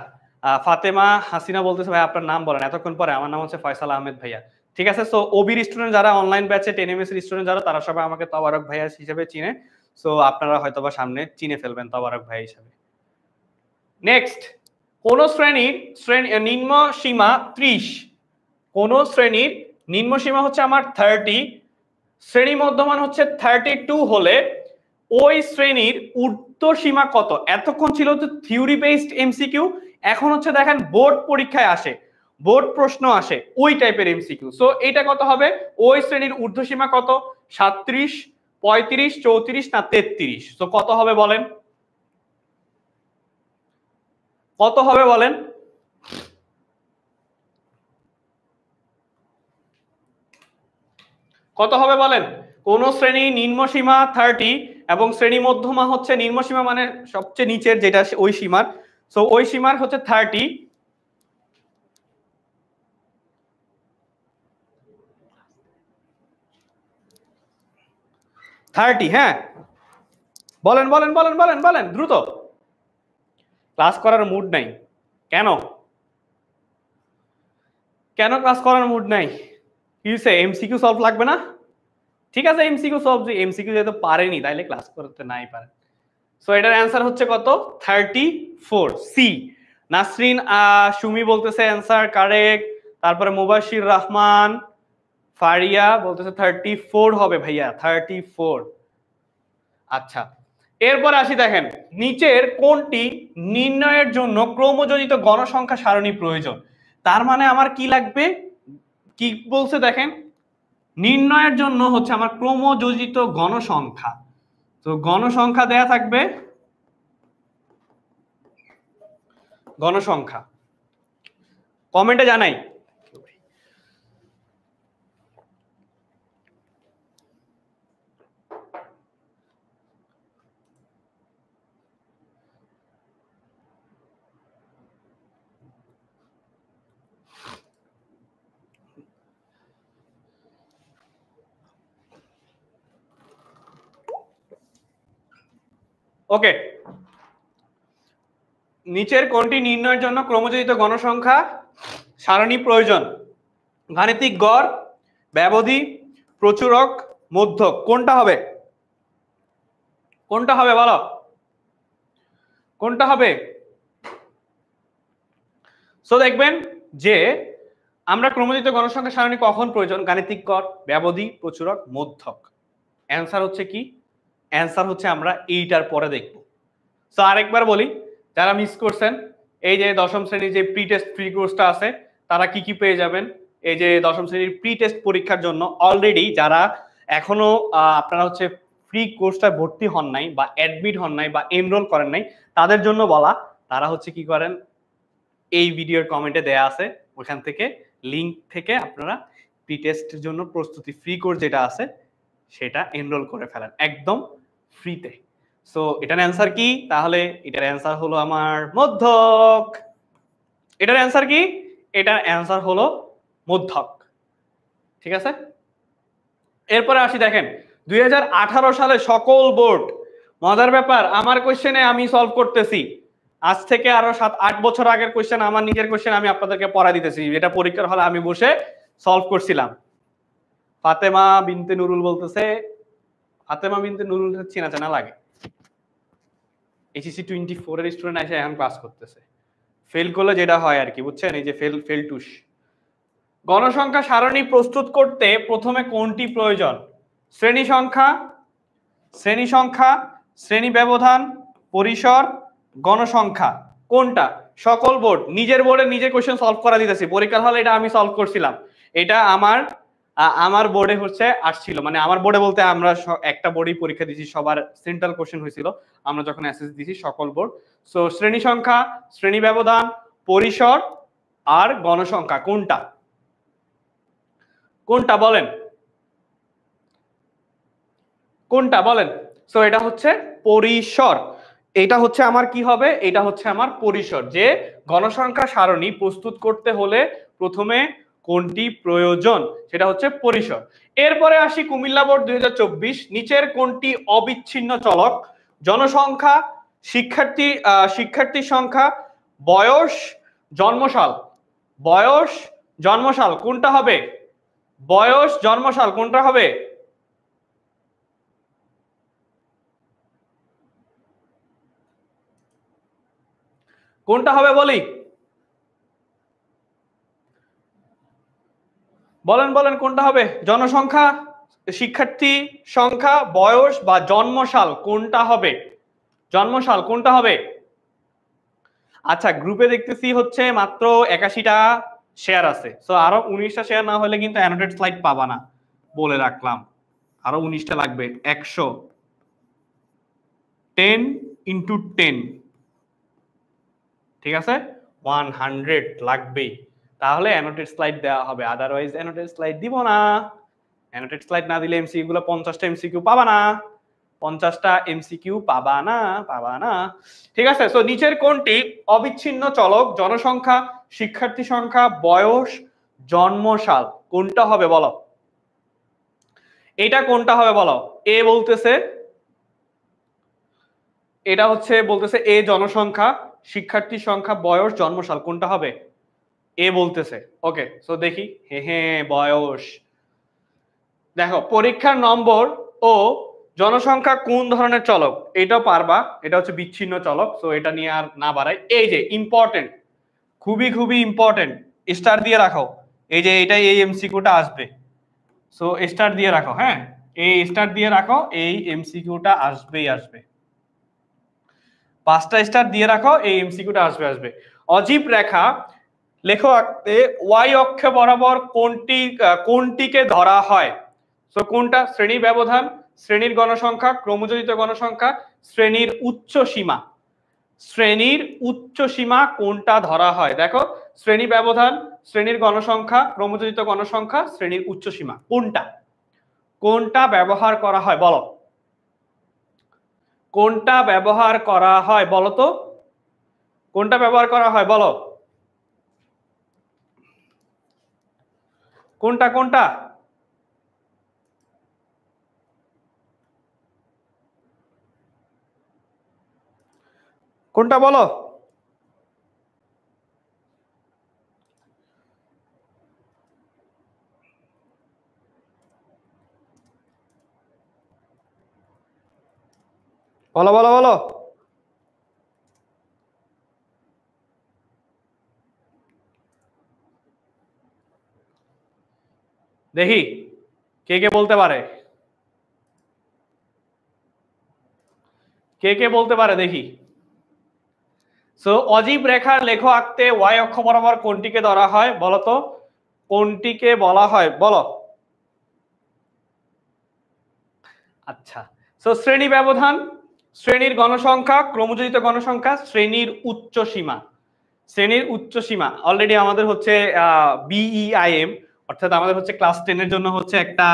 ফাতেমা হাসিনা বলতেছে ভাই আপনার নাম বলেন। এতক্ষণ পরে, আমার নাম হচ্ছে ফয়সাল আহমেদ ভাইয়া। ঠিক আছে, সো ওবির স্টুডেন্ট যারা, অনলাইন ব্যাচে 10 এর স্টুডেন্ট যারা, তারা সবাই আমাকে তবারক ভাইয়া হিসেবে চিনে। সো আপনারা হয়তোবা সামনে চিনে ফেলবেন তবারক ভাই হিসেবে। নেক্সট, কোন শ্রেণীর নিম্ন সীমা 30, কোন শ্রেণীর নিম্ন সীমা হচ্ছে আমার 30, শ্রেণী মধ্যমান হচ্ছে 32 হলে ওই শ্রেণীর ঊর্ধ্ব সীমা কত? এতক্ষণ ছিল তো থিওরি বেসড এমসিকিউ, এখন হচ্ছে দেখেন বোর্ড পরীক্ষায় আসে, বোর্ড প্রশ্ন আসে ওই টাইপের এমসিকিউ। সো এটা কত হবে? ওই শ্রেণীর ঊর্ধ্ব সীমা কত? 37, 35, 34 না 33? সো কত হবে বলেন? কত হবে বলেন? কত হবে বলেন? কোন শ্রেণী নিম্ন সীমা 30 এবং শ্রেণী মধ্যমা হচ্ছে, নিম্ন সীমা মানে সবচেয়ে নিচের যেটা, ওই সীমার, সো ওই সীমার হচ্ছে 30। হ্যাঁ, বলেন বলেন বলেন বলেন বলেন দ্রুত। ক্লাস করার মুড নাই কেন? কেন ক্লাস করার মুড নাই? কি হইছে? এমসিকিউ সলভ লাগবে না? ঠিক আছে, এমসিকিউ সলভ, এমসিকিউ যেহেতু পারেনি তাইলে ক্লাস করতে নাই পারে। সো এটার অ্যান্সার হচ্ছে কত? 34, সি। নাসরিন সুমি বলতেছে অ্যান্সার কারেক্ট। তারপরে মুবাশির রহমান, ফারিয়া বলতেছে 34 হবে ভাইয়া, 34। আচ্ছা, এরপর আসি, দেখেন, নিচের কোনটি নির্ণয়ের জন্য ক্রমযোজিত গণসংখ্যা সারণী প্রয়োজন? তার মানে আমার কি লাগবে? কি বলছে দেখেন, নির্ণয়ের জন্য হচ্ছে আমার ক্রমযোজিত গণসংখ্যা। তো গণসংখ্যা দেয়া থাকবে, গণসংখ্যা কমেন্টে জানাই। ওকে, নিচের কোনটি নির্ণয়ের জন্য ক্রমযোজিত গণসংখ্যা সারণী প্রয়োজন? গাণিতিক গড়, ব্যবধি, প্রচুরক, মধ্যক, কোনটা হবে? কোনটা হবে বলো, কোনটা হবে? সো দেখবেন যে আমরা ক্রমযোজিত গণসংখ্যা সারণী কখন প্রয়োজন? গাণিতিক গড়, ব্যবধি, প্রচুরক, মধ্যক। অ্যান্সার হচ্ছে কি? অ্যান্সার হচ্ছে আমরা এইটার পরে দেখব। সো আরেকবার বলি, যারা মিস করছেন, এই যে দশম শ্রেণীর যে প্রি টেস্ট ফ্রি কোর্সটা আছে, তারা কি কি পেয়ে যাবেন? এই যে দশম শ্রেণীর প্রি টেস্ট পরীক্ষার জন্য অলরেডি যারা এখনো আপনারা হচ্ছে ফ্রি কোর্সটা ভর্তি হন নাই বা অ্যাডমিট হন নাই বা এনরোল করেন নাই, তাদের জন্য বলা, তারা হচ্ছে কি করেন, এই ভিডিওর কমেন্টে দেয়া আছে, ওখান থেকে লিংক থেকে আপনারা প্রি টেস্টের জন্য প্রস্তুতি ফ্রি কোর্স যেটা আছে সেটা এনরোল করে ফেলেন একদম ফ্রিতে। সো এটার অ্যান্সার কি? তাহলে এটার অ্যান্সার হলো আমার মধ্যক। এটার অ্যান্সার কি? এটার অ্যান্সার হলো মধ্যক। ঠিক আছে, এরপরে আসি, দেখেন 2018 সালে সকল বোর্ড, মজার ব্যাপার আমার কোশ্চেনে আমি সলভ করতেছি, আজ থেকে আরো 7-8 বছর আগের কোশ্চেন, আমার নিজের কোশ্চেন আমি আপনাদেরকে পড়া দিতেছি, এটা পরীক্ষার হলে আমি বসে সলভ করছিলাম। ফাতেমা বিনতে নুরুল বলতেছে, ফাতেমা বিনতে নুরুল চেনা চেনা লাগে, এইচএসসি 24 এর স্টুডেন্ট এসে এখন ক্লাস করতেছে, ফেল করলে যেটা হয় আর কি, বুঝছেন, এই যে ফেলটুস। গণসংখ্যা সারণী প্রস্তুত করতে প্রথমে কোনটি প্রয়োজন? শ্রেণী সংখ্যা, শ্রেণী সংখ্যা, শ্রেণী ব্যবধান, পরিসর, গণসংখ্যা, কোনটা? সকল বোর্ড, নিজের বোর্ডে নিজে কোশ্চেন সলভ করা দিতেছি, পরীক্ষার হলে এটা আমি সলভ করছিলাম, এটা আমার বোর্ডে হচ্ছে আসছিল, মানে আমার বোর্ডে বলতে আমরা একটা বোর্ডেই পরীক্ষা দিয়েছি, সবার সেন্ট্রাল কোশ্চেন হয়েছিল আমরা যখন এসএসসি দিয়েছি, সকল বোর্ড। সো শ্রেণী সংখ্যা, শ্রেণী ব্যবধান, পরিসর আর গণসংখ্যা, কোনটা? কোনটা বলেন, কোনটা বলেন? সো এটা হচ্ছে পরিসর, এটা হচ্ছে আমার কি হবে? এটা হচ্ছে আমার পরিসর, যে গণসংখ্যা সারণী প্রস্তুত করতে হলে প্রথমে কোনটি প্রয়োজন, সেটা হচ্ছে পরিসর। এরপরে আসি কুমিল্লা বোর্ড 2024, নিচের কোনটি অবিচ্ছিন্ন চলক? জনসংখ্যা, শিক্ষার্থীর সংখ্যা, বয়স, জন্মসাল। বয়স, জন্মসাল, কোনটা হবে? বয়স, জন্মসাল, কোনটা হবে? কোনটা হবে বলি, বলেন বলেন কোনটা হবে? জনসংখ্যা, শিক্ষার্থী সংখ্যা, বয়স বা জন্মসাল, কোনটা হবে? জন্মসাল কোনটা হবে? আচ্ছা, গ্রুপে দেখতেছি হচ্ছে মাত্র 81টা শেয়ার আছে, সো আরো 19টা শেয়ার না হলে কিন্তু অ্যানোটেড স্লাইড পাবা না, বলে রাখলাম, আরো 19টা লাগবে। 100 10 × 10, ঠিক আছে, 100 লাগবেই, তাহলে অ্যানোটেড স্লাইড দেওয়া হবে, আদারওয়াইজ অ্যানোটেড স্লাইড দিব না। অ্যানোটেড স্লাইড না দিলে এমসিকিউ গুলো 50টা এমসিকিউ পাবা না, 50টা এমসিকিউ পাবা না, পাবা না। ঠিক আছে, সো নিচের কোনটি অবিচ্ছিন্ন চলক? জনসংখ্যা, শিক্ষার্থী সংখ্যা, বয়স, জন্মসাল, কোনটা হবে বলো? এটা কোনটা হবে বলো? এ বলতেছে, এটা হচ্ছে বলতেছে এ জনসংখ্যা, শিক্ষার্থী সংখ্যা, বয়স, জন্মসাল, কোনটা হবে? এ বলতেছে। ওকে, সো দেখি, হ্যাঁ বয়স। দেখো, পরীক্ষার নম্বর ও জনসংখ্যা কোন ধরনের চলক? এটাও পারবা, এটা হচ্ছে বিচ্ছিন্ন চলক, সো এটা নিয়ে আর না বাড়াই। এই যে ইম্পর্টেন্ট, খুবই খুবই ইম্পর্টেন্ট, স্টার দিয়ে রাখো, এই যে এটাই, এই এমসিকিউটা আসবে, সো স্টার দিয়ে রাখো, হ্যাঁ এই স্টার দিয়ে রাখো, এই এমসিকিউটা আসবেই আসবে, 5টা স্টার দিয়ে রাখো, এই এমসিকিউটা আসবে। অজীব রেখা লেখো আঁকতে ওয়াই অক্ষে বরাবর কোনটিকে ধরা হয়? সো কোনটা? শ্রেণী ব্যবধান, শ্রেণীর গণসংখ্যা, ক্রমযোজিত গণসংখ্যা, শ্রেণীর উচ্চ সীমা। শ্রেণীর উচ্চ সীমা কোনটা ধরা হয়? দেখো, শ্রেণী ব্যবধান, শ্রেণীর গণসংখ্যা, ক্রমযোজিত গণসংখ্যা, শ্রেণীর উচ্চ সীমা কোনটা কোনটা ব্যবহার করা হয় বলো? কোনটা ব্যবহার করা হয় বলো তো? কোনটা ব্যবহার করা হয় বলো? কোনটা কোনটা? কোনটা বলো? বলো বলো বলো। দেখি কে কে বলতে পারে, কে কে বলতে পারে দেখি। সো অজীব রেখার লেখ আঁকতে ওয়াই অক্ষ বরাবর কোনটিকে ধরা হয় বলো তো? কোনটিকে বলা হয় বলো? আচ্ছা, সো শ্রেণী ব্যবধান, শ্রেণীর গণসংখ্যা, ক্রমযোজিত গণসংখ্যা, শ্রেণীর উচ্চ সীমা। শ্রেণীর উচ্চ সীমা অলরেডি আমাদের হচ্ছে BEIM, অর্থাৎ আমাদের হচ্ছে ক্লাস 10 এর জন্য হচ্ছে একটা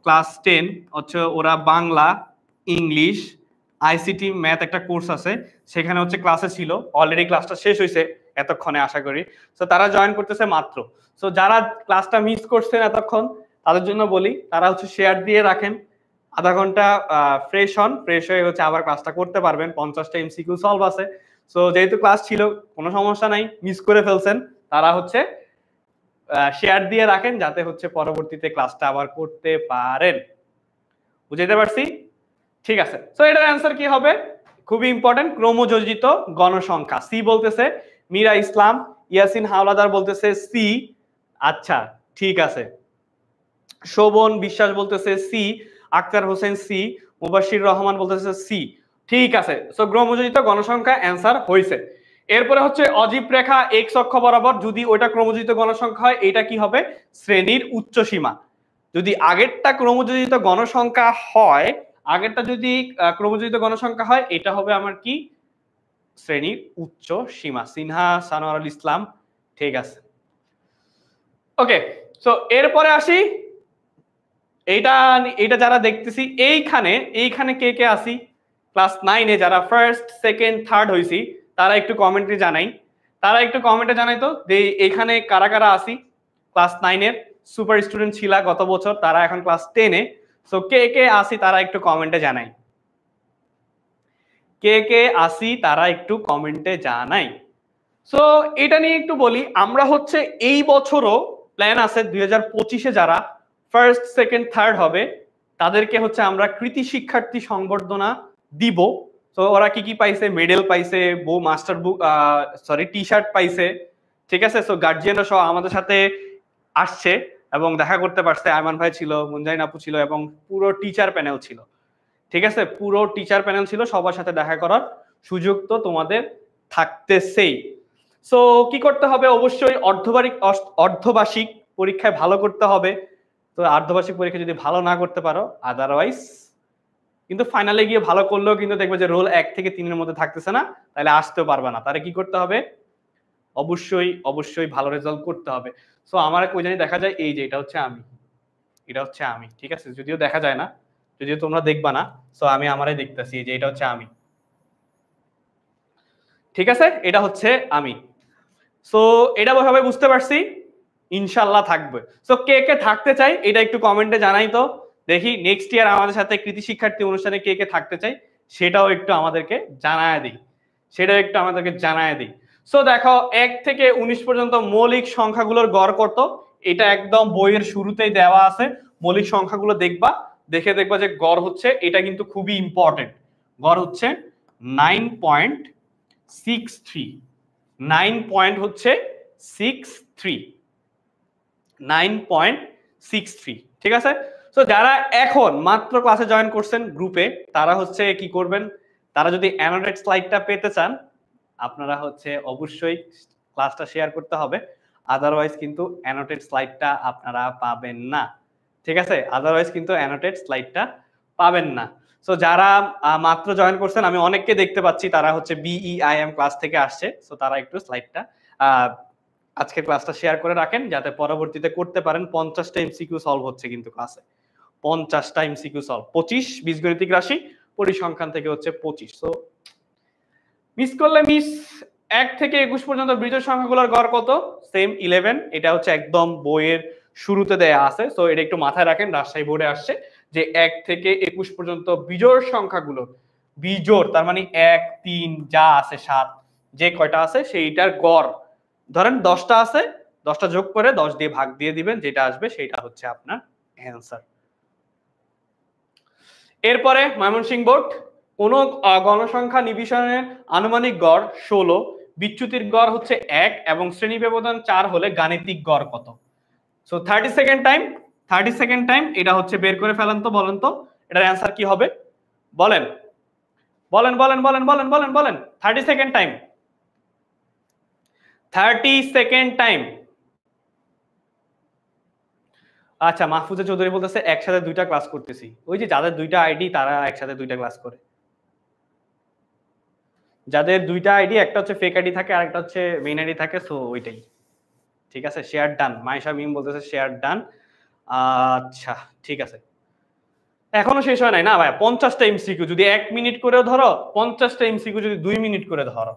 ক্লাস 10 হচ্ছে ওরা বাংলা, ইংলিশ, ICT, ম্যাথ একটা কোর্স আছে, সেখানে হচ্ছে ক্লাসে ছিল, অলরেডি ক্লাসটা শেষ হয়েছে এতক্ষণে আশা করি। সো তারা জয়েন করতেছে মাত্র। সো যারা ক্লাসটা মিস করছেন এতক্ষণ তাদের জন্য বলি, তারা হচ্ছে শেয়ার দিয়ে রাখেন, আধা ঘন্টা ফ্রেশ হন, ফ্রেশ হয়ে হচ্ছে আবার ক্লাসটা করতে পারবেন। 50টা MCQ সলভ আছে। সো যেহেতু ক্লাস ছিল কোনো সমস্যা নাই, মিস করে ফেলছেন তারা হচ্ছে শেয়ার দিয়ে রাখেন যাতে হচ্ছে পরবর্তীতে ক্লাসটা আবার করতে পারেন। বুঝাইতে পারছি? ঠিক আছে, সো এটার অ্যান্সার কি হবে? খুবই ইম্পর্টেন্ট, ক্রমযোজিত গণসংখ্যা। সি বলতেছে মীরা ইসলাম, ইয়াসিন হাওলাদার বলতেছে সি। আচ্ছা ঠিক আছে, শোভন বিশ্বাস বলতেছে সি, আক্তার হোসেন সি, মুবাশির রহমান বলতেছে সি। ঠিক আছে, সো ক্রমযোজিত গণসংখ্যা অ্যান্সার হয়েছে। এরপরে হচ্ছে অজীব রেখা এক্স অক্ষ বরাবর, যদি ওইটা ক্রমযোজিত গণসংখ্যা হয় এটা কি হবে? শ্রেণীর উচ্চ সীমা। যদি আগেরটা ক্রমযোজিত গণসংখ্যা হয়, আগেরটা যদি ক্রমযোজিত গণসংখ্যা হয় এটা হবে আমার কি? শ্রেণীর উচ্চ সীমা। সিনহা সানোয়ারুল ইসলাম, ঠিক আছে। ওকে, সো এরপরে আসি, এইটা এইটা যারা দেখতেছি এইখানে এইখানে কে কে আসি ক্লাস 9-এ যারা ফার্স্ট সেকেন্ড থার্ড হইছি তারা একটু কমেন্টে জানাই, তারা একটু কমেন্টে জানাই তো এখানে কারা কারা আসি ক্লাস 9-এর সুপার স্টুডেন্ট ছিলা গত বছর, তারা এখন ক্লাস 10-এ। সো কে কে আসি তারা একটু কমেন্টে জানাই, কে কে আসি তারা একটু কমেন্টে জানাই। সো এটা নিয়ে একটু বলি, আমরা হচ্ছে এই বছরও প্ল্যান আছে 2025-এ যারা ফার্স্ট সেকেন্ড থার্ড হবে তাদেরকে হচ্ছে আমরা কৃতি শিক্ষার্থী সংবর্ধনা দিব। তো ওরা কি কি পাইছে? মেডেল পাইছে, বউ মাস্টার বুক সরি টি শার্ট পাইছে, ঠিক আছে। সো গার্জিয়ানরা সহ আমাদের সাথে আসছে এবং দেখা করতে পারছে, আয়মান ভাই ছিল, মুনজাইন আপু ছিল এবং পুরো টিচার প্যানেল ছিল, ঠিক আছে, পুরো টিচার প্যানেল ছিল, সবার সাথে দেখা করার সুযোগ তো তোমাদের থাকতেছেই। সো কি করতে হবে? অবশ্যই অর্ধবার্ষিক পরীক্ষায় ভালো করতে হবে। তো অর্ধবার্ষিক পরীক্ষা যদি ভালো না করতে পারো, আদারওয়াইজ কিন্তু ফাইনালে গিয়ে ভালো করলেও কিন্তু দেখবে যে রোল 1 থেকে 3-এর মধ্যে থাকতেছে না, তাহলে আসতেও পারবে না। তাহলে কি করতে হবে? অবশ্যই অবশ্যই ভালো রেজাল্ট করতে হবে। সো আমার কই জানি দেখা যায়, এই যে এটা হচ্ছে আমি, এটা হচ্ছে আমি, ঠিক আছে, যদিও দেখা যায় না, যদিও তোমরা দেখবা না। সো আমি আমারই দেখতেছি যে এটা হচ্ছে আমি, ঠিক আছে, এটা হচ্ছে আমি। সো এটা সবাই বুঝতে পারছি, ইনশাল্লাহ থাকবে। সো কে কে থাকতে চাই এটা একটু কমেন্টে জানাই তো দেখি, নেক্সট ইয়ার আমাদের সাথে কৃতি শিক্ষার্থী অনুষ্ঠানে কে কে থাকতে চাই সেটাও একটু আমাদেরকে জানায় দিই, সেটাও একটু আমাদেরকে জানায় দিই। সো দেখো 1 থেকে 19 পর্যন্ত মৌলিক সংখ্যাগুলোর গড় কত, এটা একদম বইয়ের শুরুতেই দেওয়া আছে। মৌলিক সংখ্যাগুলো দেখবা, দেখে দেখবা যে গড় হচ্ছে, এটা কিন্তু খুবই ইম্পর্টেন্ট, গড় হচ্ছে 9.63, 9.63, ঠিক আছে। সো যারা এখন মাত্র ক্লাসে জয়েন করছেন গ্রুপে, তারা হচ্ছে কি করবেন? তারা যদি অ্যানোটেড স্লাইডটা পেতে চান, আপনারা হচ্ছে অবশ্যই ক্লাসটা শেয়ার করতে হবে, আদারওয়াইজ কিন্তু অ্যানোটেড স্লাইডটা আপনারা পাবেন না, ঠিক আছে, আদারওয়াইজ কিন্তু অ্যানোটেড স্লাইডটা পাবেন না। সো যারা মাত্র জয়েন করছেন, আমি অনেককে দেখতে পাচ্ছি তারা হচ্ছে BEIM ক্লাস থেকে আসছে। সো তারা একটু স্লাইডটা আজকের ক্লাসটা শেয়ার করে রাখেন যাতে পরবর্তীতে করতে পারেন। 50টা এমসিকিউ সলভ হচ্ছে কিন্তু ক্লাসে, 50টা এমসিকিউ সলভ, 25 বীজগণিতিক রাশি, পরিসংখ্যান থেকে হচ্ছে 25। সো মিস করলে মিস। 1 থেকে 21 পর্যন্ত বিজোড় সংখ্যাগুলোর গড় কত? সেম 11। এটা হচ্ছে একদম বইয়ের শুরুতে দেয়া আছে। সো এটা একটু মাথায় রাখেন, রাজশাহী বোর্ডে আসছে যে 1 থেকে 21 পর্যন্ত বিজোড় সংখ্যাগুলো, বিজোড় তার মানে 1 3 যা আছে 7 যে কয়টা আছে সেইটার গড়, ধরেন 10টা আছে, 10টা যোগ করে 10 দিয়ে ভাগ দিয়ে দিবেন, যেটা আসবে সেটা হচ্ছে আপনার অ্যান্সার। এরপরে ময়মনসিংহ বোর্ড, কোন গণসংখ্যা নিবিষণের আনুমানিক গড় 16, বিচ্যুতির গড় হচ্ছে 1 এবং শ্রেণী ব্যবধান 4 হলে গাণিতিক গড় কত? So 30 second time, 30 second time, এটা হচ্ছে বের করে ফেলেন তো, বলেন তো এটার অ্যান্সার কি হবে? বলেন বলেন বলেন বলেন বলেন বলেন বলেন 30 সেকেন্ড টাইম, 30 সেকেন্ড টাইম। আচ্ছা, মাহফুজা চৌধুরী বলতেছে একসাথে দুইটা ক্লাস করতেছি। ওই যে যাদের দুইটা আইডি তারা একসাথে দুইটা ক্লাস করে, যাদের দুইটা আইডি, একটা হচ্ছে ফেক আইডি থাকে আর একটা হচ্ছে মেইন আইডি থাকে। সো ওইটাই ঠিক আছে। শেয়ার ডান, মাইশা মিম বলতেছে শেয়ার ডান। আচ্ছা ঠিক আছে, এখনো শেষ হয় নাই না ভাই। 50টা এমসিকিউ যদি 1 মিনিট করেও ধরো, 50টা এমসিকিউ যদি 2 মিনিট করে ধরো,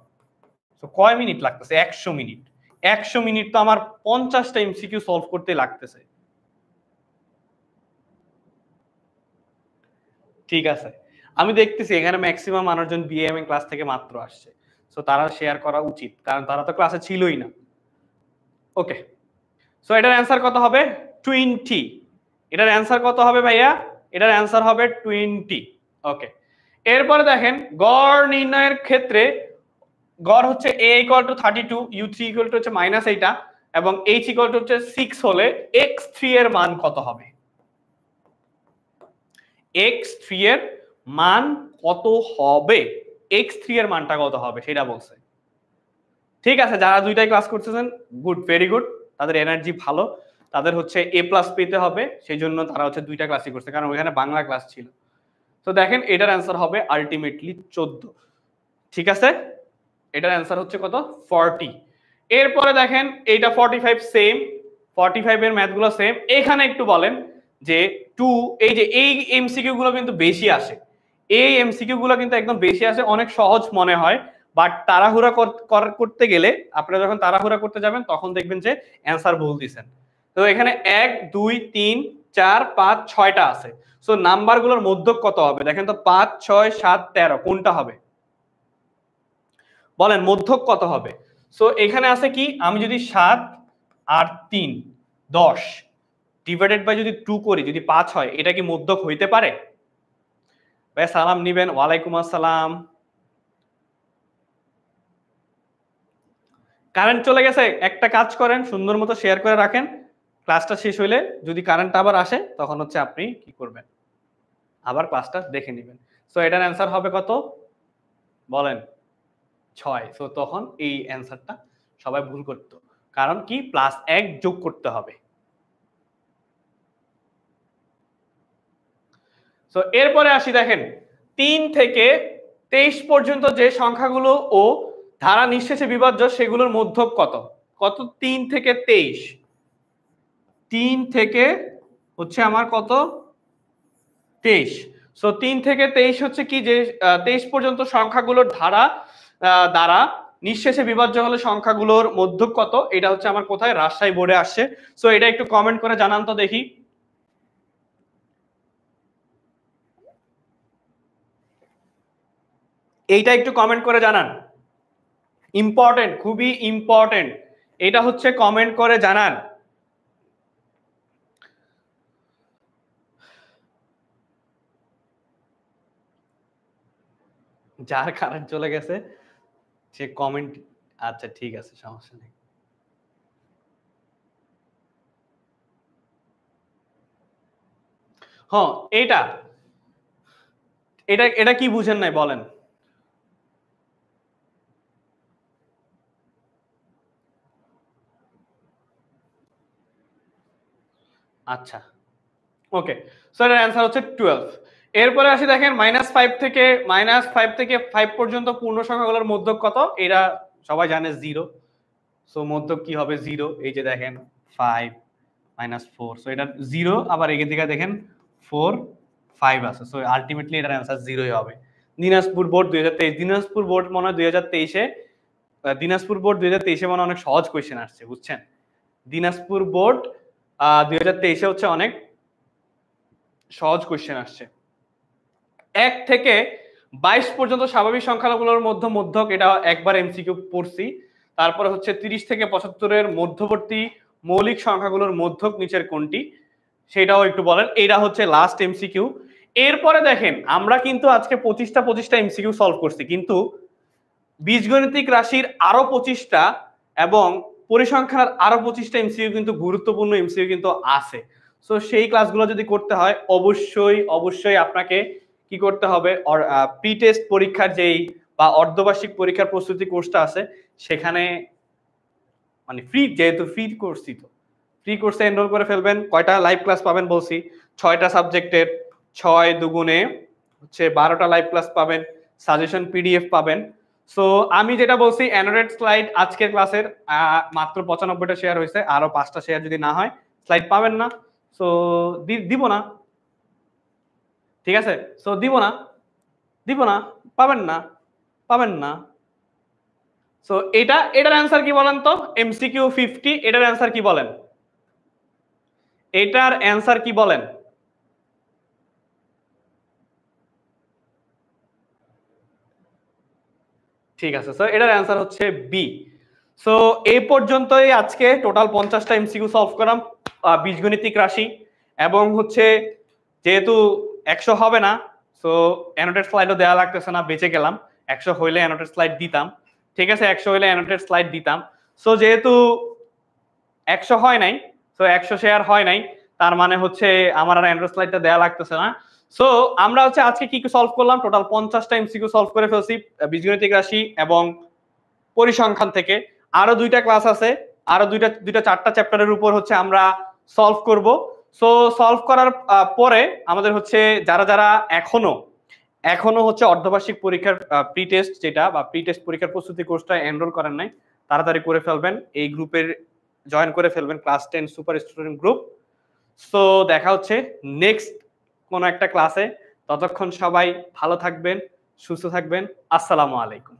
তো কয় মিনিট লাগতেছে? 100 মিনিট। 100 মিনিট তো আমার 50টা এমসিকিউ সলভ করতে লাগতেছে। ঠিক আছে, আমি দেখতেছি এখানে ম্যাক্সিমাম মানুষজন বিএমএ ক্লাস থেকে মাত্র আসছে। সো তারা শেয়ার করা উচিত, কারণ তারা তো ক্লাসে ছিলই না। ওকে, সো এটার অ্যান্সার কত হবে? 20। এটার অ্যান্সার কত হবে ভাইয়া? এটার অ্যান্সার হবে 20। ওকে, এরপরে দেখেন গড় নির্ণয়ের ক্ষেত্রে গড় হচ্ছে a equal to 32, u3 equal to হচ্ছে -8 এবং h equal to হচ্ছে 6 হলে x3 এর মান কত হবে? x3 এর মান কত হবে? x3 এর মানটা কত হবে সেটা বলছে। ঠিক আছে, যারা দুইটাই ক্লাস করতেছেন, গুড, ভেরি গুড, তাদের এনার্জি ভালো, তাদের হচ্ছে A+ পেতে হবে, সেই জন্য তারা হচ্ছে দুইটা ক্লাসই করছে, কারণ ওইখানে বাংলা ক্লাস ছিল। তো দেখেন এটার অ্যান্সার হবে আলটিমেটলি 14। ঠিক আছে, এটার অ্যান্সার হচ্ছে কত? 40। এরপরে দেখেন এইটা 45, সেম 45 এর ম্যাথগুলো সেম। এখানে একটু বলেন যে 2, এই যে এই এমসিকিউ গুলো কিন্তু বেশি আসে, এই এমসিকিউ গুলো কিন্তু একদম বেশি আসে, অনেক সহজ মনে হয়, বাট তাড়াহুড়া করতে গেলে, আপনারা যখন তাড়াহুড়া করতে যাবেন তখন দেখবেন যে অ্যান্সার ভুল দিবেন। তো এখানে 1 2 3 4 5 6টা আছে। সো নাম্বারগুলোর মধ্যক কত হবে? দেখেন তো 5 6 7 13 কোনটা হবে? বলেন মধ্যক কত হবে? সো এখানে আছে কি, আমি যদি 7 আর 3 10 ডিভাইডেড বাই যদি 2 করি, যদি 5 হয়, এটা কি মধ্যক হইতে পারে? ভাই সালাম নিবেন, ওয়ালাইকুম আসসালাম। কারেন্ট চলে গেছে, একটা কাজ করেন, সুন্দর মতো শেয়ার করে রাখেন, ক্লাসটা শেষ হইলে যদি কারেন্ট আবার আসে তখন হচ্ছে আপনি কি করবেন, আবার ক্লাসটা দেখে নেবেন। সো এটার অ্যান্সার হবে কত? বলেন 6। সো তখন এই অ্যান্সারটা সবাই ভুল করতো, কারণ কি +1 যোগ করতে হবে। সো এরপরে আসি, দেখেন 3 থেকে 23 পর্যন্ত যে সংখ্যাগুলো ও ধারা নিঃশেষে বিভাজ্য সেগুলোর মধ্যক কত? কত? 3 থেকে 23, 3 থেকে হচ্ছে আমার কত? 23। সো 3 থেকে 23 হচ্ছে কি, যে 23 পর্যন্ত সংখ্যাগুলোর ধারা দ্বারা নিঃশেষে বিভাজ্য হলে সংখ্যাগুলোর মধ্যক কত? এটা হচ্ছে আমার কোথায়? রাজশাহী বোর্ডে আসছে। সো এটা একটু কমেন্ট করে জানান তো দেখি। এইটা একটু কমেন্ট করে জানান, ইম্পর্টেন্ট, খুবই ইম্পর্টেন্ট, এটা হচ্ছে কমেন্ট করে জানান। যার কারেন্ট চলে গেছে সে কমেন্ট, আচ্ছা ঠিক আছে, সমস্যা নেই। হ্যাঁ, এটা এটা এটা কি বুঝেন নাই বলেন? আচ্ছা ওকে, সো এর অ্যান্সার হচ্ছে 12। এরপরে আসি দেখেন -5 থেকে 5 পর্যন্ত পূর্ণ সংখ্যাগুলোর মধ্যক কত, এটা সবাই জানে 0। সো মধ্যক কি হবে 0, এই যে দেখেন 5 -4, সো এটা 0, আবার এদিকে দিকে দেখেন 4 5 আছে, সো আলটিমেটলি এটার অ্যানসার 0ই হবে। দিনাজপুর বোর্ড 2023, দিনাজপুর বোর্ড মনে হয় 2023-এ, দিনাজপুর বোর্ড 2023-এ মনে অনেক সহজ কোয়েশ্চেন আসছে, বুঝছেন? দিনাজপুর বোর্ড 2023-এ হচ্ছে অনেক সহজ কোয়েশ্চেন আসছে। 1 থেকে 22 পর্যন্ত স্বাভাবিক সংখ্যাগুলোর মধ্যে মধ্যক, এটা একবার এমসিকিউ পড়ছি। তারপরে হচ্ছে 30 থেকে 75-এর মধ্যবর্তী মৌলিক সংখ্যাগুলোর মধ্যক নিচের কোনটি, সেটাও একটু বলেন। এটা হচ্ছে লাস্ট এমসিকিউ। এরপরে দেখেন আমরা কিন্তু আজকে 25টা এমসিকিউ সলভ করছি, কিন্তু বীজগণিতিক রাশির আরো 25টা এবং পরিসংখ্যানের আরো 25টা এমসিকিউ কিন্তু গুরুত্বপূর্ণ এমসিকিউ কিন্তু আছে। সো সেই ক্লাসগুলো যদি করতে হয় অবশ্যই আপনাকে কি করতে হবে, প্রি টেস্ট পরীক্ষার যেই বা অর্ধবার্ষিক পরীক্ষার প্রস্তুতি কোর্সটা আছে সেখানে, মানে ফ্রি, যেহেতু ফ্রি কোর্সই, তো ফ্রি কোর্সে এনরোল করে ফেলবেন। কয়টা লাইভ ক্লাস পাবেন বলছি, 6টা সাবজেক্টের, 6 দুগুণে হচ্ছে 12টা লাইভ ক্লাস পাবেন, সাজেশন পিডিএফ পাবেন। সো আমি যেটা বলছি, অ্যানোটেড স্লাইড আজকের ক্লাসের মাত্র 95টা শেয়ার হয়েছে, আরো 5টা শেয়ার যদি না হয় স্লাইড পাবেন না। সো দিব না, ঠিক আছে? সো দিব না, পাবেন না। সো এটার অ্যান্সার কি বলেন তো? এমসিকিউ 50, এটার অ্যান্সার কি বলেন? এটার অ্যান্সার কি বলেন? ঠিক আছে, সো এটার অ্যান্সার হচ্ছে বি। সো এই পর্যন্তই আজকে টোটাল 50টা এমসিকিউ সলভ করলাম বীজগণিতিক রাশি, এবং হচ্ছে যেহেতু 100 হবে না, সো অ্যানোটেড স্লাইডও দেওয়া লাগতেছে না, বেঁচে গেলাম। 100 হইলে অ্যানোটেড স্লাইড দিতাম, ঠিক আছে? 100 হইলে অ্যানোটেড স্লাইড দিতাম। সো যেহেতু 100 হয় নাই, সো 100 শেয়ার হয় নাই, তার মানে হচ্ছে আমার আর অ্যানোটেড স্লাইডটা দেওয়া লাগতেছে না। সো আমরা হচ্ছে আজকে কি সলভ করলাম, টোটাল 50টা এমসিকিউ সলভ করে ফেলছি বীজগণিতিক রাশি এবং পরিসংখ্যান থেকে। আরো 2টা ক্লাস আছে, আরো দুইটা 4টা চ্যাপ্টারের উপর হচ্ছে আমরা সলভ করব। সো সলভ করার পরে আমাদের হচ্ছে যারা এখনো হচ্ছে অর্ধবার্ষিক পরীক্ষার প্রি টেস্ট, যেটা বা প্রি টেস্ট পরীক্ষার প্রস্তুতি কোর্সটা এনরোল করেন নাই, তাড়াতাড়ি করে ফেলবেন, এই গ্রুপের জয়েন করে ফেলবেন, class 10 super student group. So দেখা হচ্ছে নেক্সট কোনো একটা ক্লাসে, ততক্ষণ সবাই ভালো থাকবেন, সুস্থ থাকবেন। আসসালামু আলাইকুম।